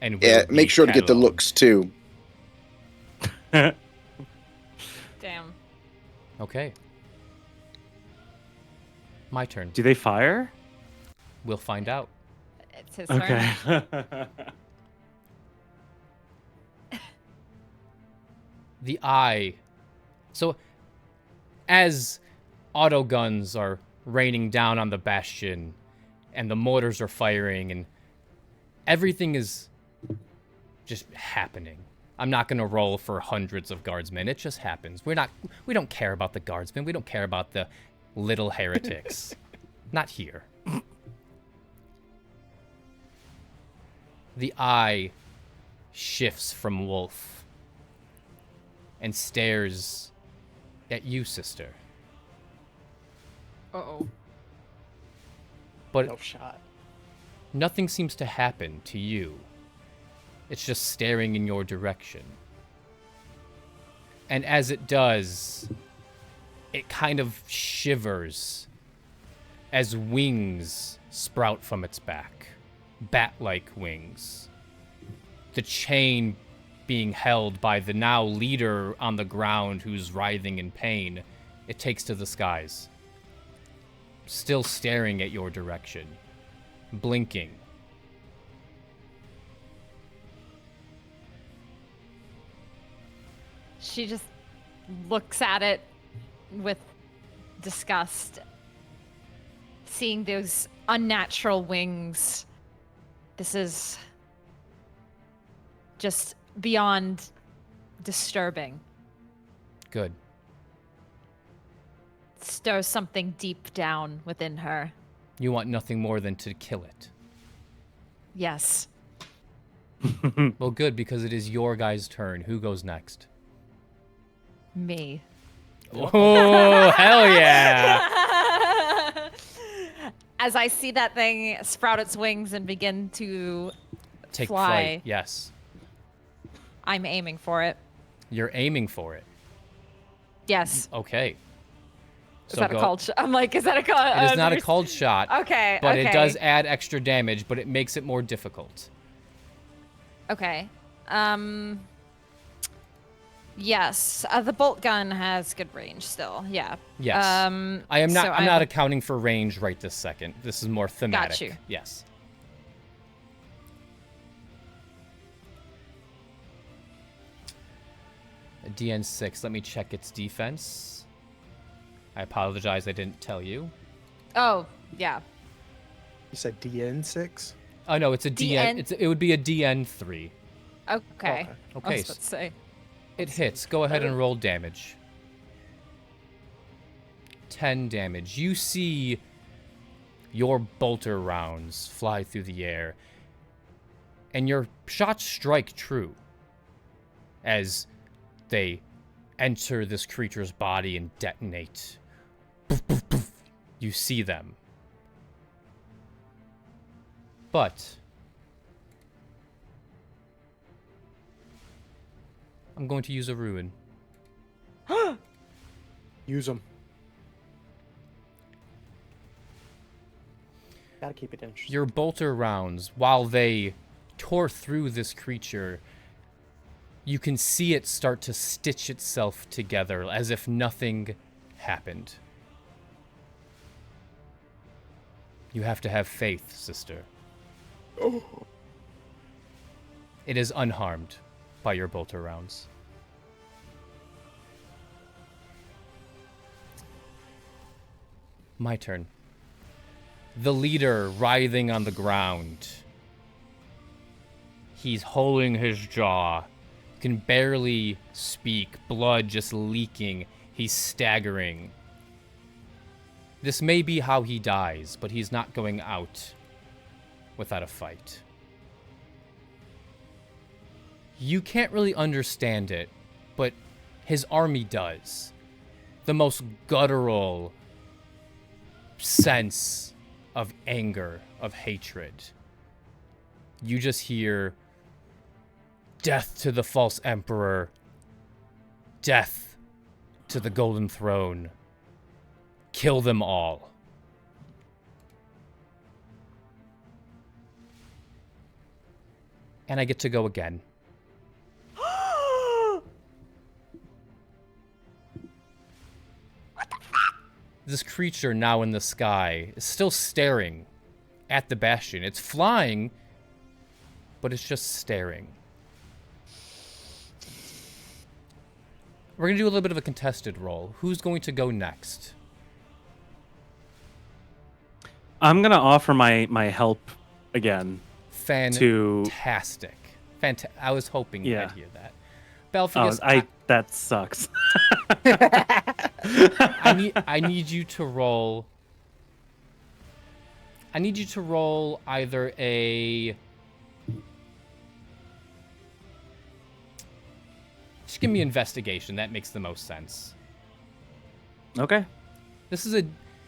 And Yeah, will be make sure to get the cataloged." looks too. Damn. Okay. My turn. Do they fire? We'll find out. It's his turn. Okay. The eye. So, as auto guns are raining down on the Bastion, and the mortars are firing, and everything is just happening. I'm not gonna roll for hundreds of guardsmen. It just happens. We don't care about the guardsmen. We don't care about the little heretics. Not here. The eye shifts from wolf and stares at you, sister. Uh-oh. But No shot. nothing seems to happen to you. It's just staring in your direction. And as it does, it kind of shivers as wings sprout from its back. Bat-like wings. The chain being held by the now leader on the ground who's writhing in pain, it takes to the skies. Still staring at your direction. Blinking. She just looks at it with disgust, seeing those unnatural wings. This is just beyond disturbing. Good. Stirs something deep down within her. You want nothing more than to kill it. Yes. Well, good, because it is your guy's turn. Who goes next? Me. Oh, hell yeah! As I see that thing sprout its wings and begin to Take fly, flight. Yes. I'm aiming for it. You're aiming for it. Yes. Okay. Is that a called shot? I'm like, is that a call? It is not a called shot. Okay. But okay. it does add extra damage, but it makes it more difficult. Okay. Yes. The bolt gun has good range still. Yeah. Yes. I am not. so I'm not accounting for range right this second. This is more thematic. Got you. Yes. A DN6. Let me check its defense. I apologize. I didn't tell you. Oh, yeah. You said DN6? Oh no, it's a DN. DN? It would be a DN3. Okay. Okay. I Okay. was about to say. It hits. Go ahead and roll damage. 10 damage. You see your bolter rounds fly through the air, and your shots strike true as they enter this creature's body and detonate. Poof, poof, poof. You see them. But I'm going to use a ruin. Use them. Gotta keep it interesting. Your bolter rounds, while they tore through this creature, you can see it start to stitch itself together as if nothing happened. You have to have faith, sister. It is unharmed by your bolter rounds. My turn. The leader writhing on the ground. He's holding his jaw. Can barely speak. Blood just leaking. He's staggering. This may be how he dies, but he's not going out without a fight. You can't really understand it, but his army does. The most guttural sense of anger, of hatred. You just hear, "Death to the false emperor. Death to the golden throne. Kill them all." And I get to go again. This creature now in the sky is still staring at the Bastion. It's flying, but it's just staring. We're going to do a little bit of a contested roll. Who's going to go next? I'm gonna offer my help again. Fantastic. I was hoping Yeah. I'd hear that. Belphegus, That sucks. I need you to roll. I need you to roll either a. Just give me investigation. That makes the most sense. Okay. This is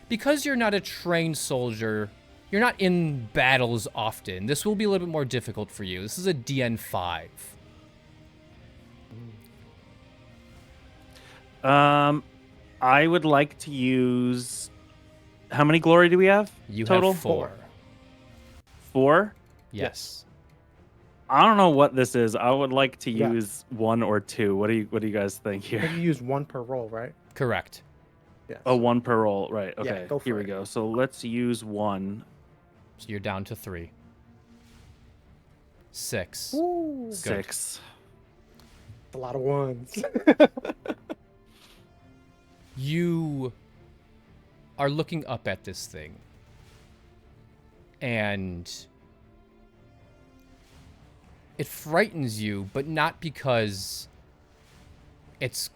because you're not a trained soldier. You're not in battles often. This will be a little bit more difficult for you. This is a DN5. I would like to use. How many glory do we have? You total? have 4. 4? Yes. I don't know what this is. I would like to Yeah. use 1 or 2. What do you guys think I here? think you use 1 per roll, right? Correct. Yes. Oh, 1 per roll. Right. Okay. go for Here we it. go. So let's use 1. So you're down to 3. 6. Ooh, 6. a lot of ones. You are looking up at this thing. And it frightens you, but not because it's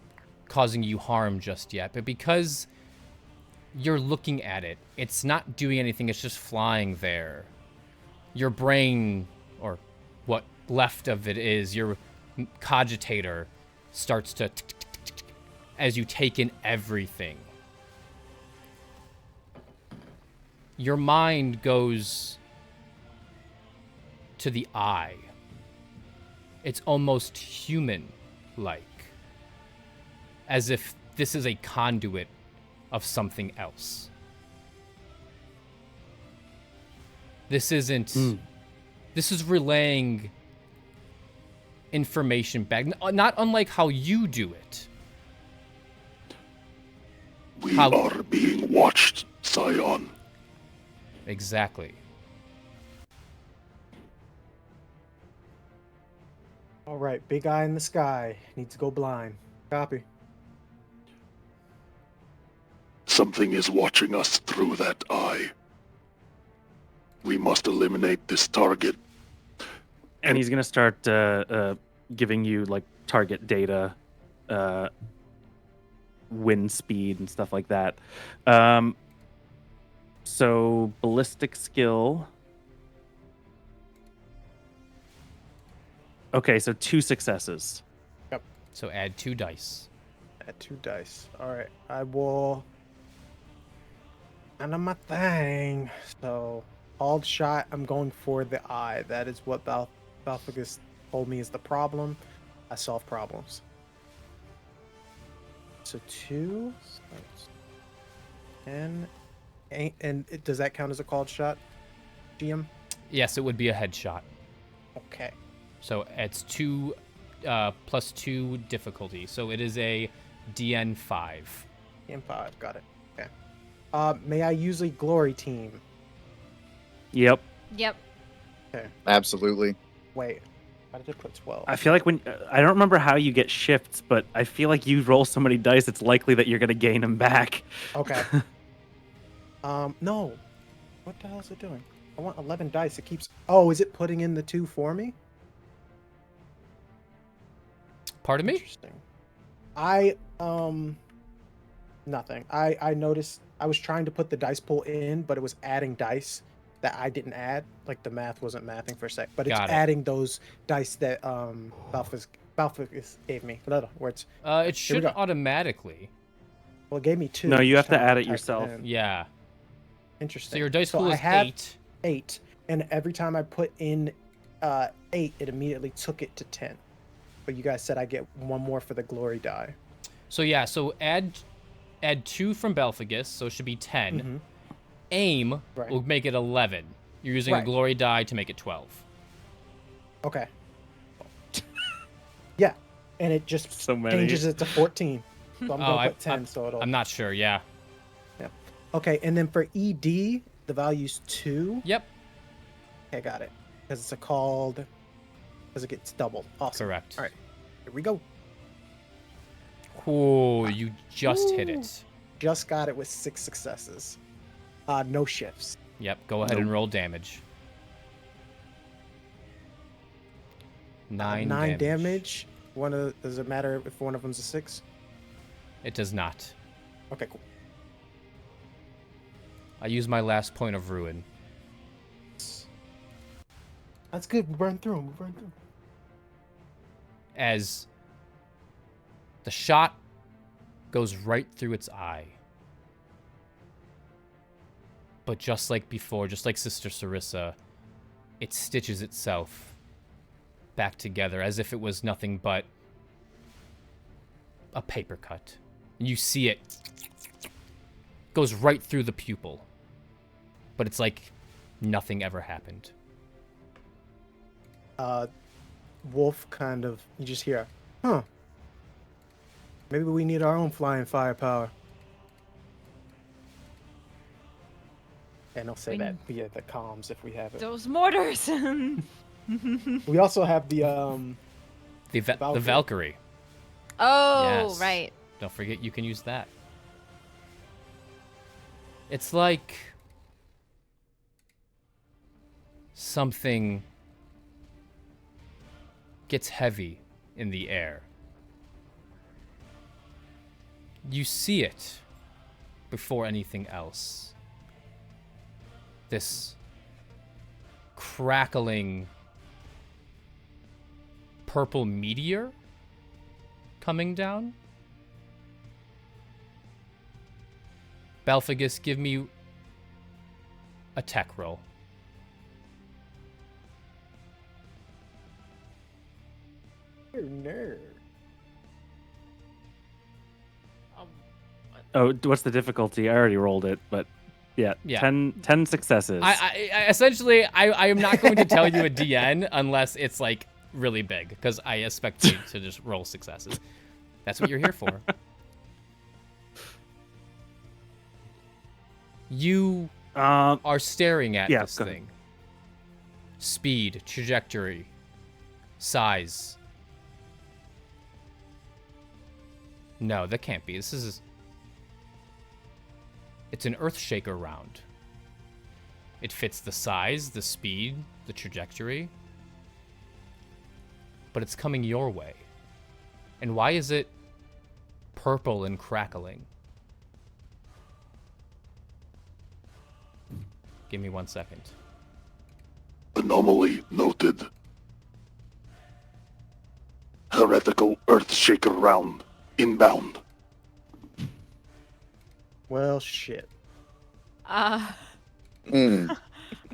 causing you harm just yet, but because you're looking at it. It's not doing anything, it's just flying there. Your brain, or what left of it is, your cogitator starts to as you take in everything. Your mind goes to the eye. It's almost human-like. As if this is a conduit of something else. This isn't... This is relaying information back. Not unlike how you do it. We are being watched, Scion. Exactly. All right, big eye in the sky. Needs to go blind. Copy. Something is watching us through that eye. We must eliminate this target. And he's gonna start giving you like target data, wind speed and stuff like that. So ballistic skill. Okay, so 2 successes. So add 2 dice. Add 2 dice. All right, I will. And my thing. So, called shot. I'm going for the eye. That is what Balfagus told me is the problem. I solve problems. So 2. So that's 10. And does that count as a called shot, GM? Yes, it would be a headshot. Okay. So it's 2 plus 2 difficulty. So it is a DN5. DN5. Got it. Okay. May I use a glory team? Yep. Yep. Okay. Absolutely. Wait. Why did I put 12? I feel like when I don't remember how you get shifts, but I feel like you roll so many dice, it's likely that you're gonna gain them back. Okay. No. What the hell is it doing? I want 11 dice. It keeps... Oh, is it putting in the 2 for me? Pardon me? Interesting. Nothing. I noticed I was trying to put the dice pool in, but it was adding dice that I didn't add. Like the math wasn't mathing for a sec, but it's Got it. adding those dice that Balfagus gave me. Words. It we should go. automatically. Well, it gave me 2. No, you have each to time add I it typed yourself. in. Yeah. Interesting. So your dice So pool I is have 8. 8, and every time I put in 8, it immediately took it to 10. But you guys said I get 1 more for the glory die. So yeah, so add 2 from Belfagus, so it should be 10. Mhm. Aim Right. will make it 11. You're using a Right. glory die to make it 12. Okay. Yeah, and it just So many. changes it to 14. So I'm gonna put 10, so it'll. I'm not sure, yeah. Okay, and then for ED, the value's 2. Yep, Okay, got it. Because it's a called. Because it gets doubled. Awesome. correct. All right, here we go. Oh, you just hit Ooh. it. Just got it with 6 successes. No shifts. Yep, go ahead and roll damage. 9 9 damage. Does it matter if one of them's a 6? It does not. Okay, cool. I use my last point of ruin. That's good. We burned through him. As the shot goes right through its eye. But just like before, just like Sister Sarissa, it stitches itself back together as if it was nothing but a paper cut. And you see it goes right through the pupil. But it's like nothing ever happened. Wolf kind of, you just hear, huh. Maybe we need our own flying firepower. And I'll say that via the comms if we have it. Those mortars. We also have the The Valkyrie. Oh, Yes. right. Don't forget you can use that. It's like something gets heavy in the air. You see it before anything else. This crackling purple meteor coming down. Balphagus, give me a tech roll. You're a nerd. Oh, what's the difficulty? I already rolled it, but yeah. 10 successes. I essentially I am not going to tell you a DN unless it's like really big, because I expect you to just roll successes. That's what you're here for. You are staring at this go ahead. thing. Speed, trajectory, size. No, that can't be. It's an Earthshaker round. It fits the size, the speed, the trajectory. But it's coming your way. And why is it purple and crackling? Give me 1 second. Anomaly noted. Heretical Earthshaker round. Inbound. Well, shit. I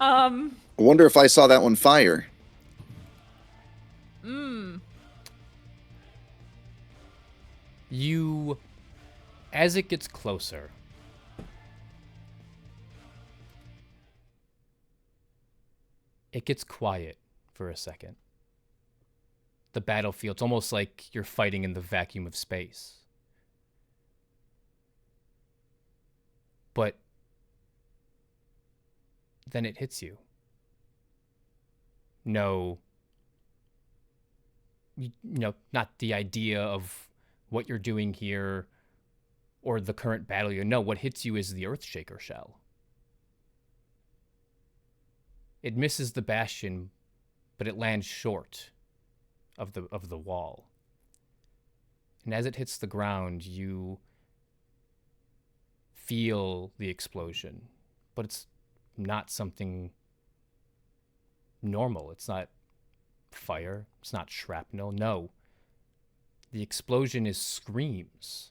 Um. wonder if I saw that one fire. You, as it gets closer, it gets quiet for a second. The battlefield's almost like you're fighting in the vacuum of space. But then it hits you. No, not the idea of what you're doing here or the current battle. No, what hits you is the Earthshaker shell. It misses the bastion, but it lands short of the wall. And as it hits the ground, you feel the explosion, but it's not something normal. It's not fire. It's not shrapnel. No. The explosion is screams.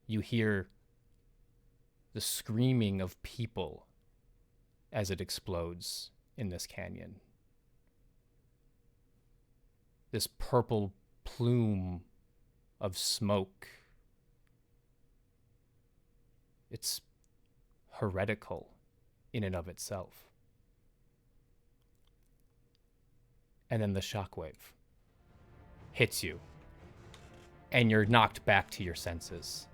You hear the screaming of people as it explodes in this canyon. This purple plume of smoke. It's heretical in and of itself. And then the shockwave hits you, and you're knocked back to your senses.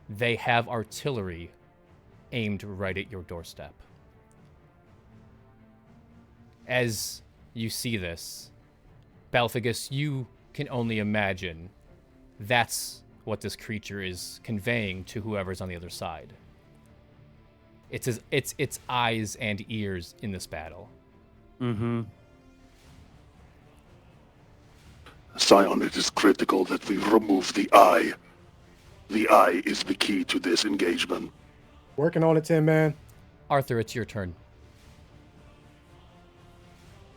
They have artillery aimed right at your doorstep. As you see this, Balphagus, you can only imagine that's what this creature is conveying to whoever's on the other side. It's its eyes and ears in this battle. Mm-hmm. Scion, it is critical that we remove the eye. The eye is the key to this engagement. Working on it, Tin Man. Arthur, it's your turn.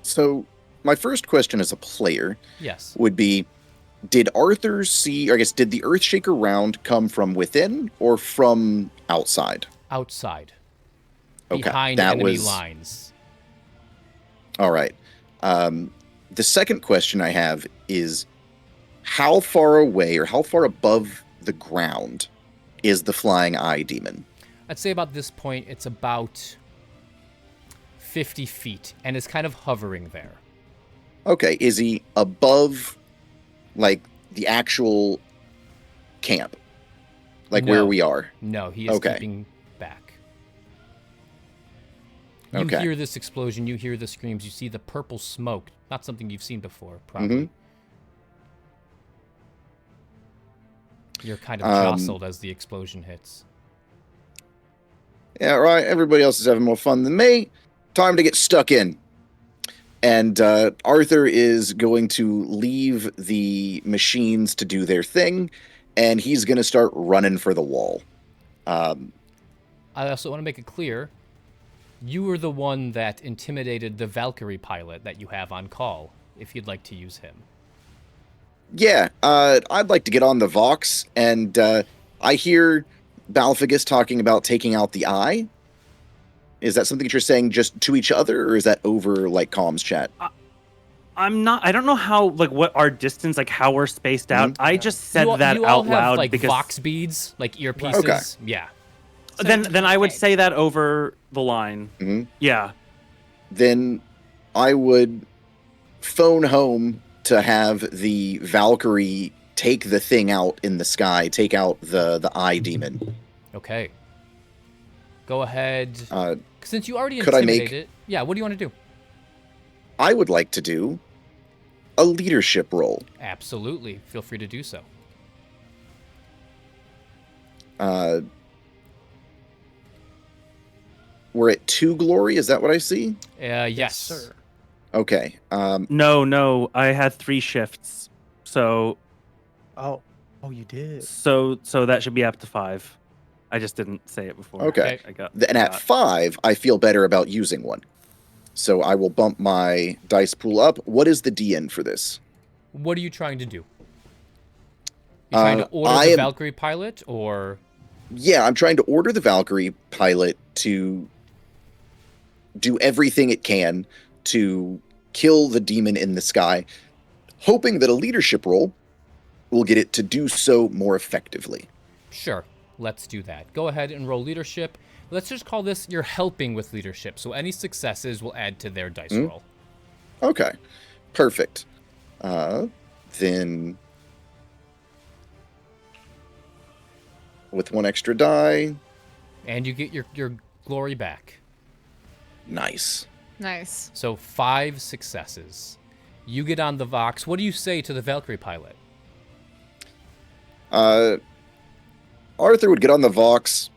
So, my first question as a player Yes. would be, did Arthur see, or I guess, did the Earthshaker round come from within or from outside? Outside. Okay, Behind that enemy was- lines. All right. The second question I have is, how far away or how far above the ground is the flying eye demon? I'd say about this point, it's about 50 feet, and is kind of hovering there. Okay, is he above, like, the actual camp? Like, where No. we are? No, he is Okay. keeping back. You Okay. hear this explosion, you hear the screams, you see the purple smoke. Not something you've seen before, probably. You're kind of jostled as the explosion hits. Yeah, right. Everybody else is having more fun than me. Time to get stuck in. And Arthur is going to leave the machines to do their thing, and he's going to start running for the wall. I also want to make it clear, you were the one that intimidated the Valkyrie pilot that you have on call, if you'd like to use him. Yeah, I'd like to get on the Vox, and I hear Balphagus talking about taking out the eye. Is that something that you're saying just to each other, or is that over, like, comms chat? I don't know how, like, what our distance, like, how we're spaced out. I just said that you all out have, loud like, because Vox beads, like earpieces. Okay. Yeah. then I would Okay. say that over the line. Mhm. Yeah. Then I would phone home to have the Valkyrie take the thing out in the sky, take out the eye demon. Okay. Go ahead. Since you already could I make- intimidated it. Yeah, what do you want to do? I would like to do a leadership role. Absolutely. Feel free to do so. We're at 2 glory, is that what I see? Yes. Sir. Okay. No, I had 3 shifts. So Oh, you did. that should be up to 5. I just didn't say it before. Okay. I got And at 5, I feel better about using one. So I will bump my dice pool up. What is the DN for this? What are you trying to do? You trying to order I the am- Valkyrie pilot, or Yeah, I'm trying to order the Valkyrie pilot to do everything it can to kill the demon in the sky, hoping that a leadership role will get it to do so more effectively. sure, let's do that. Go ahead and roll leadership. Let's just call this you're helping with leadership. So any successes will add to their dice roll. Okay, perfect. Then with 1 extra die, And you get your glory back. nice. Nice. So 5 successes. You get on the Vox. What do you say to the Valkyrie pilot? Arthur would get on the Vox.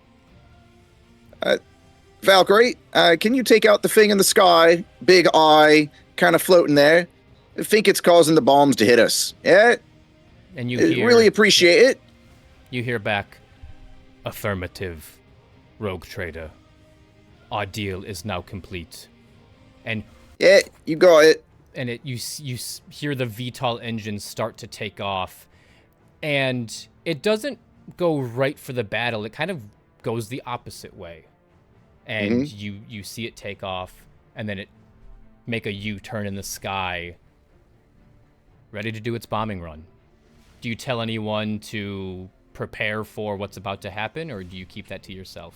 Valkyrie, can you take out the thing in the sky? Big eye, kind of floating there. I think it's causing the bombs to hit us. Yeah, And you I hear really appreciate it. you hear back, affirmative, rogue trader. Our deal is now complete. And Yeah, you got it. you hear the VTOL engines start to take off, and it doesn't go right for the battle. It kind of goes the opposite way, and you see it take off, and then it make a U-turn in the sky, ready to do its bombing run. Do you tell anyone to prepare for what's about to happen, or do you keep that to yourself?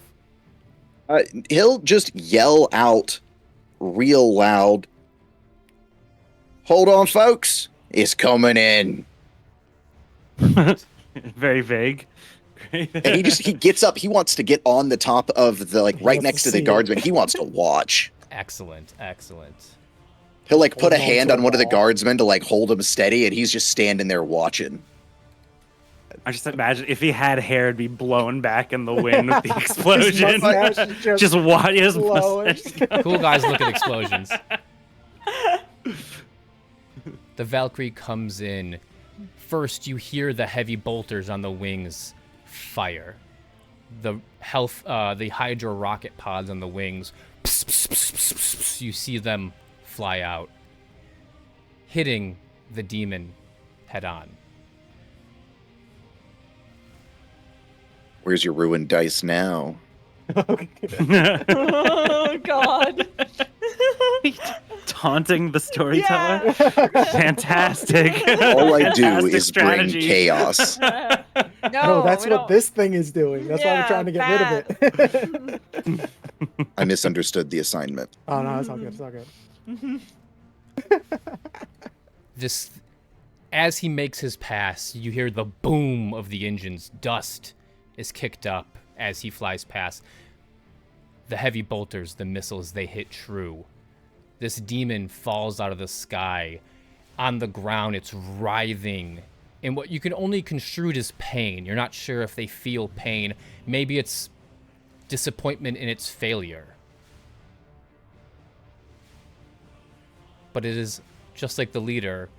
He'll just yell out real loud, "Hold on, folks. It's coming in." Very vague. And he gets up. He wants to get on the top of the, like, He right wants next to to the see it. guardsman. He wants to watch. Excellent. He'll, like, put a Hold on hand to on a one of the wall. guardsmen to, like, hold him steady, and he's just standing there watching. I just imagine if he had hair, it'd be blown back in the wind with the explosion. mustache is just watch his blowing. mustache. Cool guys look at explosions. The Valkyrie comes in. First, you hear the heavy bolters on the wings fire. The Hydra rocket pods on the wings, you see them fly out, hitting the demon head on. Where's your ruined dice now? Oh God. Taunting the storyteller. Fantastic. All I do Fantastic is strategy. bring chaos. No, that's what this thing is doing. That's why I'm trying to get rid of it. I misunderstood the assignment. Oh no, it's all good. It's all good. This, as he makes his pass, you hear the boom of the engines. Dust is kicked up as he flies past. The heavy bolters, the missiles, they hit true. This demon falls out of the sky. On the ground, it's writhing in what you can only construe as pain. You're not sure if they feel pain. Maybe it's disappointment in its failure. But it is, just like the leader,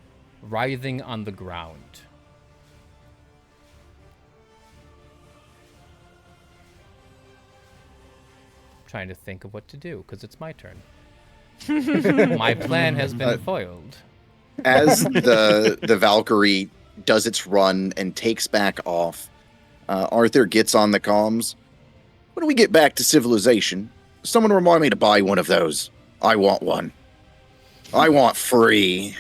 writhing on the ground. Trying to think of what to do, because it's my turn. My plan has been foiled. As the Valkyrie does its run and takes back off, Arthur gets on the comms. When we get back to civilization, someone remind me to buy one of those. I want one. I want free.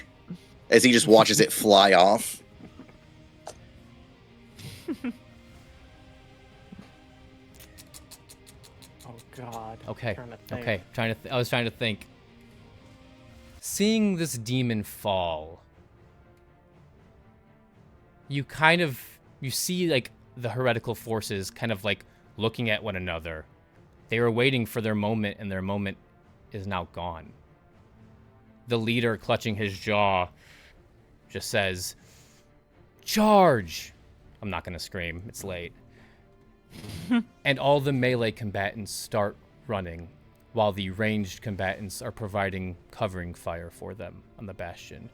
As he just watches it fly off. Oh God. Okay. Trying to think. Okay. I was trying to think. Seeing this demon fall, you see like the heretical forces kind of like looking at one another. They were waiting for their moment, and their moment is now gone. The leader, clutching his jaw, just says, "Charge!" I'm not going to scream. It's late. And all the melee combatants start running, while the ranged combatants are providing covering fire for them on the Bastion.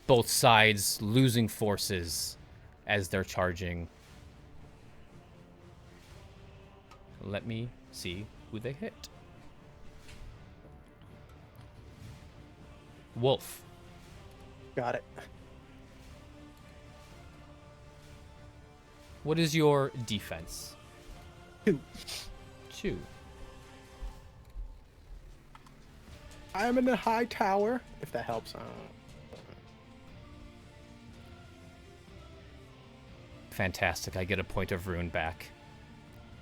Both sides losing forces as they're charging. Let me see who they hit. Wolf. Got it. What is your defense? 2. 2. I'm in the high tower. If that helps. Fantastic. I get a point of ruin back.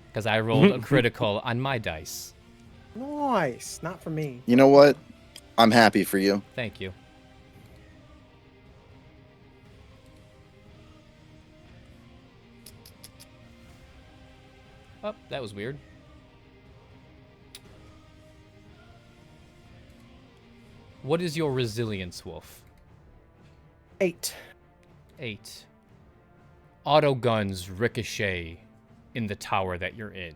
Because I rolled a critical on my dice. Nice. Not for me. You know what? I'm happy for you. Thank you. Oh, that was weird. What is your resilience, Wolf? 8. 8. Auto guns ricochet in the tower that you're in.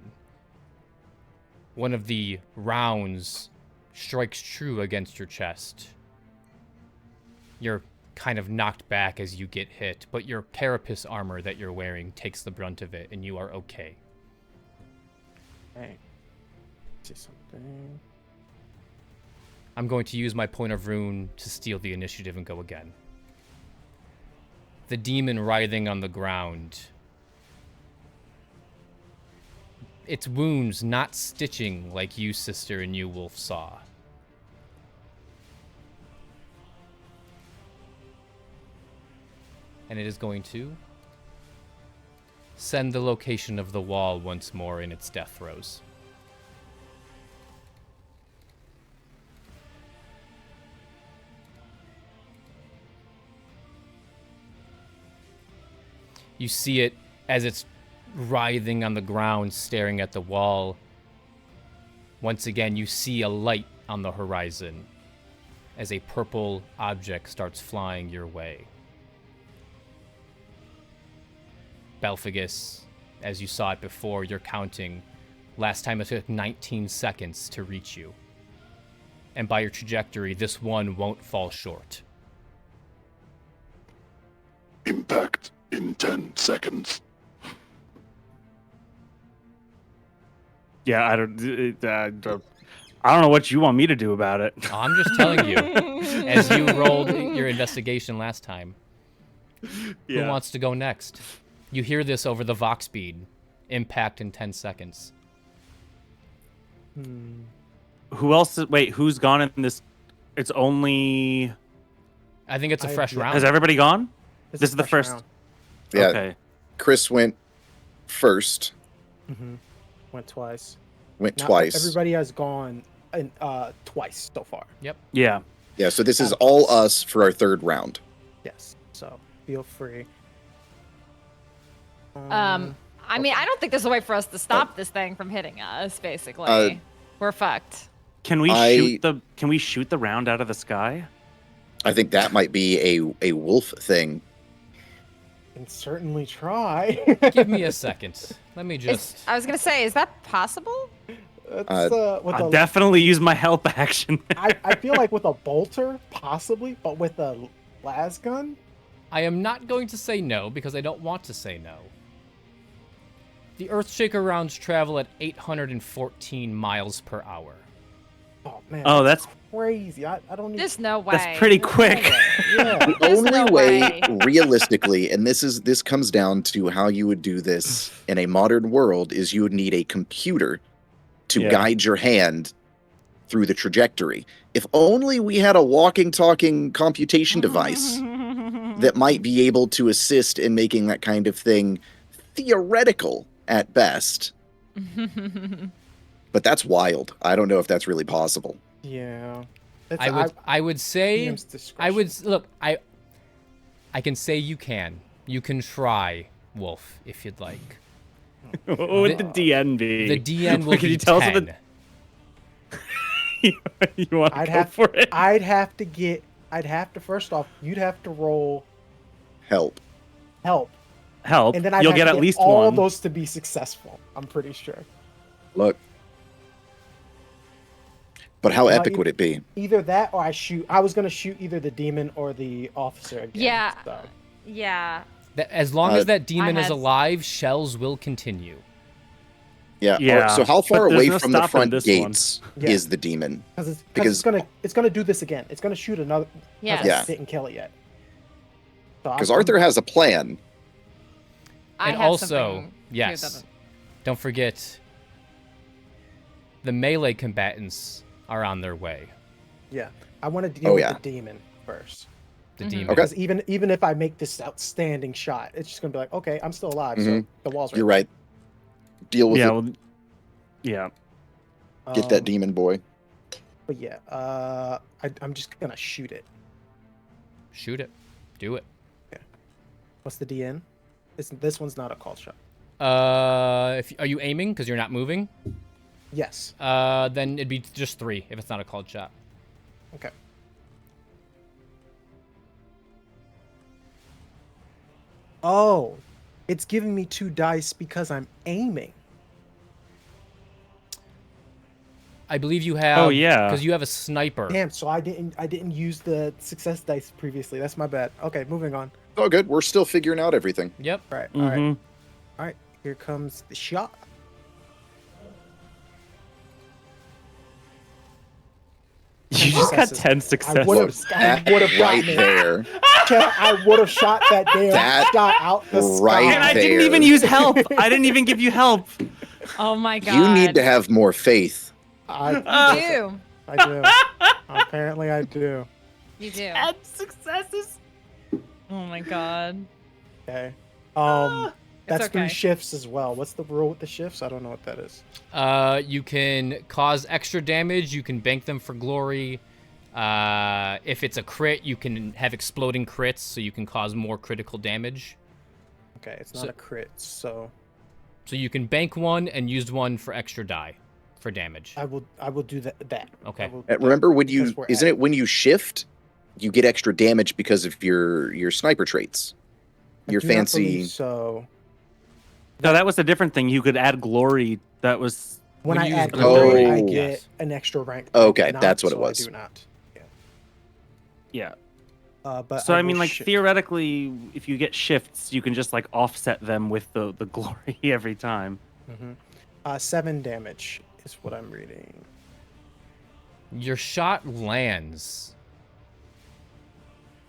One of the rounds strikes true against your chest. You're kind of knocked back as you get hit, but your carapace armor that you're wearing takes the brunt of it, and you are okay. Dang. See something. I'm going to use my point of ruin to steal the initiative and go again. The demon writhing on the ground. Its wounds not stitching like you, sister, and you, Wolf, saw. And it is going to send the location of the wall once more in its death throes. You see it as it's writhing on the ground, staring at the wall. Once again, you see a light on the horizon as a purple object starts flying your way. Belphagus, as you saw it before, you're counting. Last time it took 19 seconds to reach you. And by your trajectory, this one won't fall short. impact in 10 seconds. Yeah, I don't know what you want me to do about it. I'm just telling you, as you rolled your investigation last time. Who wants to go next? You hear this over the Vox speed. Impact in 10 seconds. Who else? Wait, who's gone in this? It's only. I think it's a fresh round. Has everybody gone? This is the fresh first. round. Yeah. Okay. Chris went first. Went twice. Went Now, twice. Everybody has gone twice so far. Yep. Yeah. Yeah, so this is all us for our third round. Yes. So feel free. I mean, I don't think there's a way for us to stop this thing from hitting us. Basically, we're fucked. Can we shoot the round out of the sky? I think that might be a wolf thing. Can certainly try. Give me a second. Let me just. I was gonna say, is that possible? I'll definitely use my help action. I feel like with a bolter, possibly, but with a las gun, I am not going to say no because I don't want to say no. The Earthshaker rounds travel at 814 miles per hour. oh man. Oh, that's crazy. I don't need. There's no way. that's pretty quick. Yeah. The There's only no way, way. realistically, and this comes down to how you would do this in a modern world, is you would need a computer to guide your hand through the trajectory. If only we had a walking, talking computation device that might be able to assist in making that kind of thing theoretical at best. But that's wild. I don't know if that's really possible. Yeah. I would say DM's discretion. I would look. I can say you can. You can try, Wolf, if you'd like. What would the DN be? The DN will Can be you tell us 10. what you want to I'd go have for it? I'd have to first off, you'd have to roll Help. help. Help. And then I'd You'll have get to at least all one. those to be successful. I'm pretty sure. Look. But how Well, epic would it be? Either that or I was gonna shoot either the demon or the officer again. Yeah. So. Yeah. As long as that demon is had- alive, shells will continue. Yeah. Yeah, So how but far there's away no from the stopping front this one. gates Yeah. is the demon? Because Because- it's gonna do this again. It's gonna shoot another. Yes. Yeah. It didn't kill it yet. So Because I'm- Arthur has a plan. I And have also, something to yes, that- don't forget, the melee combatants are on their way. Yeah, I want to deal Oh, with yeah. the demon first. The demon. Okay. Because even if I make this outstanding shot, it's just gonna be like, okay, I'm still alive, so the walls. You're right. Deal with Yeah. it. Well, yeah. Get that demon boy. But yeah, I'm just gonna shoot it. Shoot it. Do it. What's the DN? This one's not a call shot. Are you aiming because you're not moving? Yes. Then it'd be just 3 if it's not a called shot. Okay. Oh, it's giving me 2 dice because I'm aiming. I believe you have. Oh, yeah. Because you have a sniper. Damn. So I didn't use the success dice previously. That's my bad. Okay, moving on. Oh, good. We're still figuring out everything. Yep. All right. All right. Mhm. All right. Here comes the shot. You just got Successes. 10 I successes. would have. That I would have right gotten it. there. I would have shot that damn That shot out the right sky. And I didn't there. even use help. I didn't even give you help. Oh my god. You need to have more faith. I You do. Apparently, I do. You do. 10 successes. Oh my god. Okay. It's That's 3 okay. shifts as well. What's the rule with the shifts? I don't know what that is. You can cause extra damage. You can bank them for glory. If it's a crit, you can have exploding crits, so you can cause more critical damage. Okay, it's not So- a crit, so So you can bank one and use one for extra die for damage. I will do that. Okay. I will- Remember when you because we're isn't at- it when you shift, you get extra damage because of your sniper traits. I Your do not fancy. believe So No, that was a different thing. You could add glory. That was. when When I you add use glory, I glory, get yes. an extra rank. Okay, I do not, that's what it so was. I do not. Yeah. Yeah. But So I mean, will like shift. theoretically, if you get shifts, you can just like offset them with the glory every time. 7 damage is what I'm reading. Your shot lands,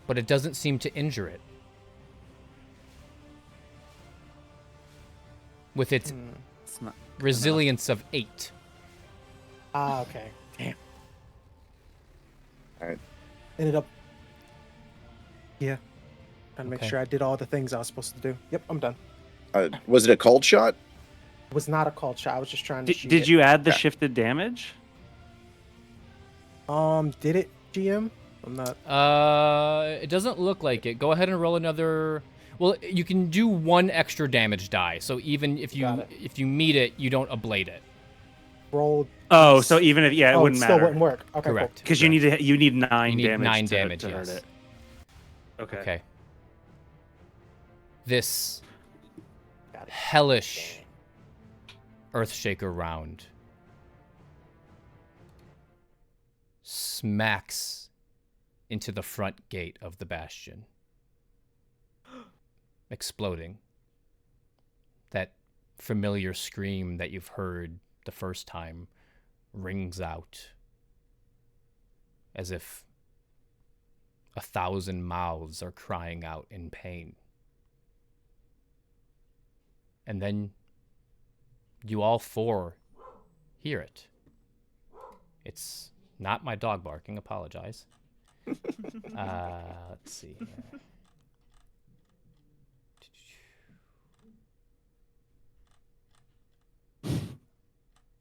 but it doesn't seem to injure it. With its It's not resilience of 8. Ah, okay. Damn. Alright. Ended up. Yeah. Trying to make Okay. sure I did all the things I was supposed to do. Yep, I'm done. Was it a called shot? It was not a called shot. I was just trying to shoot Did it. you add the Yeah. shifted damage? Did it, GM? I'm not. It doesn't look like it. Go ahead and roll another. Well, you can do 1 extra damage die. So even if Got it. you meet it, you don't ablate it. Rolled. Oh, so even if it Oh, wouldn't it still matter. wouldn't work. Okay, Correct. Because you need 9 You need damage. 9 to, damage, to hurt yes. it. Okay. Okay. This Got it. hellish Earthshaker round smacks into the front gate of the bastion, exploding. That familiar scream that you've heard the first time rings out as if 1,000 mouths are crying out in pain. And then you all 4 hear it. It's not my dog barking, apologize. Let's see here.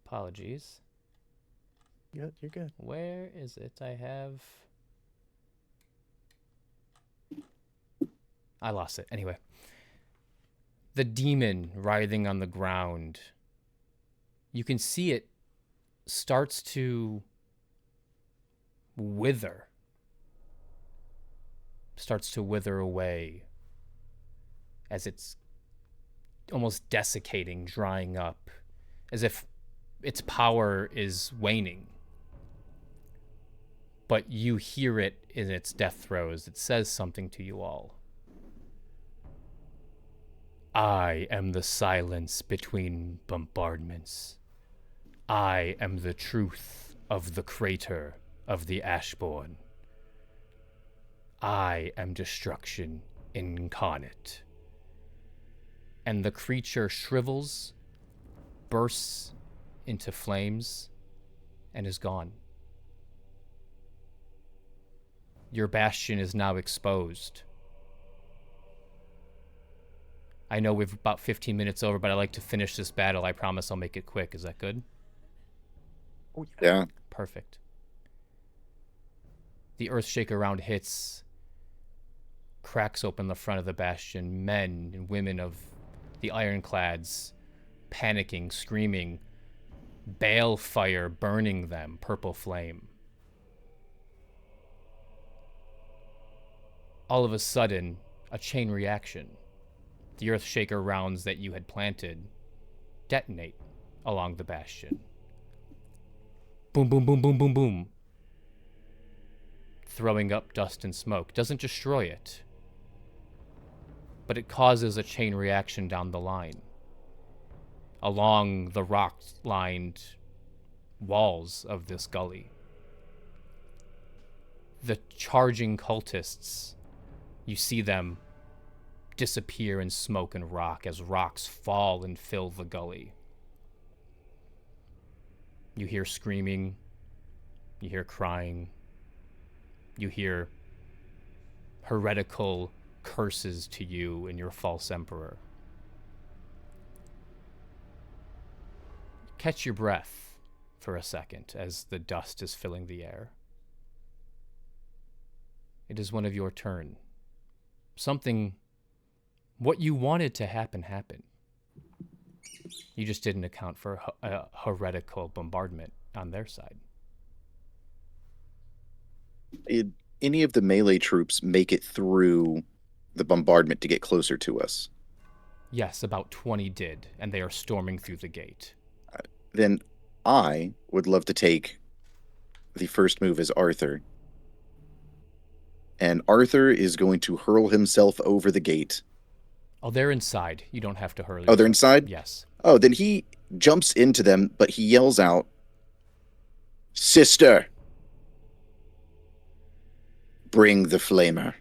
Apologies. You're good. Where is it? I have... I lost it. Anyway. The demon writhing on the ground. You can see it starts to wither. Starts to wither away as it's almost desiccating, drying up, as if its power is waning. But you hear it in its death throes. It says something to you all. I am the silence between bombardments. I am the truth of the crater of the Ashborn. I am destruction incarnate. And the creature shrivels, bursts into flames, and is gone. Your bastion is now exposed. I know we've about 15 minutes over, but I'd like to finish this battle. I promise I'll make it quick. Is that good? Oh, Yeah. Perfect. The Earthshaker round hits, cracks open the front of the bastion. Men and women of the Ironclads panicking, screaming, balefire burning them, purple flame. All of a sudden, a chain reaction. The Earthshaker rounds that you had planted detonate along the bastion. Boom, boom, boom, boom, boom, boom. Throwing up dust and smoke. Doesn't destroy it, but it causes a chain reaction down the line. Along the rock-lined walls of this gully. The charging cultists, you see them disappear in smoke and rock as rocks fall and fill the gully. You hear screaming, you hear crying, you hear heretical curses to you and your false emperor. Catch your breath for a second as the dust is filling the air. It is one of your turn. Something, what you wanted to happen, happened. You just didn't account for a heretical bombardment on their side. Did any of the melee troops make it through the bombardment to get closer to us? Yes, about 20 did, and they are storming through the gate. Then I would love to take the first move as Arthur and Arthur is going to hurl himself over the gate. Oh, they're inside. You don't have to hurl. Oh, they're inside? Yes. Oh, then he jumps into them, but he yells out, "Sister, bring the flamer.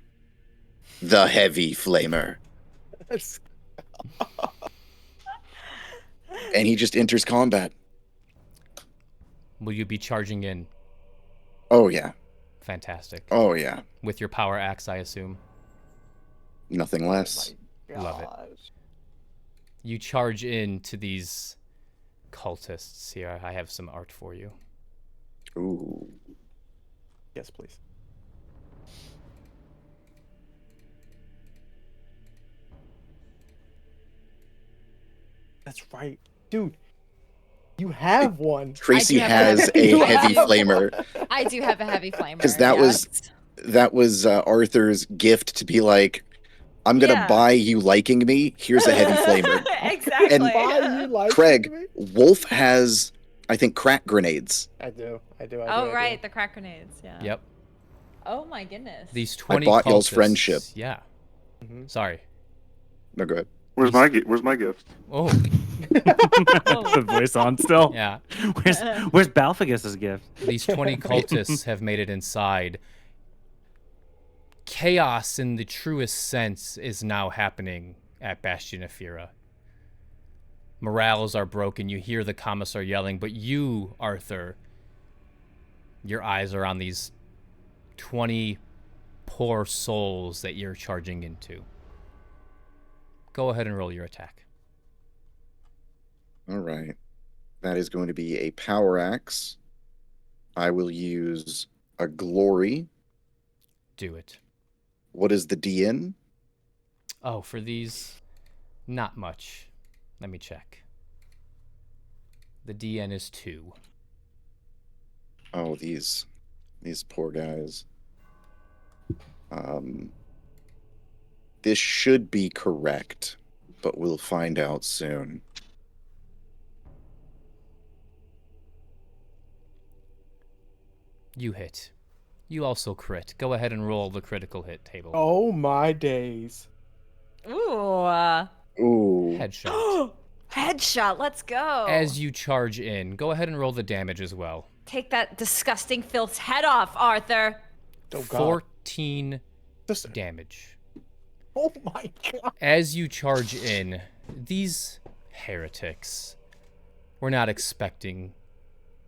The heavy flamer." And he just enters combat. Will you be charging in? Oh, yeah. Fantastic. Oh, yeah. With your power axe, I assume. Nothing less. Love it. You charge in to these cultists here. I have some art for you. Ooh. Yes, please. That's right. Dude, you have one. Tracy I do have has a a heavy heavy flamer. flamer. I do have a heavy flamer. Because that was Arthur's gift to be like, I'm going to Yeah. buy you liking me. Here's a heavy flamer. Exactly. And Why you like Craig, me? Wolf has, I think, crack grenades. I do. Oh, right. The crack grenades. Yeah. Yep. Oh, my goodness. These 20 bought y'all's cultists- friendship. Yeah. Mhm. Sorry. No, go ahead. Where's my gift? Oh, the voice on still. yeah. Where's Balfagus's gift? These 20 cultists have made it inside. Chaos in the truest sense is now happening at Bastion Afira. Morales are broken. You hear the commissar yelling, but you, Arthur, your eyes are on these 20 poor souls that you're charging into. Go ahead and roll your attack. All right. That is going to be a power axe. I will use a glory. Do it. What is the DN? Oh, for these, not much. Let me check. The DN is 2. Oh, these poor guys. This should be correct, but we'll find out soon. You hit. You also crit. Go ahead and roll the critical hit table. Oh my days. Ooh. Ooh. Headshot. Headshot. Let's go. As you charge in, go ahead and roll the damage as well. Take that disgusting filth's head off, Arthur. Oh god. 14 This- damage. Oh my god. As you charge in, these heretics were not expecting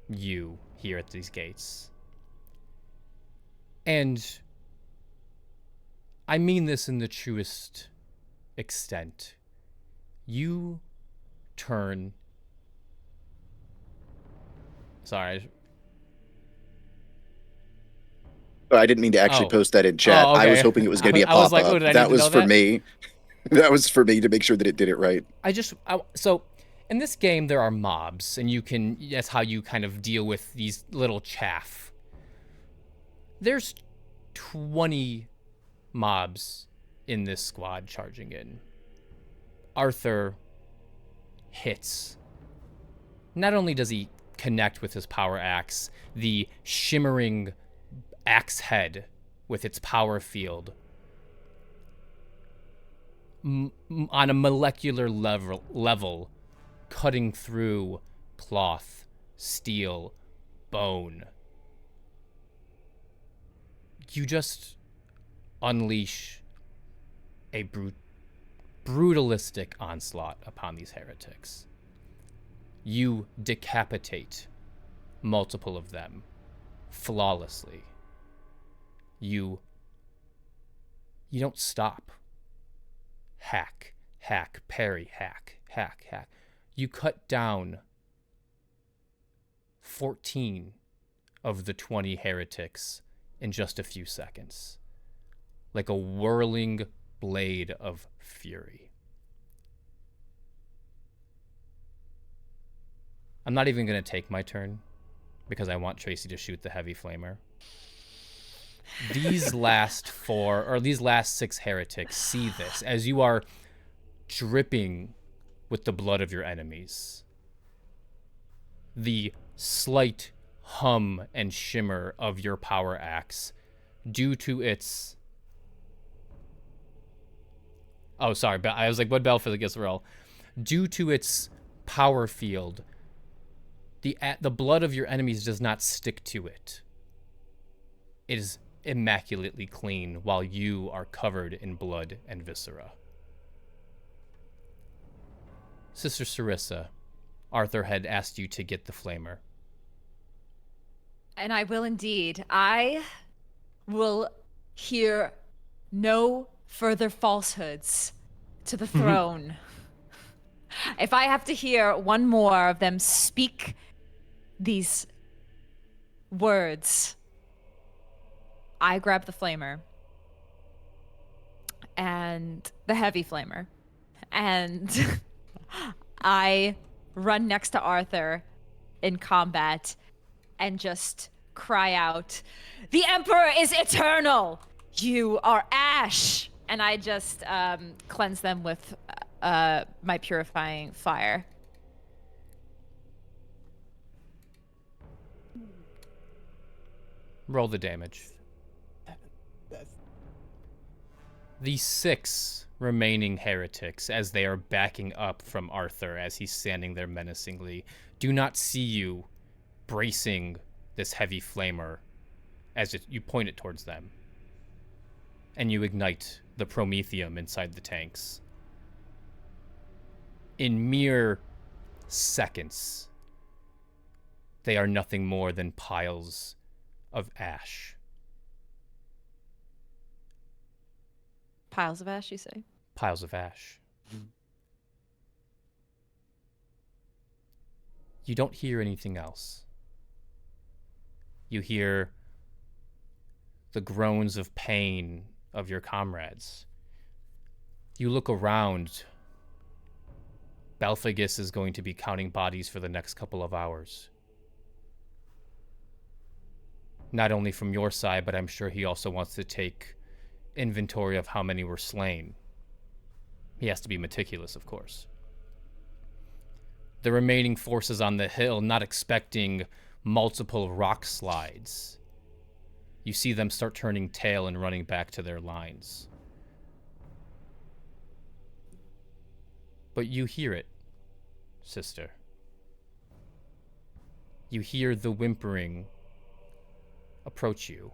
you here at these gates. And I mean this in the truest extent. You turn... Sorry. But I didn't mean to actually Oh. post that in chat. Oh, I was okay. hoping it was going to be a I was pop-up. like, oh, did I need That to was know for that? me. That was for me to make sure that it did it right. So in this game there are mobs, and that's how you kind of deal with these little chaff. There's 20 mobs in this squad charging in. Arthur hits. Not only does he connect with his power axe, the shimmering axe head with its power field on a molecular level, cutting through cloth, steel, bone. You just unleash a brutalistic onslaught upon these heretics. You decapitate multiple of them flawlessly. You don't stop. Hack, hack, parry, hack, hack, hack. You cut down 14 of the 20 heretics in just a few seconds, like a whirling blade of fury. I'm not even going to take my turn because I want Tracy to shoot the heavy flamer. These last 6 heretics see this as you are dripping with the blood of your enemies. The slight hum and shimmer of your power axe, due to its Oh, sorry. I was like, what Belphegis roll? Due to its power field, the blood of your enemies does not stick to it. It is immaculately clean while you are covered in blood and viscera. Sister Sarissa, Arthur had asked you to get the flamer. And I will indeed. I will hear no further falsehoods to the throne. If I have to hear one more of them speak these words, I grab the flamer and the heavy flamer, and I run next to Arthur in combat and just cry out, "The Emperor is eternal! You are ash!" And I just cleanse them with my purifying fire. Roll the damage. The 6 remaining heretics, as they are backing up from Arthur as he's standing there menacingly, do not see you bracing this heavy flamer as you point it towards them. And you ignite the promethium inside the tanks. In mere seconds, they are nothing more than piles of ash. Piles of ash, you say? Piles of ash. You don't hear anything else. You hear the groans of pain of your comrades. You look around. Belphegis is going to be counting bodies for the next couple of hours. Not only from your side, but I'm sure he also wants to take inventory of how many were slain. He has to be meticulous, of course. The remaining forces on the hill, not expecting multiple rock slides, you see them start turning tail and running back to their lines. But you hear it, sister. You hear the whimpering approach you.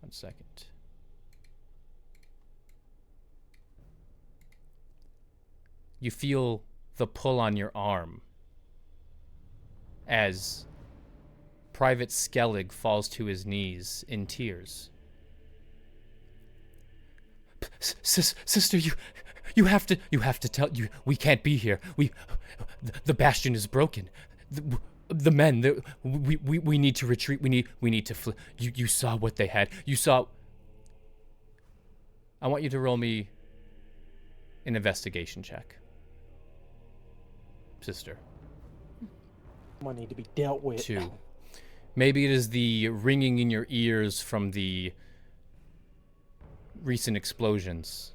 One second. You feel the pull on your arm as Private Skellig falls to his knees in tears. Sister, you have to tell you we can't be here. The bastion is broken. The men, we need to retreat. We need to flee. You saw what they had. You saw. I want you to roll me an investigation check, sister. One need to be dealt with. 2. Maybe it is the ringing in your ears from the recent explosions,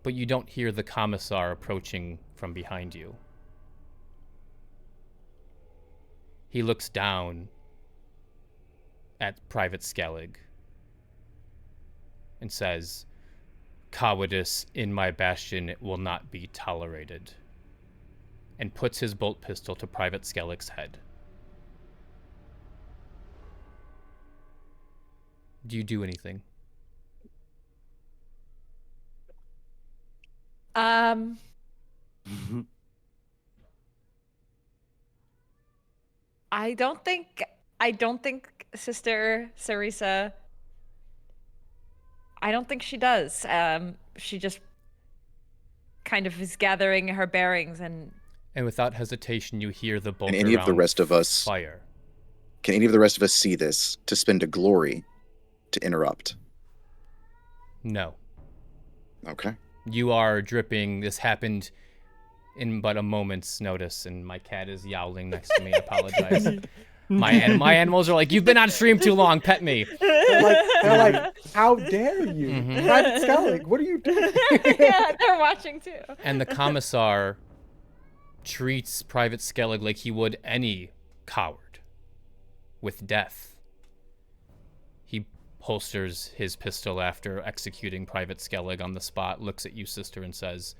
but you don't hear the commissar approaching from behind you. He looks down at Private Skellig and says, "Cowardice in my bastion will not be tolerated," and puts his bolt pistol to Private Skellig's head. Do you do anything? I don't think Sister Sarissa, I don't think she does. She just kind of is gathering her bearings and without hesitation, you hear the bolt And any of the rest of us fire. Can any of the rest of us see this to spend a glory to interrupt? No. Okay. You are dripping. This happened in but a moment's notice, and my cat is yowling next to me. I apologize. My animals are like, "You've been on stream too long. Pet me." They're like, "How dare you, Mhm. Private Skellig? What are you doing?" yeah, they're watching too. And the commissar treats Private Skellig like he would any coward, with death. holsters his pistol after executing Private Skellig on the spot, looks at you, sister, and says,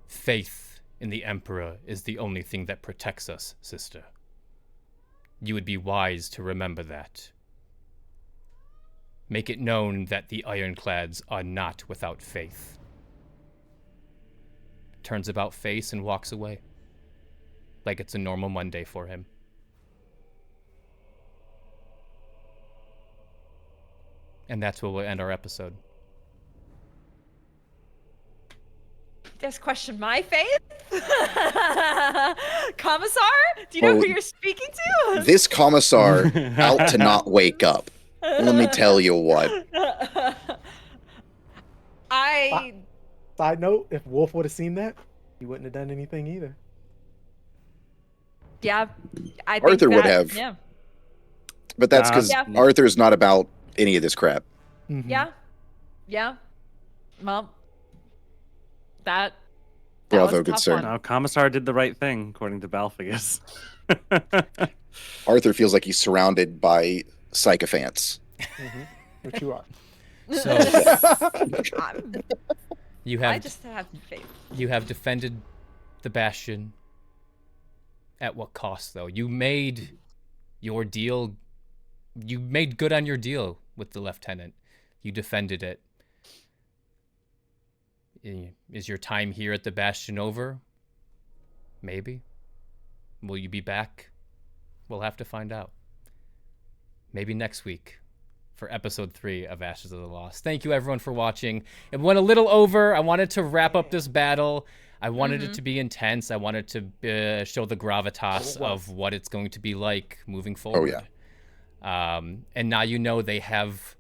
"Faith in the Emperor is the only thing that protects us, sister. You would be wise to remember that. Make it known that the Ironclads are not without faith." Turns about face and walks away. Like it's a normal Monday for him. And that's where we'll end our episode. Just question my faith? Commissar? Do you know who you're speaking to? This commissar out to not wake up. Let me tell you what. Side note, if Wolf would have seen that, he wouldn't have done anything either. Yeah, I think Arthur would that- have. Yeah. But that's because Yeah. Arthur's not about any of this crap. Mhm. Yeah. Yeah. Well, that Bravo, was a good tough sir. one. No, Commissar did the right thing, according to Balfigus. Arthur feels like he's surrounded by sycophants. Which you are. So you I have just have faith. you have defended the Bastion. At what cost, though? You made your deal. You made good on your deal with the lieutenant. You defended it. Is your time here at the Bastion over? Maybe. Will you be back? We'll have to find out. Maybe next week for episode 3 of Ashes of the Lost. Thank you, everyone, for watching. It went a little over. I wanted to wrap up this battle. I wanted it to be intense. I wanted to show the gravitas of what it's going to be like moving forward. Oh, yeah. And now you know they have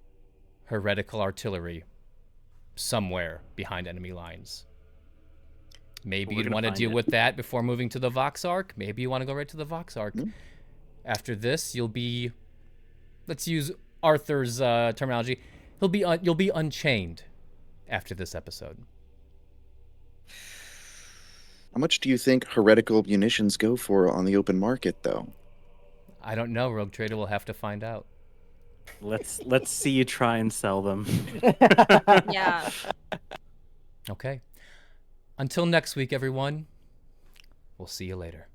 heretical artillery somewhere behind enemy lines. Maybe We're you'd gonna want to find deal it. with that before moving to the Vox Arc. Maybe you want to go right to the Vox Arc. After this, you'll be, let's use Arthur's terminology, you'll be unchained after this episode. How much do you think heretical munitions go for on the open market, though? I don't know. Rogue Trader will have to find out. Let's see you try and sell them. Yeah. Okay. Until next week, everyone. We'll see you later.